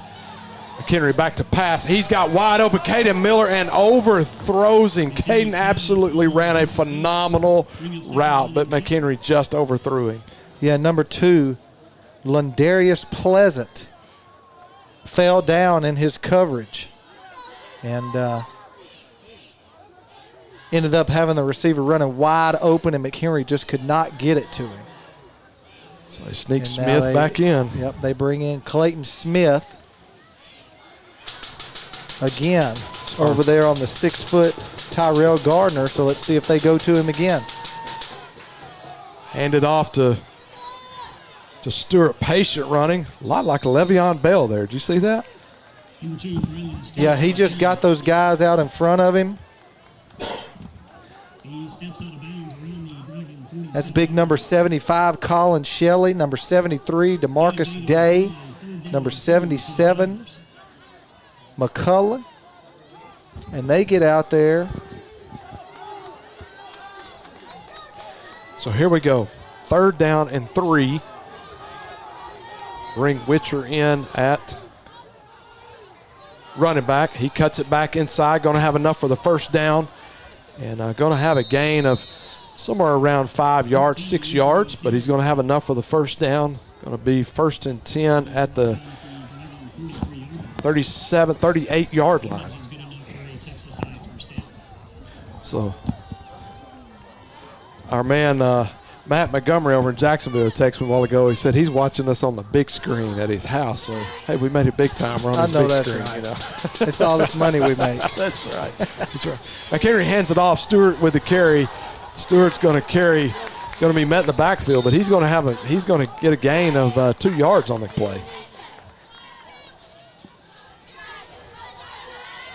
A: McHenry back to pass. He's got wide open Caden Miller and overthrows him. Caden absolutely ran a phenomenal route, but McHenry just overthrew him.
C: Yeah, number 2, Lundarius Pleasant, fell down in his coverage and ended up having the receiver running wide open, and McHenry just could not get it to him.
A: So they sneak Smith back in.
C: Yep, they bring in Clayton Smith again over there on the 6-foot Tyrell Gardner. So let's see if they go to him again.
A: Handed off to Stewart Patient running. A lot like Le'Veon Bell there. Did you see that?
C: Yeah, he just got those guys out in front of him. That's big number 75, Colin Shelley. Number 73, DeMarcus Day. Number 77, McCullough. And they get out there.
A: So here we go. 3rd down and 3. Bring Witcher in at running back. He cuts it back inside. Going to have enough for the first down. And going to have a gain of somewhere around 5 yards, 6 yards. But he's going to have enough for the first down. Going to be 1st and 10 at the 38-yard line. So our man Matt Montgomery over in Jacksonville texted me a while ago. He said he's watching us on the big screen at his house. So, hey, we made it big time. We're on this big screen.
C: Right.
A: You know?
C: It's all this money we make.
A: That's right. That's right. McHenry hands it off. Stewart with the carry. Stewart's going to carry. Going to be met in the backfield, but he's going to get a gain of 2 yards on the play.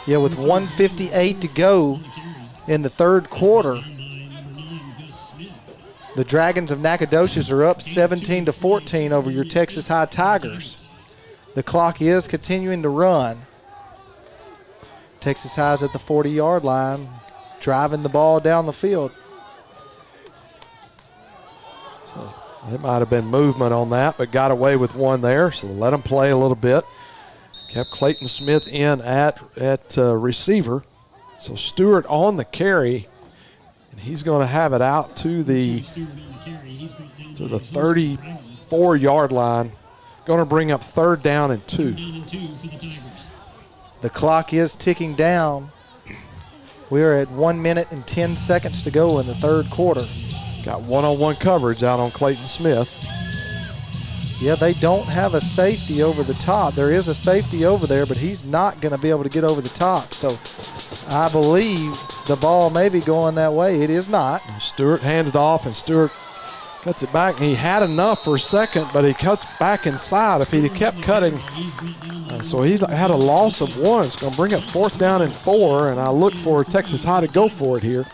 C: Yeah, with 1:58 to go in the 3rd quarter, the Dragons of Nacogdoches are up 17-14 over your Texas High Tigers. The clock is continuing to run. Texas High's at the 40-yard line, driving the ball down the field.
A: So there might have been movement on that, but got away with one there, so let them play a little bit. Kept Clayton Smith in at receiver. So Stewart on the carry, and he's going to have it out to the 34-yard line. Going to bring up 3rd down and 2.
C: The clock is ticking down. We are at 1 minute and 10 seconds to go in the 3rd quarter.
A: Got one-on-one coverage out on Clayton Smith.
C: Yeah, they don't have a safety over the top. There is a safety over there, but he's not going to be able to get over the top. So I believe the ball may be going that way. It is not.
A: Stewart handed off, and Stewart cuts it back. He had enough for a second, but he cuts back inside. If he kept cutting, so he had a loss of 1. It's going to bring up 4th down and 4, and I look for Texas High to go for it here.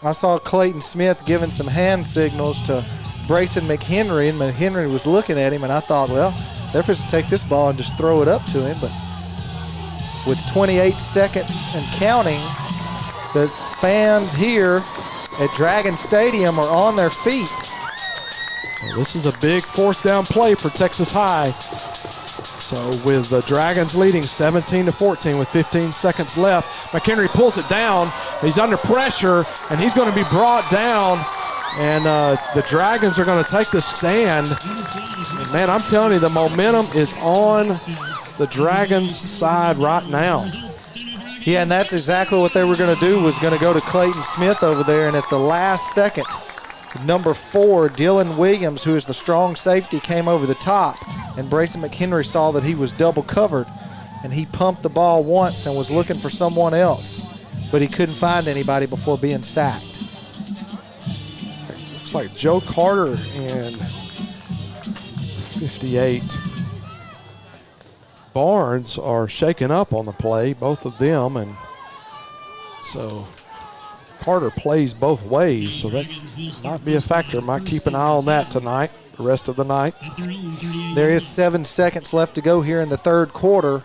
C: I saw Clayton Smith giving some hand signals to Brayson McHenry, and McHenry was looking at him, and I thought, well, they're supposed to take this ball and just throw it up to him. But with 28 seconds and counting, the fans here at Dragon Stadium are on their feet.
A: So this is a big 4th down play for Texas High. So with the Dragons leading 17-14 with 15 seconds left, McHenry pulls it down. He's under pressure, and he's going to be brought down. And the Dragons are going to take the stand. And man, I'm telling you, the momentum is on the Dragons' side right now.
C: Yeah, and that's exactly what they were going to do, was going to go to Clayton Smith over there. And at the last second, number 4, Dylan Williams, who is the strong safety, came over the top. And Brayson McHenry saw that he was double covered. And he pumped the ball once and was looking for someone else. But he couldn't find anybody before being sacked.
A: Looks like Joe Carter and 58 Barnes are shaken up on the play, both of them, and so Carter plays both ways, so that might be a factor. Might keep an eye on that tonight, the rest of the night.
C: There is 7 seconds left to go here in the 3rd quarter,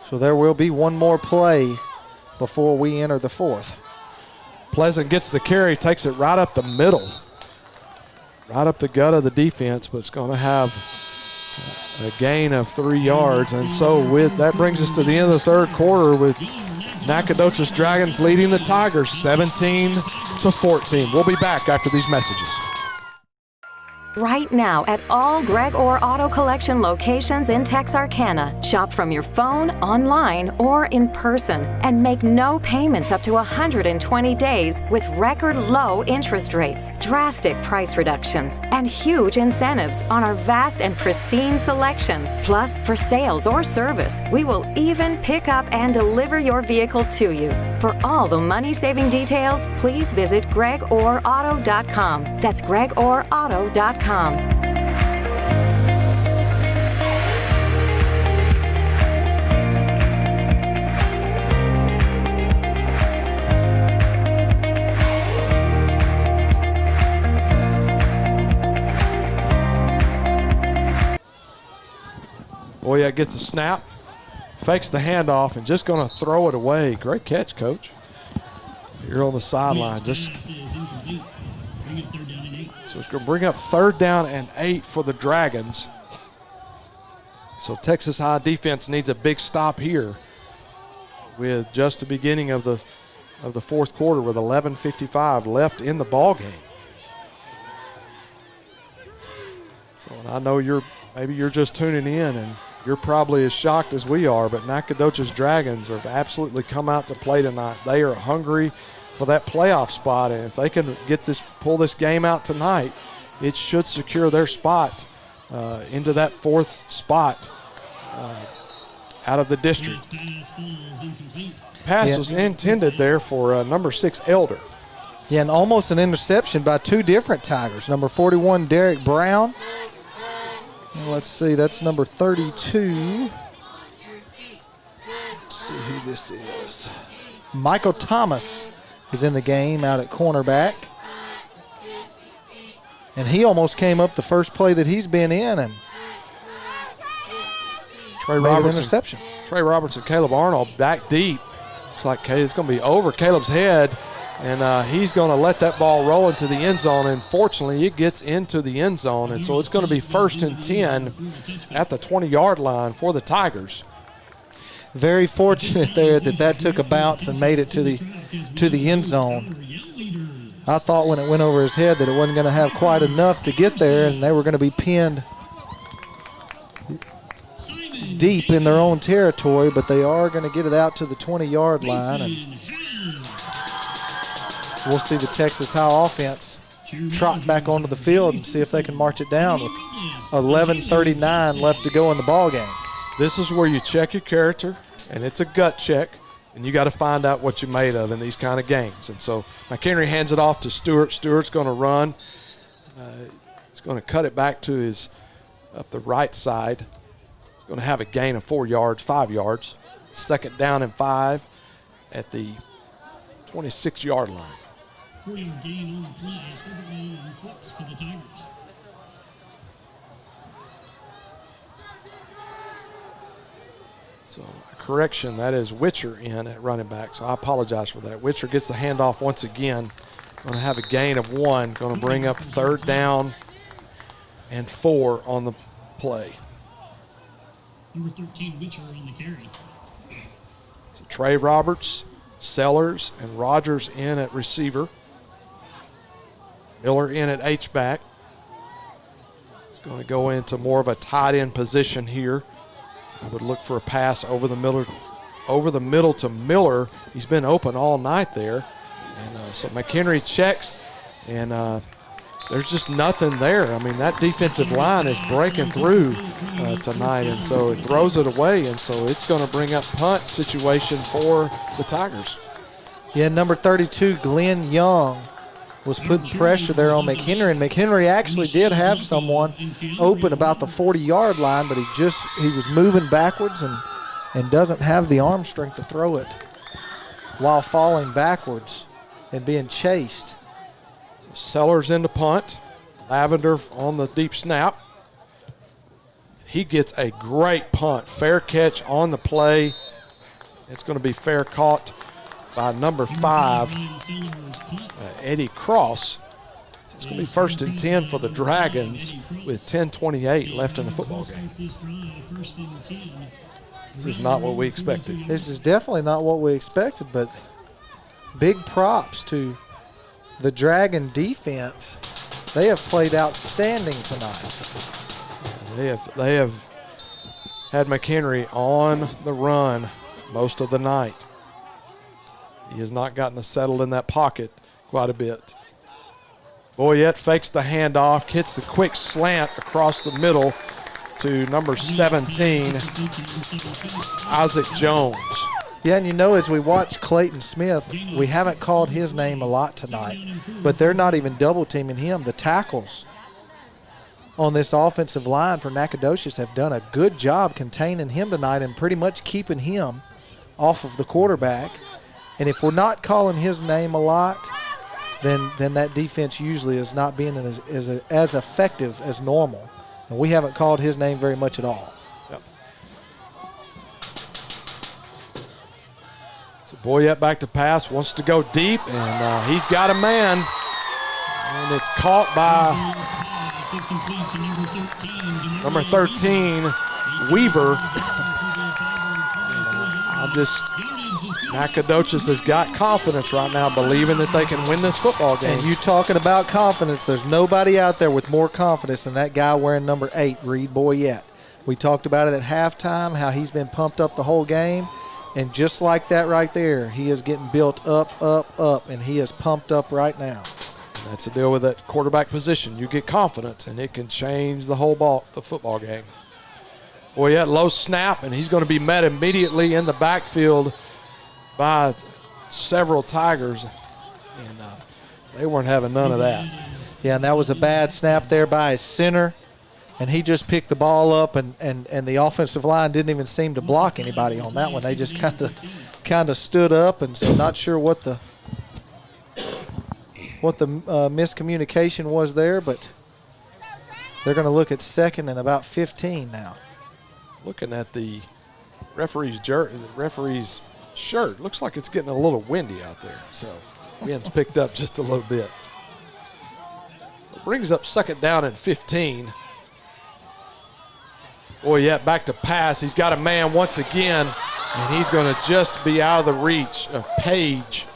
C: so there will be one more play before we enter the 4th.
A: Pleasant gets the carry, takes it right up the middle, right up the gut of the defense, but it's going to have a gain of 3 yards. And so with that brings us to the end of the third quarter with Nacogdoches Dragons leading the Tigers 17-14. We'll be back after these messages.
I: Right now at all Greg Orr Auto Collection locations in Texarkana. Shop from your phone, online, or in person and make no payments up to 120 days with record low interest rates, drastic price reductions, and huge incentives on our vast and pristine selection. Plus, for sales or service, we will even pick up and deliver your vehicle to you. For all the money-saving details, please visit gregorauto.com. That's gregorauto.com.
A: Boya gets a snap, fakes the handoff, and just going to throw it away. Great catch, Coach. You're on the sideline. So it's going to bring up 3rd down and 8 for the Dragons. So Texas High defense needs a big stop here with just the beginning of the fourth quarter with 11:55 left in the ball game. So and I know maybe you're just tuning in and you're probably as shocked as we are, but Nacogdoches Dragons have absolutely come out to play tonight. They are hungry for that playoff spot, and if they can pull this game out tonight, it should secure their spot into that 4th spot out of the district. Pass was intended there for number 6 Elder.
C: Yeah, and almost an interception by 2 different Tigers. Number 41 Derek Brown. And let's see, that's number 32. Let's see who this is. Michael Thomas is in the game out at cornerback. And he almost came up the first play that he's been in and
A: Trey
C: made an interception.
A: Trey Roberts and Caleb Arnold back deep. Looks like it's going to be over Caleb's head, and he's going to let that ball roll into the end zone, and fortunately it gets into the end zone, and so it's going to be 1st and 10 at the 20-yard line for the Tigers.
C: Very fortunate there that took a bounce and made it to the end zone. I thought when it went over his head that it wasn't going to have quite enough to get there, and they were going to be pinned deep in their own territory, but they are going to get it out to the 20-yard line, and we'll see the Texas High offense trot back onto the field and see if they can march it down with 11:39 left to go in the ball game.
A: This is where you check your character, and it's a gut check, and you got to find out what you're made of in these kind of games. And so McHenry hands it off to Stewart. Stewart's going to run. He's going to cut it back to up the right side. He's going to have a gain of 4 yards, 5 yards. 2nd down and 5 at the 26-yard line.
B: 4-yard gain on the play, 2nd down and 6 for the Tigers.
A: So a correction, that is Witcher in at running back, so I apologize for that. Witcher gets the handoff once again. Going to have a gain of 1. Going to bring up 3rd down and 4 on the play.
B: Number 13, Witcher on the carry.
A: So Trey Roberts, Sellers, and Rogers in at receiver. Miller in at H-back. He's going to go into more of a tight end position here. I would look for a pass over the middle to Miller. He's been open all night there. And so McHenry checks, and there's just nothing there. I mean, that defensive line is breaking through tonight, and so it throws it away, and so it's going to bring up punt situation for the Tigers.
C: Yeah, number 32, Glenn Young, was putting pressure there on McHenry, and McHenry actually did have someone open about the 40-yard line, but he was moving backwards and doesn't have the arm strength to throw it while falling backwards and being chased.
A: Sellers in the punt. Lavender on the deep snap. He gets a great punt. Fair catch on the play. It's going to be fair caught by number 5, Eddie Cross. So it's going to be 1st and 10 for the Dragons with 10:28 left in the football game. This is not what we expected.
C: This is definitely not what we expected, but big props to the Dragon defense. They have played outstanding tonight.
A: They have had McHenry on the run most of the night. He has not gotten settled in that pocket quite a bit. Boyette fakes the handoff, hits the quick slant across the middle to number 17, Isaac Jones.
C: Yeah, and you know, as we watch Clayton Smith, we haven't called his name a lot tonight, but they're not even double teaming him. The tackles on this offensive line for Nacogdoches have done a good job containing him tonight and pretty much keeping him off of the quarterback. And if we're not calling his name a lot, then that defense usually is not being as effective as normal. And we haven't called his name very much at all.
A: Yep. So Boyette back to pass, wants to go deep, and he's got a man. And it's caught by number 13, Weaver. Nacogdoches has got confidence right now, believing that they can win this football game.
C: And you talking about confidence, there's nobody out there with more confidence than that guy wearing number 8, Reed Boyette. We talked about it at halftime, how he's been pumped up the whole game. And just like that right there, he is getting built up, and he is pumped up right now.
A: That's the deal with that quarterback position. You get confidence, and it can change the football game. Boyette low snap, and he's going to be met immediately in the backfield by several Tigers, and they weren't having none of that.
C: Yeah, and that was a bad snap there by his center, and he just picked the ball up, and the offensive line didn't even seem to block anybody on that one. They just kind of stood up, and so not sure what the miscommunication was there, but they're going to look at 2nd and about 15 now.
A: Looking at the referee's shirt, looks like it's getting a little windy out there, so wind's picked up just a little bit. It brings up 2nd down and 15. Boyette back to pass. He's got a man once again, and he's going to just be out of the reach of Page.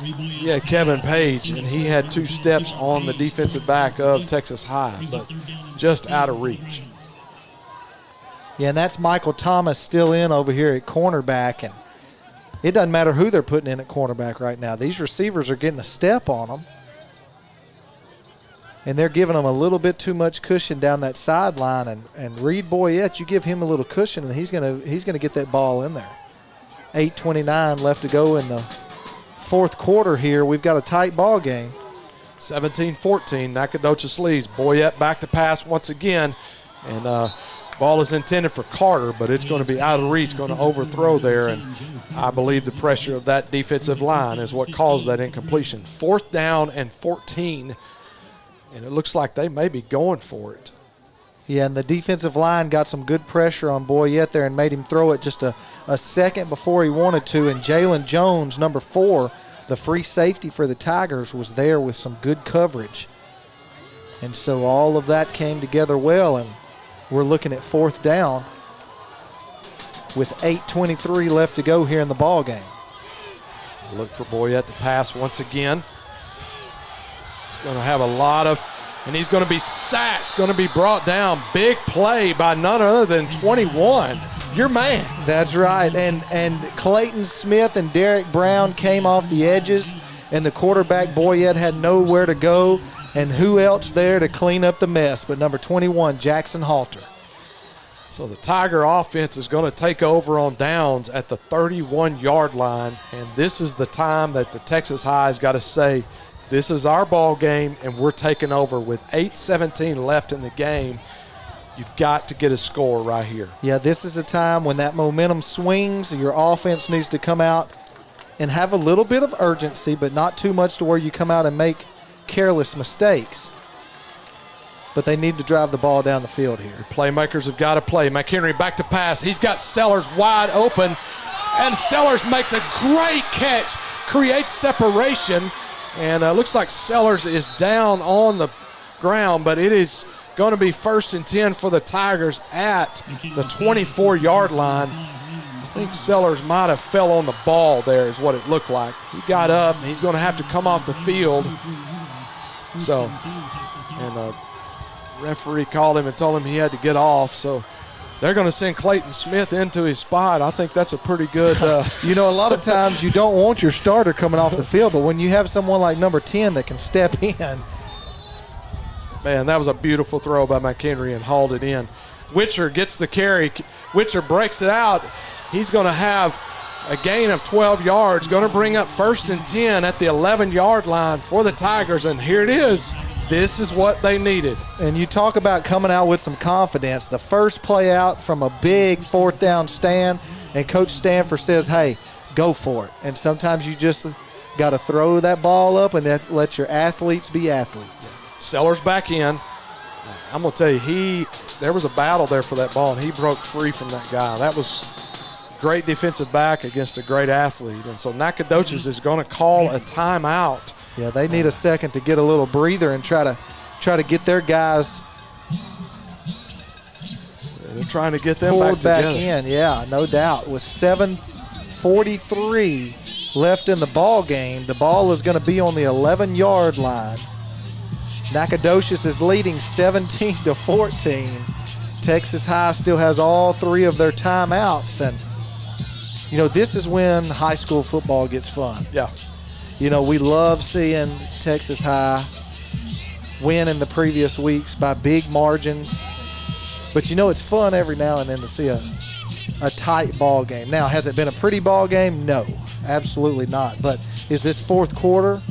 A: Yeah, Kevin Page, and he had 2 steps on the defensive back of Texas High, but just out of reach.
C: Yeah, and that's Michael Thomas still in over here at cornerback, and it doesn't matter who they're putting in at cornerback right now. These receivers are getting a step on them, and they're giving them a little bit too much cushion down that sideline. And Reed Boyette, you give him a little cushion, and he's gonna get that ball in there. 8:29 left to go in the 4th quarter here. We've got a tight ball game.
A: 17-14, Nacogdoches leads. Boyette back to pass once again, and ball is intended for Carter, but it's going to be out of reach, going to overthrow there, and I believe the pressure of that defensive line is what caused that incompletion. 4th down and 14, and it looks like they may be going for it.
C: Yeah, and the defensive line got some good pressure on Boyette there and made him throw it just a second before he wanted to, and Jalen Jones, number 4, the free safety for the Tigers, was there with some good coverage. And so all of that came together well, and we're looking at 4th down with 8:23 left to go here in the ball game.
A: Look for Boyette to pass once again. He's going to have a lot of, and he's going to be sacked, going to be brought down. Big play by none other than 21, your man.
C: That's right, and Clayton Smith and Derek Brown came off the edges, and the quarterback Boyette had nowhere to go. And who else there to clean up the mess but number 21, Jackson Halter.
A: So the Tiger offense is going to take over on downs at the 31-yard line, and this is the time that the Texas High's got to say, this is our ball game, and we're taking over with 8:17 left in the game. You've got to get a score right here.
C: Yeah, this is a time when that momentum swings. Your offense needs to come out and have a little bit of urgency, but not too much to where you come out and make careless mistakes. But they need to drive the ball down the field here.
A: Playmakers have got to play. McHenry back to pass. He's got Sellers wide open, and Sellers makes a great catch creates separation, and looks like Sellers is down on the ground, but it is going to be 1st and 10 for the Tigers at the 24-yard line. I think Sellers might have fell on the ball there is what it looked like. He got up, and he's going to have to come off the field. So, and referee called him and told him he had to get off, so they're going to send Clayton Smith into his spot. I think that's a pretty good
C: you know, a lot of times you don't want your starter coming off the field, but when you have someone like number 10 that can step in.
A: Man, that was a beautiful throw by McHenry and hauled it in. Witcher gets the carry. Witcher breaks it out. He's going to have a gain of 12 yards, going to bring up 1st and 10 at the 11-yard line for the Tigers, and here it is. This is what they needed.
C: And you talk about coming out with some confidence. The first play out from a big 4th down stand, and Coach Stanford says, hey, go for it. And sometimes you just got to throw that ball up and let your athletes be athletes.
A: Sellers back in. I'm going to tell you, there was a battle there for that ball, and he broke free from that guy. That was great defensive back against a great athlete. And so Nacogdoches is going to call a timeout.
C: Yeah, they need a second to get a little breather and try to get their guys.
A: They're trying to get them
C: pulled back
A: together.
C: in. Yeah, no doubt. With 7:43 left in the ball game, the ball is going to be on the 11-yard line. Nacogdoches is leading 17-14. Texas High still has all 3 of their timeouts, and you know, this is when high school football gets fun.
A: Yeah.
C: You know, we love seeing Texas High win in the previous weeks by big margins. But, you know, it's fun every now and then to see a tight ball game. Now, has it been a pretty ball game? No, absolutely not. But is this 4th quarter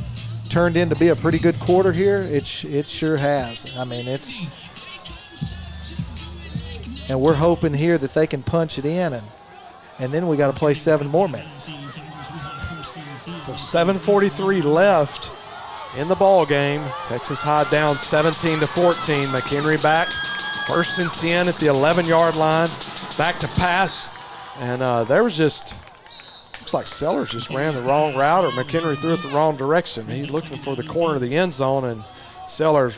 C: turned in to be a pretty good quarter here? It sure has. I mean, and we're hoping here that they can punch it in, and then we got to play 7 more minutes.
A: So 7:43 left in the ball game. Texas High down 17-14. McHenry back, 1st and 10 at the 11-yard line. Back to pass, and there was just looks like Sellers just ran the wrong route, or McHenry threw it the wrong direction. He looking for the corner of the end zone, and Sellers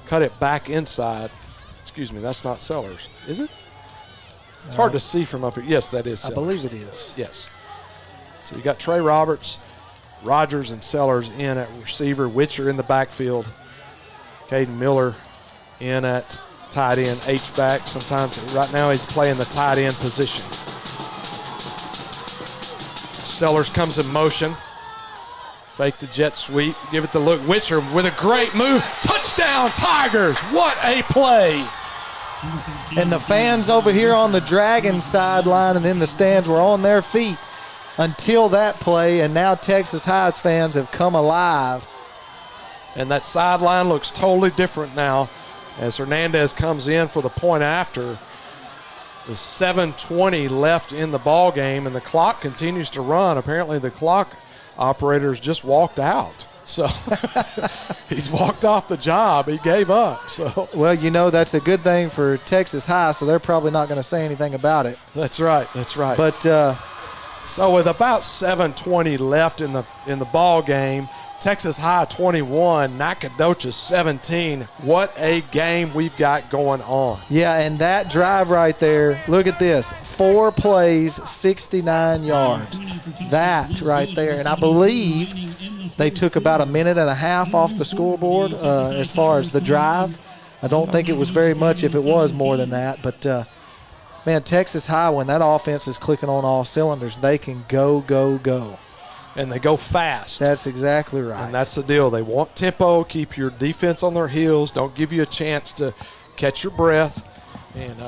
A: cut it back inside. Excuse me, that's not Sellers, is it? It's hard to see from up here. Yes, that is Sellers.
C: I believe it is.
A: Yes. So you got Trey Roberts, Rogers, and Sellers in at receiver. Witcher in the backfield. Caden Miller in at tight end, H-back. Sometimes, right now, he's playing the tight end position. Sellers comes in motion. Fake the jet sweep. Give it the look. Witcher with a great move. Touchdown, Tigers. What a play.
C: And the fans over here on the Dragon sideline and in the stands were on their feet until that play, and now Texas High's fans have come alive.
A: And that sideline looks totally different now as Hernandez comes in for the point after. There's 7:20 left in the ball game, and the clock continues to run. Apparently the clock operator's just walked out. So he's walked off the job. He gave up. So
C: well, you know, that's a good thing for Texas High, so they're probably not going to say anything about it.
A: That's right. That's right.
C: But
A: so with about 7:20 left in the ball game, Texas High 21, Nacogdoches 17. What a game we've got going on.
C: Yeah, and that drive right there, look at this. 4 plays, 69 yards. That right there. And I believe they took about a minute and a half off the scoreboard as far as the drive. I don't think it was very much if it was more than that. But, man, Texas High, when that offense is clicking on all cylinders, they can go, go, go.
A: And they go fast.
C: That's exactly right.
A: And that's the deal. They want tempo, keep your defense on their heels, don't give you a chance to catch your breath. And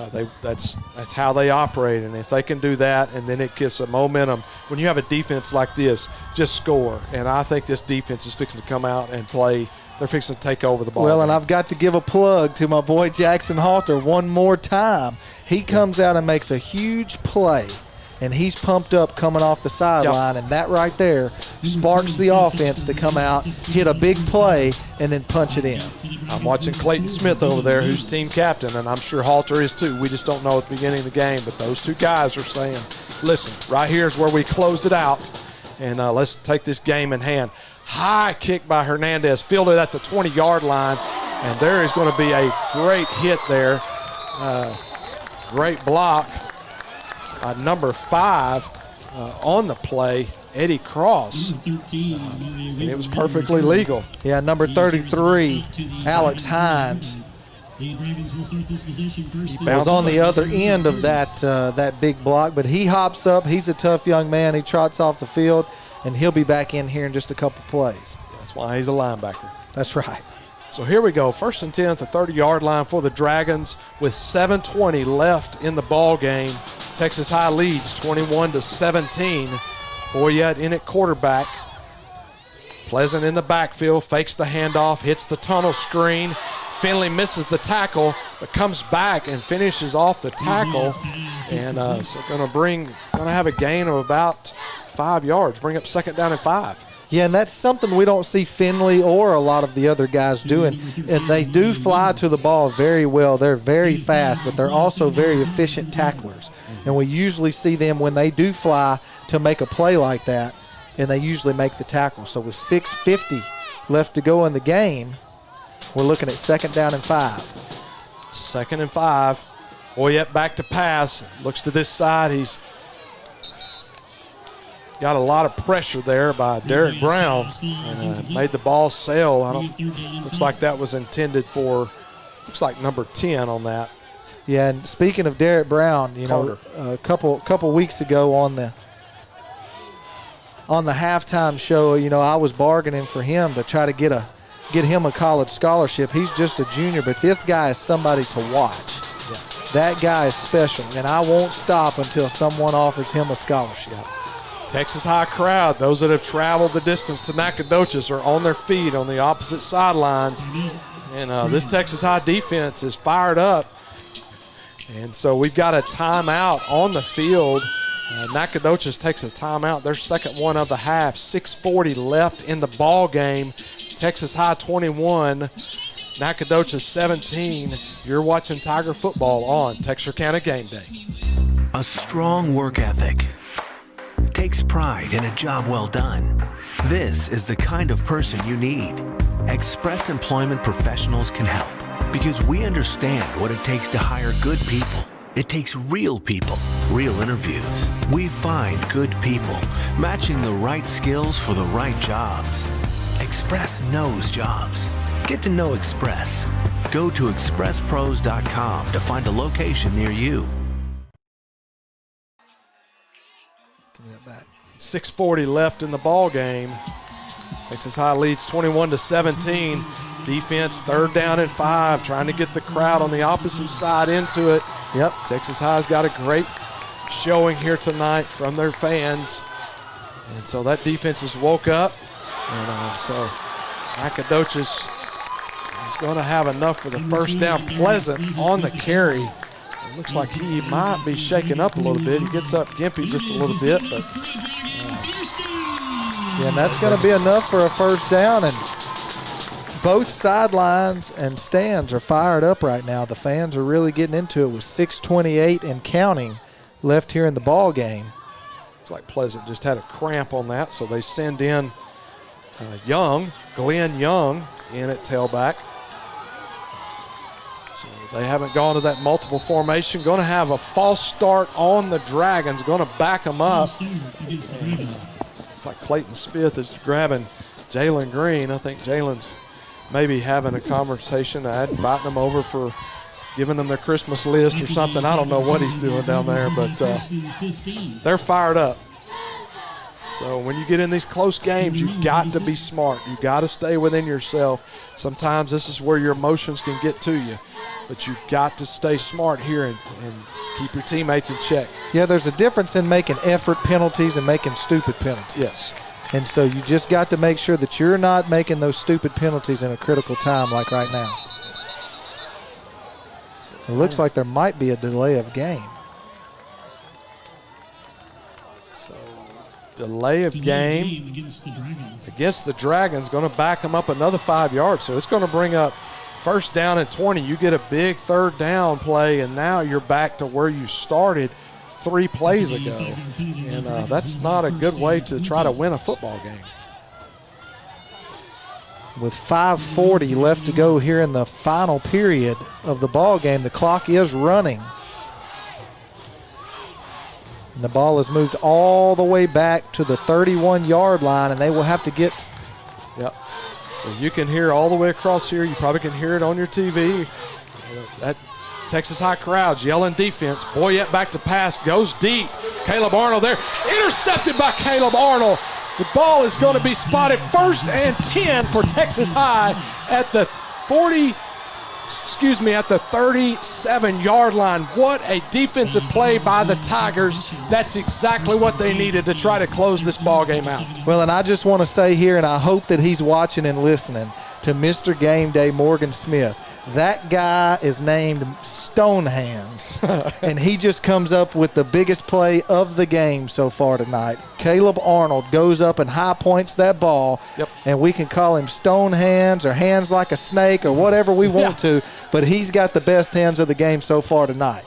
A: that's how they operate. And if they can do that, and then it gives a momentum. When you have a defense like this, just score. And I think this defense is fixing to come out and play. They're fixing to take over the ball.
C: Well, and I've got to give a plug to my boy Jackson Halter one more time. He comes out and makes a huge play. And he's pumped up coming off the sideline, and that right there sparks the offense to come out, hit a big play, and then punch it in.
A: I'm watching Clayton Smith over there, who's team captain, and I'm sure Halter is too. We just don't know at the beginning of the game, but those two guys are saying, listen, right here is where we close it out, and let's take this game in hand. High kick by Hernandez, fielded at the 20-yard line, and there is going to be a great hit there. Great block by number 5 on the play, Eddie Cross, and it was perfectly legal.
C: Yeah, number 33, Alex Hines,
B: The Dragons will start this possession first.
C: was on the other end of that big block, but he hops up. He's a tough young man. He trots off the field, and he'll be back in here in just a couple plays.
A: That's why he's a linebacker.
C: That's right.
A: So here we go, 1st and 10 at the 30-yard line for the Dragons with 7:20 left in the ball game. Texas High leads 21-17. Boyette in at quarterback. Pleasant in the backfield, fakes the handoff, hits the tunnel screen. Finley misses the tackle, but comes back and finishes off the tackle. And so going to have a gain of about 5 yards, bring up 2nd down and 5.
C: Yeah, and that's something we don't see Finley or a lot of the other guys doing. And they do fly to the ball very well. They're very fast, but they're also very efficient tacklers. And we usually see them when they do fly to make a play like that, and they usually make the tackle. So with 6:50 left to go in the game, we're looking at 2nd down and 5.
A: 2nd and 5. Boyette back to pass. Looks to this side. He's got a lot of pressure there by Derek Brown. And made the ball sail. Looks like that was intended for, looks like number 10 on that.
C: Yeah, and speaking of Derek Brown, you know, a couple weeks ago on the halftime show, you know, I was bargaining for him to try to get him a college scholarship. He's just a junior, but this guy is somebody to watch.
A: Yeah.
C: That guy is special, and I won't stop until someone offers him a scholarship.
A: Texas High crowd, those that have traveled the distance to Nacogdoches, are on their feet on the opposite sidelines. And this Texas High defense is fired up. And so we've got a timeout on the field. Nacogdoches takes a timeout, their second one of the half. 6:40 left in the ball game. Texas High 21, Nacogdoches 17. You're watching Tiger football on Texarkana Game Day.
G: A strong work ethic. Takes pride in a job well done. This is the kind of person you need. Express Employment Professionals can help because we understand what it takes to hire good people. It takes real people, real interviews. We find good people, matching the right skills for the right jobs. Express knows jobs. Get to know Express. Go to expresspros.com to find a location near you.
A: 6:40 left in the ball game. Texas High leads 21-17. Defense 3rd down and 5, trying to get the crowd on the opposite side into it.
C: Yep.
A: Texas High's got a great showing here tonight from their fans. And so that defense has woke up. And so Nacogdoches is going to have enough for the 1st down. Pleasant on the carry. It looks like he might be shaken up a little bit. He gets up gimpy just a little bit, but
C: yeah, and that's going to be enough for a 1st down. And both sidelines and stands are fired up right now. The fans are really getting into it with 6:28 and counting left here in the ball game.
A: Looks like Pleasant just had a cramp on that, so they send in Glenn Young in at tailback. So they haven't gone to that multiple formation. Going to have a false start on the Dragons. Going to back them up. And, it's like Clayton Smith is grabbing Jalen Green. I think Jalen's maybe having a conversation, inviting them over for giving them their Christmas list or something. I don't know what he's doing down there, but they're fired up. So when you get in these close games, you've got to be smart. You've got to stay within yourself. Sometimes this is where your emotions can get to you, but you've got to stay smart here and keep your teammates in check.
C: Yeah, there's a difference in making effort penalties and making stupid penalties.
A: Yes.
C: And so you just got to make sure that you're not making those stupid penalties in a critical time like right now. It looks like there might be a delay of game.
A: Delay of game against the Dragons, going to back them up another 5 yards. So it's going to bring up 1st down and 20. You get a big 3rd down play, and now you're back to where you started, 3 plays ago. And that's not a good way to try to win a football game.
C: With 5:40 left to go here in the final period of the ball game, the clock is running. And the ball is moved all the way back to the 31-yard line, and they will have to get.
A: Yep. So you can hear all the way across here. You probably can hear it on your TV. That Texas High crowd's yelling defense. Boyette back to pass, goes deep. Caleb Arnold there. Intercepted by Caleb Arnold. The ball is going to be spotted 1st and 10 for Texas High at the 37-yard line. What a defensive play by the Tigers. That's exactly what they needed to try to close this ball game out.
C: Well, and I just want to say here, and I hope that he's watching and listening, to Mr. Game Day Morgan Smith. That guy is named Stonehands, and he just comes up with the biggest play of the game so far tonight. Caleb Arnold goes up and high points that ball, and we can call him Stonehands or hands like a snake or whatever we want to, but he's got the best hands of the game so far tonight.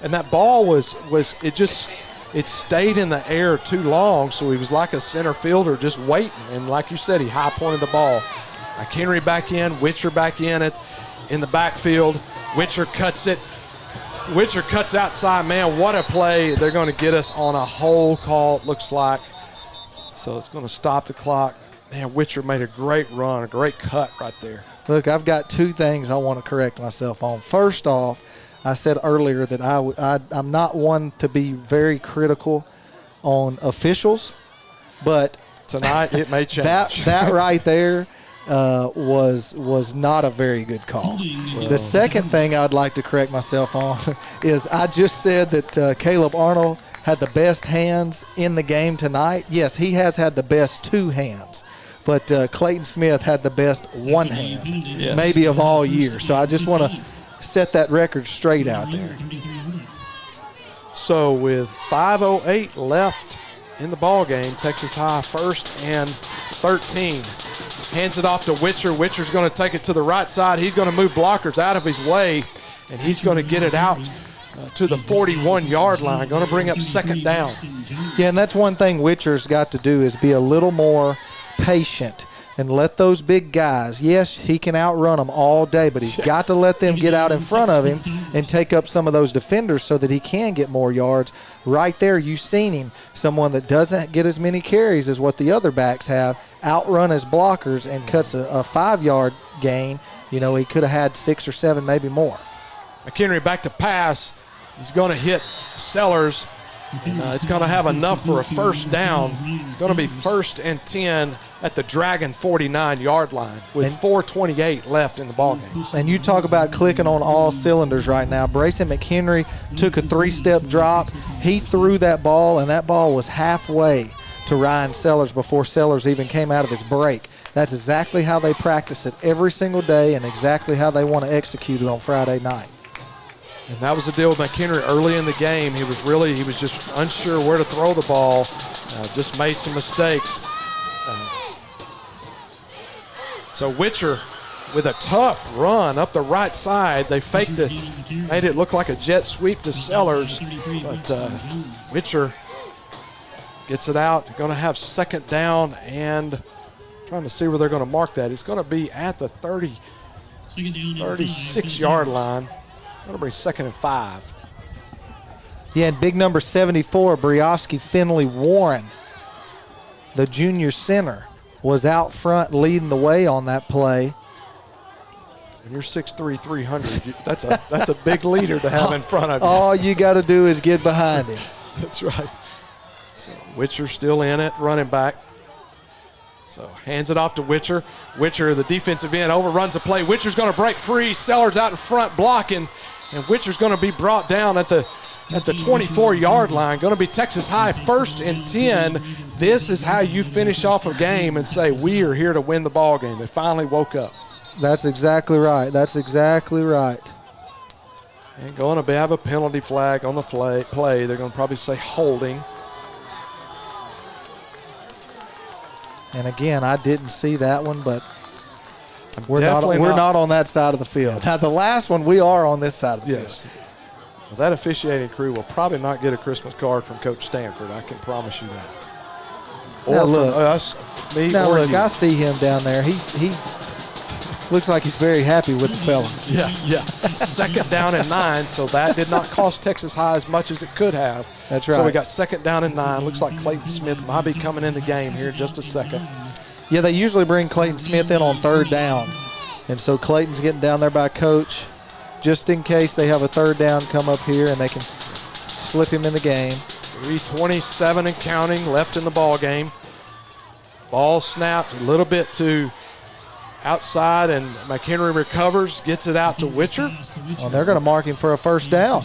A: And that ball it stayed in the air too long, so he was like a center fielder just waiting. And like you said, he high pointed the ball. McHenry back in, Witcher back in the backfield. Witcher cuts it. Witcher cuts outside. Man, what a play. They're going to get us on a hold call, it looks like. So it's going to stop the clock. Man, Witcher made a great run, a great cut right there.
C: Look, I've got 2 things I want to correct myself on. First off, I said earlier that I'm not one to be very critical on officials, but
A: tonight it may change.
C: That right there was not a very good call. The second thing I'd like to correct myself on is I just said that Caleb Arnold had the best hands in the game tonight. Yes, he has had the best 2 hands, but Clayton Smith had the best 1 hand, maybe of all year. So I just want to set that record straight out there.
A: So with 5:08 left in the ball game, Texas High 1st and 13. Hands it off to Witcher. Witcher's going to take it to the right side. He's going to move blockers out of his way, and he's going to get it out to the 41-yard line. Going to bring up 2nd down.
C: Yeah, and that's one thing Witcher's got to do is be a little more patient and let those big guys, yes, he can outrun them all day, but he's got to let them get out in front of him and take up some of those defenders so that he can get more yards. Right there, you've seen him, someone that doesn't get as many carries as what the other backs have, outrun his blockers and cuts a 5-yard gain. You know, he could have had 6 or 7, maybe more.
A: McHenry back to pass. He's going to hit Sellers. And, it's going to have enough for a 1st down. Going to be 1st and 10 at the Dragon 49-yard line with 4:28 left in the ballgame.
C: And you talk about clicking on all cylinders right now. Brayson McHenry took a 3-step drop. He threw that ball, and that ball was halfway to Ryan Sellers before Sellers even came out of his break. That's exactly how they practice it every single day and exactly how they want to execute it on Friday night.
A: And that was the deal with McHenry early in the game. He was just unsure where to throw the ball, just made some mistakes. So Witcher with a tough run up the right side. They faked it, made it look like a jet sweep to Sellers, but Witcher gets it out. Going to have 2nd down and trying to see where they're going to mark that. It's going to be at the 36-yard line. Going to be 2nd and 5.
C: Yeah, and big number 74, Brioski Finley Warren, the junior center, was out front leading the way on that play.
A: When you're 6'3", 300, that's a big leader to have in front of you.
C: All you got to do is get behind him.
A: That's right. So Witcher still in it, running back. So hands it off to Witcher. Witcher, the defensive end, overruns the play. Witcher's going to break free. Sellers out in front blocking, and Witcher's going to be brought down at the 24-yard line. Going to be Texas High 1st and 10. This is how you finish off a game and say, we are here to win the ball game. They finally woke up.
C: That's exactly right. That's exactly right.
A: And going to have a penalty flag on the play. They're going to probably say holding.
C: And again, I didn't see that one, but we're
A: Definitely
C: not on that side of the field. Now, the last one, we are on this side of the field.
A: Well, that officiating crew will probably not get a Christmas card from Coach Stanford. I can promise you that.
C: Now
A: Or
C: look,
A: from us, me,
C: now
A: or
C: look,
A: you.
C: I see him down there. He's looks like he's very happy with the fellas.
A: Yeah. Second down and 9, so that did not cost Texas High as much as it could have.
C: That's
A: So we
C: right.
A: got second down and 9. Looks like Clayton Smith might be coming in the game here in just a second.
C: Yeah, they usually bring Clayton Smith in on third down. And so Clayton's getting down there by coach just in case they have a third down come up here and they can slip him in the game.
A: 3:27 and counting left in the ball game. Ball snapped a little bit to outside, and McHenry recovers, gets it out to Witcher.
C: Well, they're going to mark him for a first down.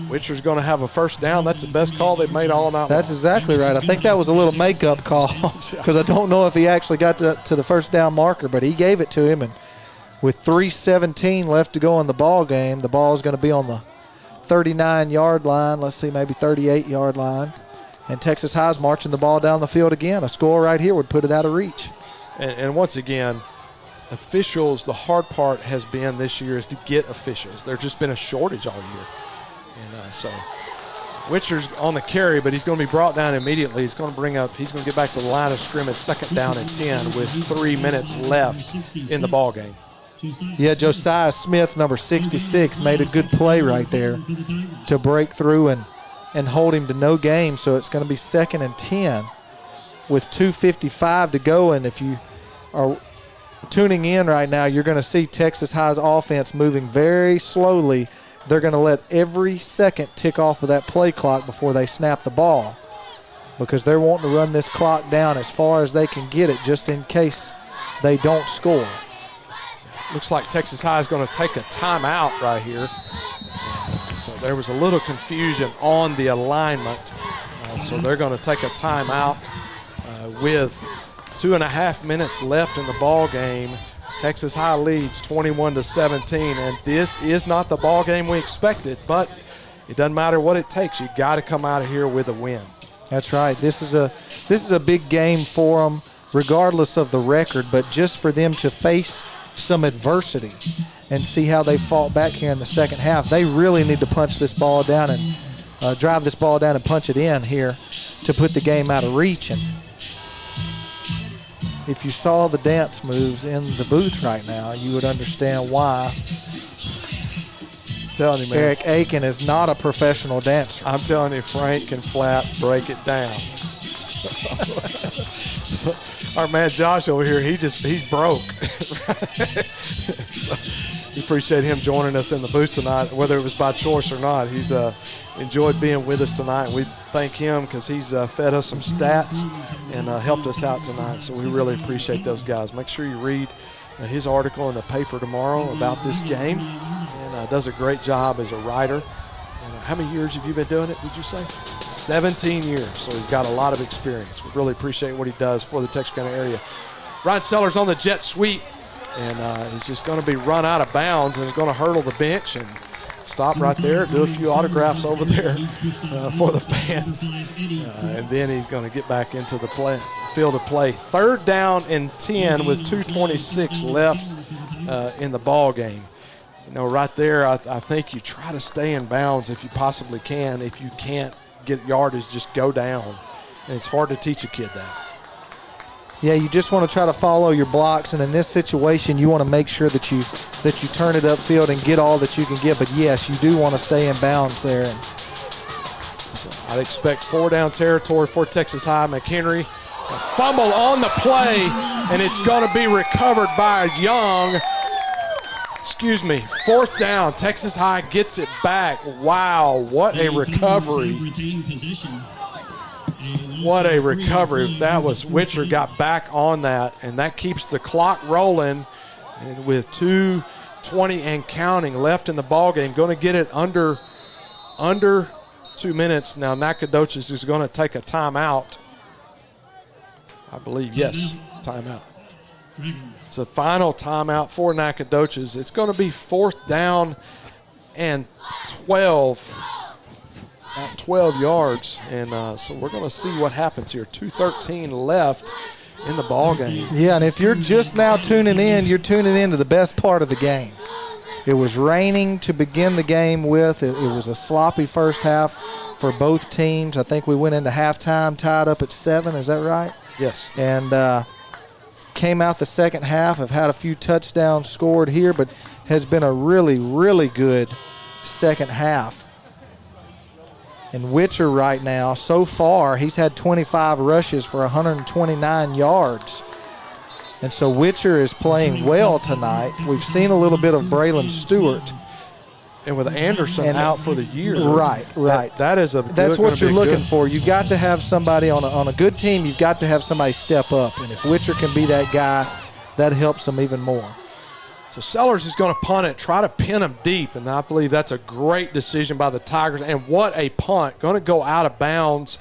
A: Witcher's going to have a first down. That's the best call they've made all night.
C: That's exactly right. I think that was a little makeup call because I don't know if he actually got to the first down marker, but he gave it to him. And with 3:17 left to go in the ball game, the ball is going to be on the 39-yard line. Let's see, maybe 38-yard line. And Texas High's marching the ball down the field again. A score right here would put it out of reach.
A: And once again, officials, the hard part has been this year is to get officials. There's just been a shortage all year. And so Witcher's on the carry, but he's going to be brought down immediately. He's going to get back to the line of scrimmage, second down and 10 with 3 minutes left in the ball game.
C: Yeah, Josiah Smith, number 66, made a good play right there to break through and hold him to no gain. So it's going to be second and 10 with 2:55 to go. And if you are tuning in right now, you're going to see Texas High's offense moving very slowly. They're going to let every second tick off of that play clock before they snap the ball because they're wanting to run this clock down as far as they can get it just in case they don't score.
A: Looks like Texas High is going to take a timeout right here. So there was a little confusion on the alignment. So they're going to take a timeout with 2.5 minutes left in the ball game. Texas High leads 21-17, and this is not the ball game we expected, but it doesn't matter what it takes. You got to come out of here with a win.
C: That's right. This is a big game for them, regardless of the record, but just for them to face some adversity and see how they fought back here in the second half. They really need to punch this ball down and drive this ball down and punch it in here to put the game out of reach. And if you saw the dance moves in the booth right now, you would understand why.
A: I'm telling you, man,
C: Eric Aiken is not a professional dancer.
A: I'm telling you, Frank can flat break it down. So, our man Josh over here, he's broke. So, we appreciate him joining us in the booth tonight, whether it was by choice or not. He's enjoyed being with us tonight. We thank him because he's fed us some stats and helped us out tonight. So we really appreciate those guys. Make sure you read his article in the paper tomorrow about this game, and does a great job as a writer. And how many years have you been doing it, did you say? 17 years, so he's got a lot of experience. We really appreciate what he does for the Texarkana area. Ryan Sellers on the jet sweep, and he's just going to be run out of bounds and is going to hurdle the bench and stop right there, do a few autographs over there for the fans, and then he's going to get back into the field of play. Third down and 10 with 2:26 left in the ball game. You know, right there, I think you try to stay in bounds if you possibly can. If you can't get yardage, just go down. And it's hard to teach a kid that.
C: Yeah, you just want to try to follow your blocks, and in this situation, you want to make sure that you turn it upfield and get all that you can get. But yes, you do want to stay in bounds there.
A: So I'd expect 4-down territory for Texas High. McHenry, a fumble on the play, and it's going to be recovered by Young. Excuse me, 4th down. Texas High gets it back. Wow, what a recovery. What a recovery. That was Witcher got back on that, and that keeps the clock rolling. And with 2:20 and counting left in the ballgame, going to get it under 2 minutes. Now Nacogdoches is going to take a timeout. I believe, yes, timeout. It's a final timeout for Nacogdoches. It's going to be 4th down and 12. At 12 yards, and so we're going to see what happens here. 2:13 left in the ball game.
C: Yeah, and if you're just now tuning in, you're tuning into the best part of the game. It was raining to begin the game with. It was a sloppy first half for both teams. I think we went into halftime tied up at 7. Is that right?
A: Yes.
C: And came out the second half, have had a few touchdowns scored here, but has been a really, really good second half. And Witcher right now, so far, he's had 25 rushes for 129 yards. And so Witcher is playing well tonight. We've seen a little bit of Braylon Stewart.
A: And with Anderson out for the year.
C: Right.
A: That's
C: what you're looking for. You've got to have somebody on a good team, you've got to have somebody step up. And if Witcher can be that guy, that helps them even more.
A: So Sellers is going to punt it, try to pin him deep, and I believe that's a great decision by the Tigers. And what a punt. Going to go out of bounds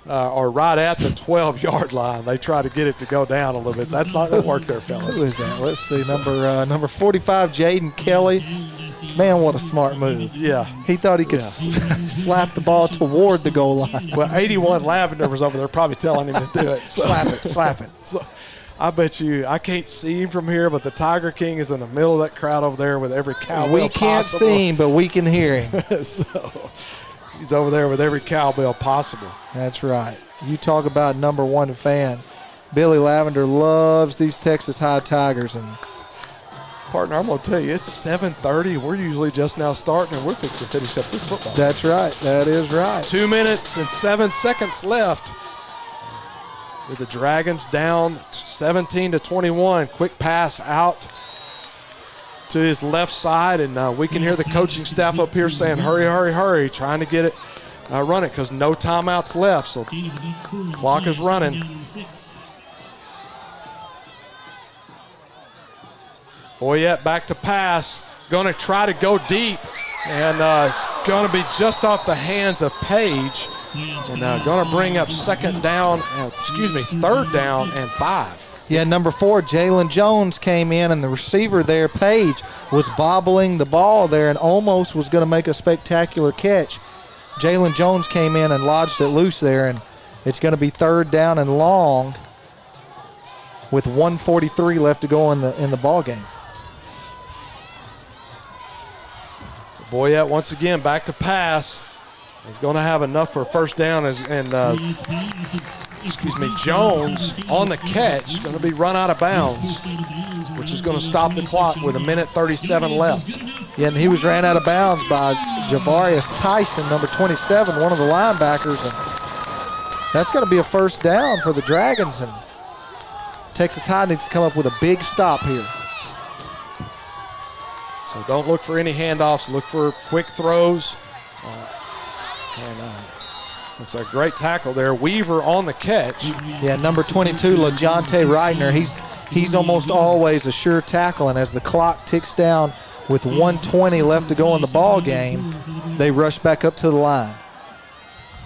A: or right at the 12-yard line. They try to get it to go down a little bit. That's not going to work there, fellas.
C: Who is that? Let's see, number 45, Jaden Kelly. Man, what a smart move.
A: Yeah.
C: He thought he could slap the ball toward the goal line.
A: Well, 81 Lavender was over there probably telling him to do it. So.
C: Slap it.
A: So, I bet you, I can't see him from here, but the Tiger King is in the middle of that crowd over there with every cowbell
C: We can't
A: possible.
C: see him, but we can hear him.
A: So he's over there with every cowbell possible.
C: That's right. You talk about number one fan. Billy Lavender loves these Texas High Tigers. And
A: partner, I'm going to tell you, it's 7:30. We're usually just now starting, and we're fixing to finish up this football.
C: That's right. That is right.
A: 2 minutes and 7 seconds left. With the Dragons down 17-21. Quick pass out to his left side, and we can hear the coaching staff up here saying, hurry, hurry, hurry, trying to get it running because no timeouts left, so clock is running. Boyette back to pass, going to try to go deep, and it's going to be just off the hands of Page. And going to bring up third down and 5.
C: Yeah, number 4, Jalen Jones came in, and the receiver there, Page, was bobbling the ball there and almost was going to make a spectacular catch. Jalen Jones came in and lodged it loose there, and it's going to be 3rd down and long with 1:43 left to go in the ball game.
A: Boyette once again back to pass. He's going to have enough for a first down, Jones on the catch, going to be run out of bounds, which is going to stop the clock with 1:37 left.
C: Yeah, and he was ran out of bounds by Javarius Tyson, number 27, one of the linebackers, and that's going to be a first down for the Dragons, and Texas High needs to come up with a big stop here.
A: So don't look for any handoffs, look for quick throws. Looks like a great tackle there. Weaver on the catch.
C: Yeah, number 22, LaJonte Reitner. He's almost always a sure tackle, and as the clock ticks down with 1:20 left to go in the ball game, they rush back up to the line.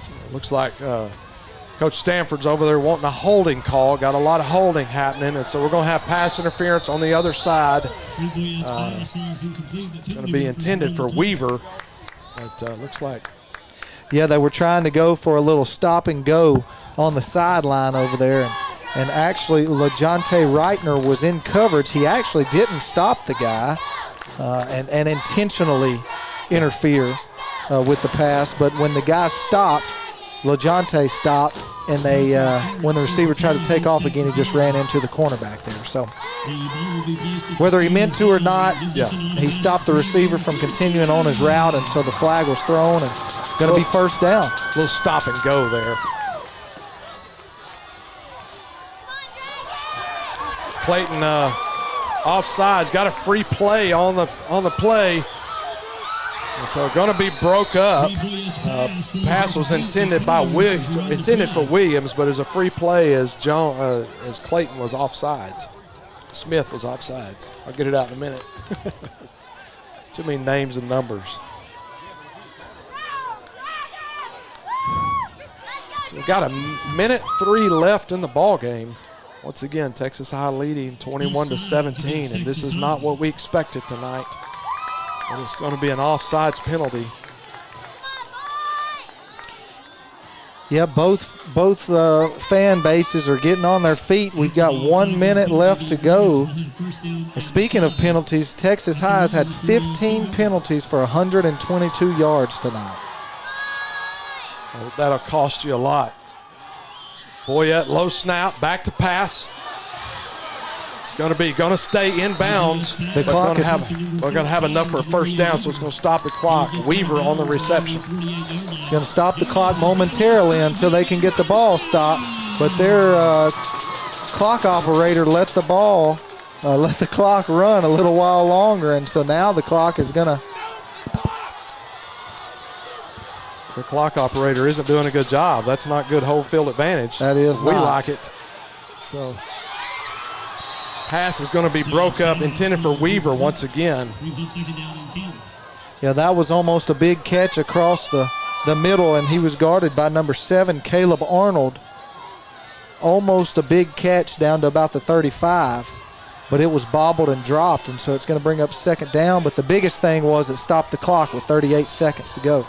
A: So it looks like Coach Stanford's over there wanting a holding call. Got a lot of holding happening, and so we're going to have pass interference on the other side. It's going to be intended for Weaver. It looks like.
C: Yeah, they were trying to go for a little stop and go on the sideline over there. And actually, LaJonte Reitner was in coverage. He actually didn't stop the guy and intentionally interfere with the pass. But when the guy stopped, LaJonte stopped, and they when the receiver tried to take off again, he just ran into the cornerback there. So whether he meant to or not, he stopped the receiver from continuing on his route, and so the flag was thrown, and going to be first down.
A: A little stop and go there. Clayton offsides, got a free play on the play. And so going to be broke up. Pass was intended for Williams, but as a free play as Clayton was offsides. Smith was offsides. I'll get it out in a minute. Too many names and numbers. So we've got 1:03 left in the ball game. Once again, Texas High leading 21-17, and this is not what we expected tonight. And it's going to be an offsides penalty.
C: Yeah, both fan bases are getting on their feet. We've got 1 minute left to go. And speaking of penalties, Texas High has had 15 penalties for 122 yards tonight.
A: Well, that'll cost you a lot. Boyette, low snap, back to pass. It's going to stay inbounds.
C: The clock
A: we're going to have enough for a first down, so it's going to stop the clock. Weaver on the reception.
C: It's going to stop the clock momentarily until they can get the ball stopped. But their clock operator let the clock run a little while longer, and so now the clock is going to.
A: The clock operator isn't doing a good job. That's not good whole field advantage.
C: That is
A: we
C: not.
A: like it. So pass is going to be broke up, intended for Weaver once again.
C: Yeah, that was almost a big catch across the middle, and he was guarded by number 7, Caleb Arnold. Almost a big catch down to about the 35, but it was bobbled and dropped, and so it's going to bring up second down. But the biggest thing was it stopped the clock with 38 seconds to go.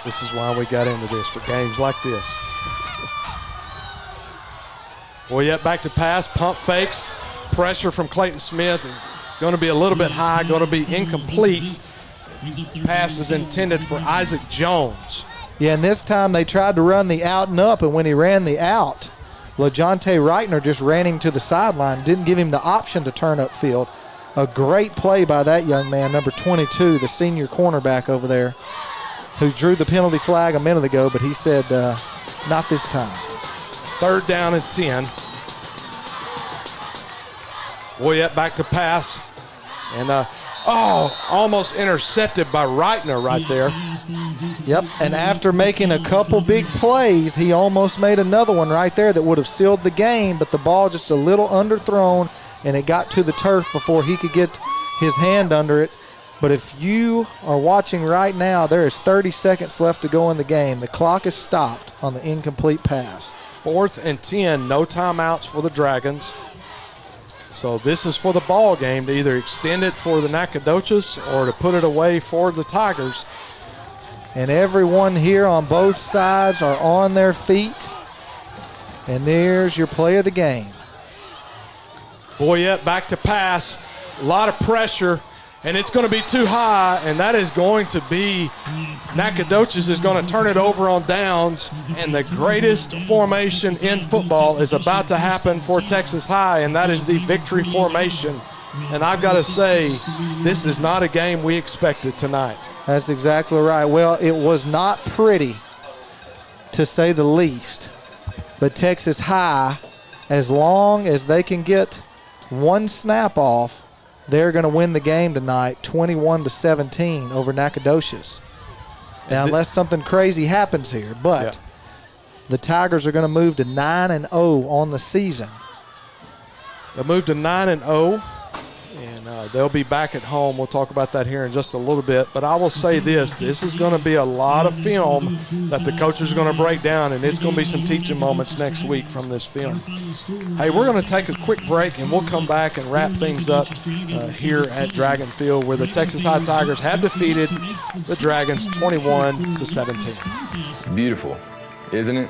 A: This is why we got into this, for games like this. Boyette back to pass, pump fakes, pressure from Clayton Smith. Going to be a little bit high, going to be incomplete. Pass is intended for Isaac Jones.
C: Yeah, and this time they tried to run the out and up, and when he ran the out, LaJonte Reitner just ran him to the sideline, didn't give him the option to turn upfield. A great play by that young man, number 22, the senior cornerback over there, who drew the penalty flag a minute ago, but he said, not this time.
A: 3rd down and 10. Boyette back to pass. And, almost intercepted by Reitner right there.
C: Yep, and after making a couple big plays, he almost made another one right there that would have sealed the game, but the ball just a little underthrown, and it got to the turf before he could get his hand under it. But if you are watching right now, there is 30 seconds left to go in the game. The clock is stopped on the incomplete pass.
A: 4th and 10, no timeouts for the Dragons. So this is for the ball game to either extend it for the Nacogdoches or to put it away for the Tigers.
C: And everyone here on both sides are on their feet. And there's your play of the game.
A: Boyette back to pass. A lot of pressure. And it's going to be too high, and that is going to be Nacogdoches is going to turn it over on downs, and the greatest formation in football is about to happen for Texas High, and that is the victory formation. And I've got to say, this is not a game we expected tonight.
C: That's exactly right. Well, it was not pretty, to say the least, but Texas High, as long as they can get one snap off, they're going to win the game tonight, 21-17 over Nacogdoches. Now, unless something crazy happens here, but the Tigers are going to move to 9-0 on the season.
A: They'll move to 9-0, and they'll be back at home. We'll talk about that here in just a little bit. But I will say this is going to be a lot of film that the coaches are going to break down, and it's going to be some teaching moments next week from this film. Hey, we're going to take a quick break, and we'll come back and wrap things up here at Dragon Field, where the Texas High Tigers have defeated the Dragons 21-17.
J: Beautiful, isn't it?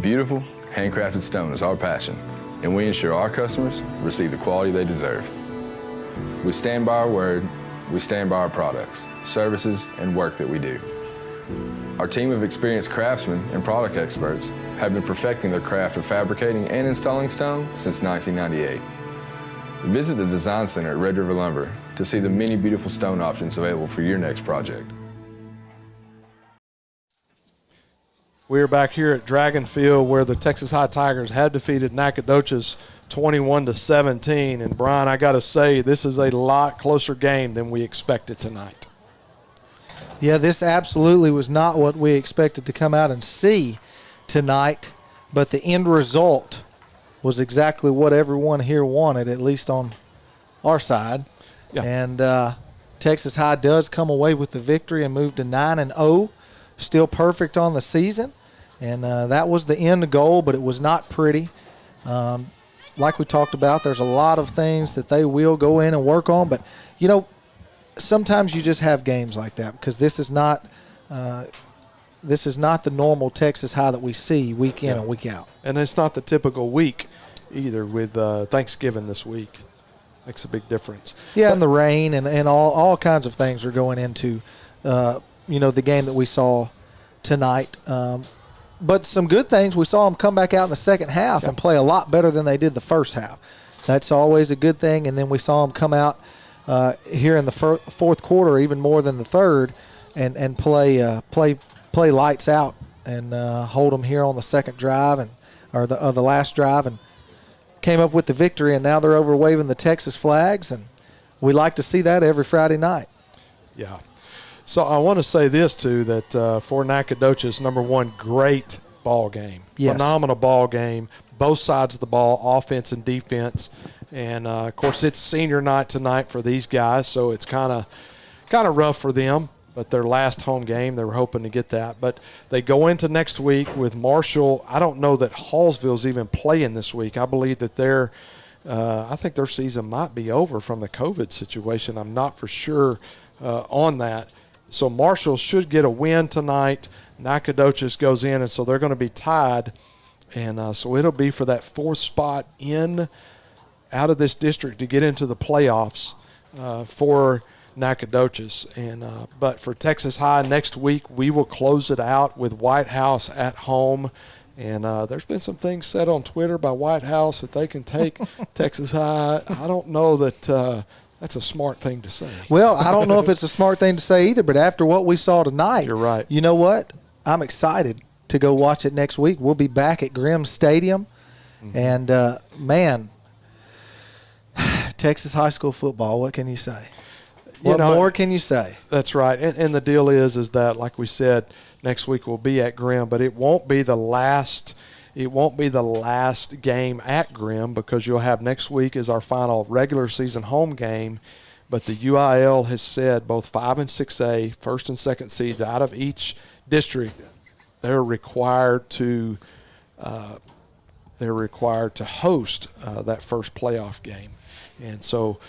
J: Beautiful, handcrafted stone is our passion, and we ensure our customers receive the quality they deserve. We stand by our word, we stand by our products, services, and work that we do. Our team of experienced craftsmen and product experts have been perfecting their craft of fabricating and installing stone since 1998. Visit the Design Center at Red River Lumber to see the many beautiful stone options available for your next project.
A: We're back here at Dragon Field, where the Texas High Tigers have defeated Nacogdoches 21-17. And Brian, I got to say, this is a lot closer game than we expected tonight.
C: Yeah, this absolutely was not what we expected to come out and see tonight, but the end result was exactly what everyone here wanted, at least on our side. Yeah. And Texas High does come away with the victory and move to 9-0. Still perfect on the season, and that was the end goal, but it was not pretty. Like we talked about, there's a lot of things that they will go in and work on, but, you know, sometimes you just have games like that because this is not This is not the normal Texas High that we see week in and week out.
A: And it's not the typical week either with Thanksgiving this week. Makes a big difference.
C: Yeah, and the rain and all kinds of things are going into, the game that we saw tonight. But some good things, we saw them come back out in the second half and play a lot better than they did the first half. That's always a good thing. And then we saw them come out here in the fourth quarter, even more than the third, and play lights out and hold them here on the second drive or the last drive, and came up with the victory. And now they're over waving the Texas flags, and we like to see that every Friday night.
A: Yeah. So I want to say this too, that for Nacogdoches, number one, great ball game, phenomenal ball game, both sides of the ball, offense and defense. And of course, it's senior night tonight for these guys, so it's kind of rough for them. But their last home game, they were hoping to get that. But they go into next week with Marshall. I don't know that Hallsville's even playing this week. I believe that I think their season might be over from the COVID situation. I'm not for sure on that. So Marshall should get a win tonight. Nacogdoches goes in, and so they're going to be tied. And so it'll be for that fourth spot out of this district to get into the playoffs for Nacogdoches. But for Texas High next week, we will close it out with White House at home. And there's been some things said on Twitter by White House that they can take Texas High. I don't know that that's a smart thing to say.
C: Well, I don't know if it's a smart thing to say either, but after what we saw tonight,
A: you're right.
C: You know what? I'm excited to go watch it next week. We'll be back at Grimm Stadium. And, man, Texas high school football, what can you say? What more can you say?
A: That's right. And the deal is that, like we said, next week we'll be at Grimm, but it won't be the last game at Grimm, because you'll have next week is our final regular season home game. But the UIL has said both 5 and 6A, first and second seeds out of each district, they're required to host that first playoff game. And so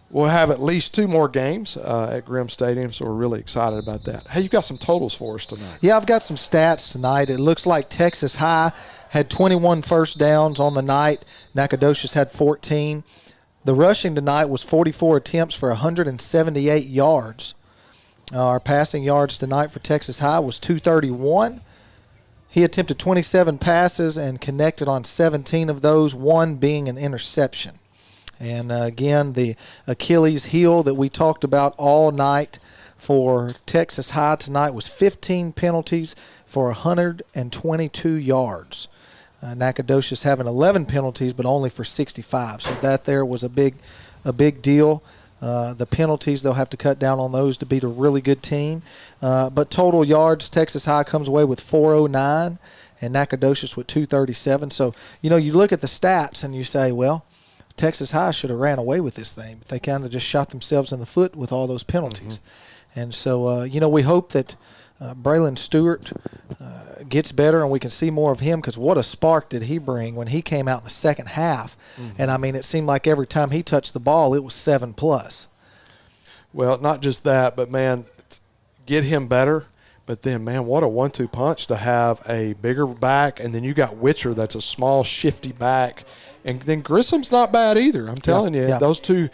A: we'll have at least 2 more games at Grimm Stadium, so we're really excited about that. Hey, you got some totals for us tonight.
C: Yeah, I've got some stats tonight. It looks like Texas High had 21 first downs on the night. Nacogdoches had 14. The rushing tonight was 44 attempts for 178 yards. Our passing yards tonight for Texas High was 231. He attempted 27 passes and connected on 17 of those, 1 being an interception. And, again, the Achilles heel that we talked about all night for Texas High tonight was 15 penalties for 122 yards. Nacogdoches having 11 penalties, but only for 65. So that there was a big deal. The penalties, they'll have to cut down on those to beat a really good team. But total yards, Texas High comes away with 409 and Nacogdoches with 237. So, you look at the stats and you say, well, Texas High should have ran away with this thing, but they kind of just shot themselves in the foot with all those penalties. And so, we hope that Braylon Stewart gets better and we can see more of him, because what a spark did he bring when he came out in the second half. And, it seemed like every time he touched the ball, it was 7+.
A: Well, not just that, but, man, get him better. But then, man, what a 1-2 punch to have a bigger back, and then you got Witcher that's a small, shifty back. And then Grissom's not bad either. I'm telling you, those two,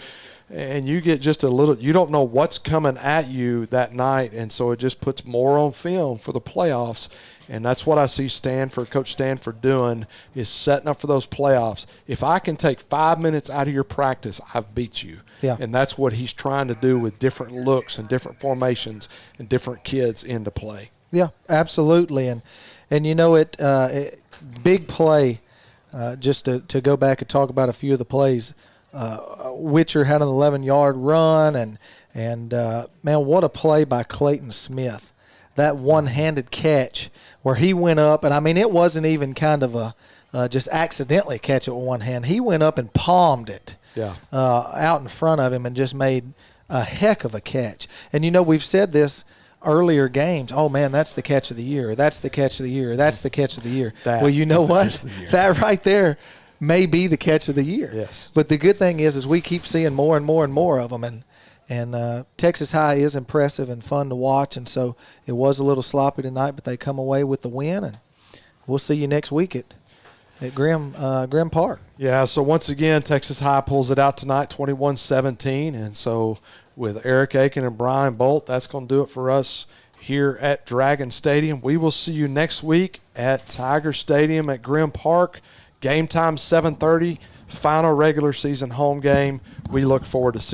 A: and you get just a little – you don't know what's coming at you that night, and so it just puts more on film for the playoffs. And that's what I see Coach Stanford doing, is setting up for those playoffs. If I can take 5 minutes out of your practice, I've beat you.
C: Yeah.
A: And that's what he's trying to do with different looks and different formations and different kids into play.
C: Yeah, absolutely. And big play, just to go back and talk about a few of the plays. Witcher had an 11-yard run, and man, what a play by Clayton Smith. That one-handed catch where he went up, and it wasn't even kind of a just accidentally catch it with one hand. He went up and palmed it out in front of him and just made a heck of a catch. And, we've said this earlier games, oh, man, that's the catch of the year. That's the catch of the year. That's the catch of the year. Well, you know what? That right there may be the catch of the year.
A: Yes.
C: But the good thing is we keep seeing more and more and more of them. And Texas High is impressive and fun to watch, and so it was a little sloppy tonight, but they come away with the win, and we'll see you next week at Grimm Park.
A: Yeah, so once again, Texas High pulls it out tonight, 21-17, and so with Eric Aiken and Brian Bolt, that's going to do it for us here at Dragon Stadium. We will see you next week at Tiger Stadium at Grimm Park. Game time 7:30, final regular season home game. We look forward to seeing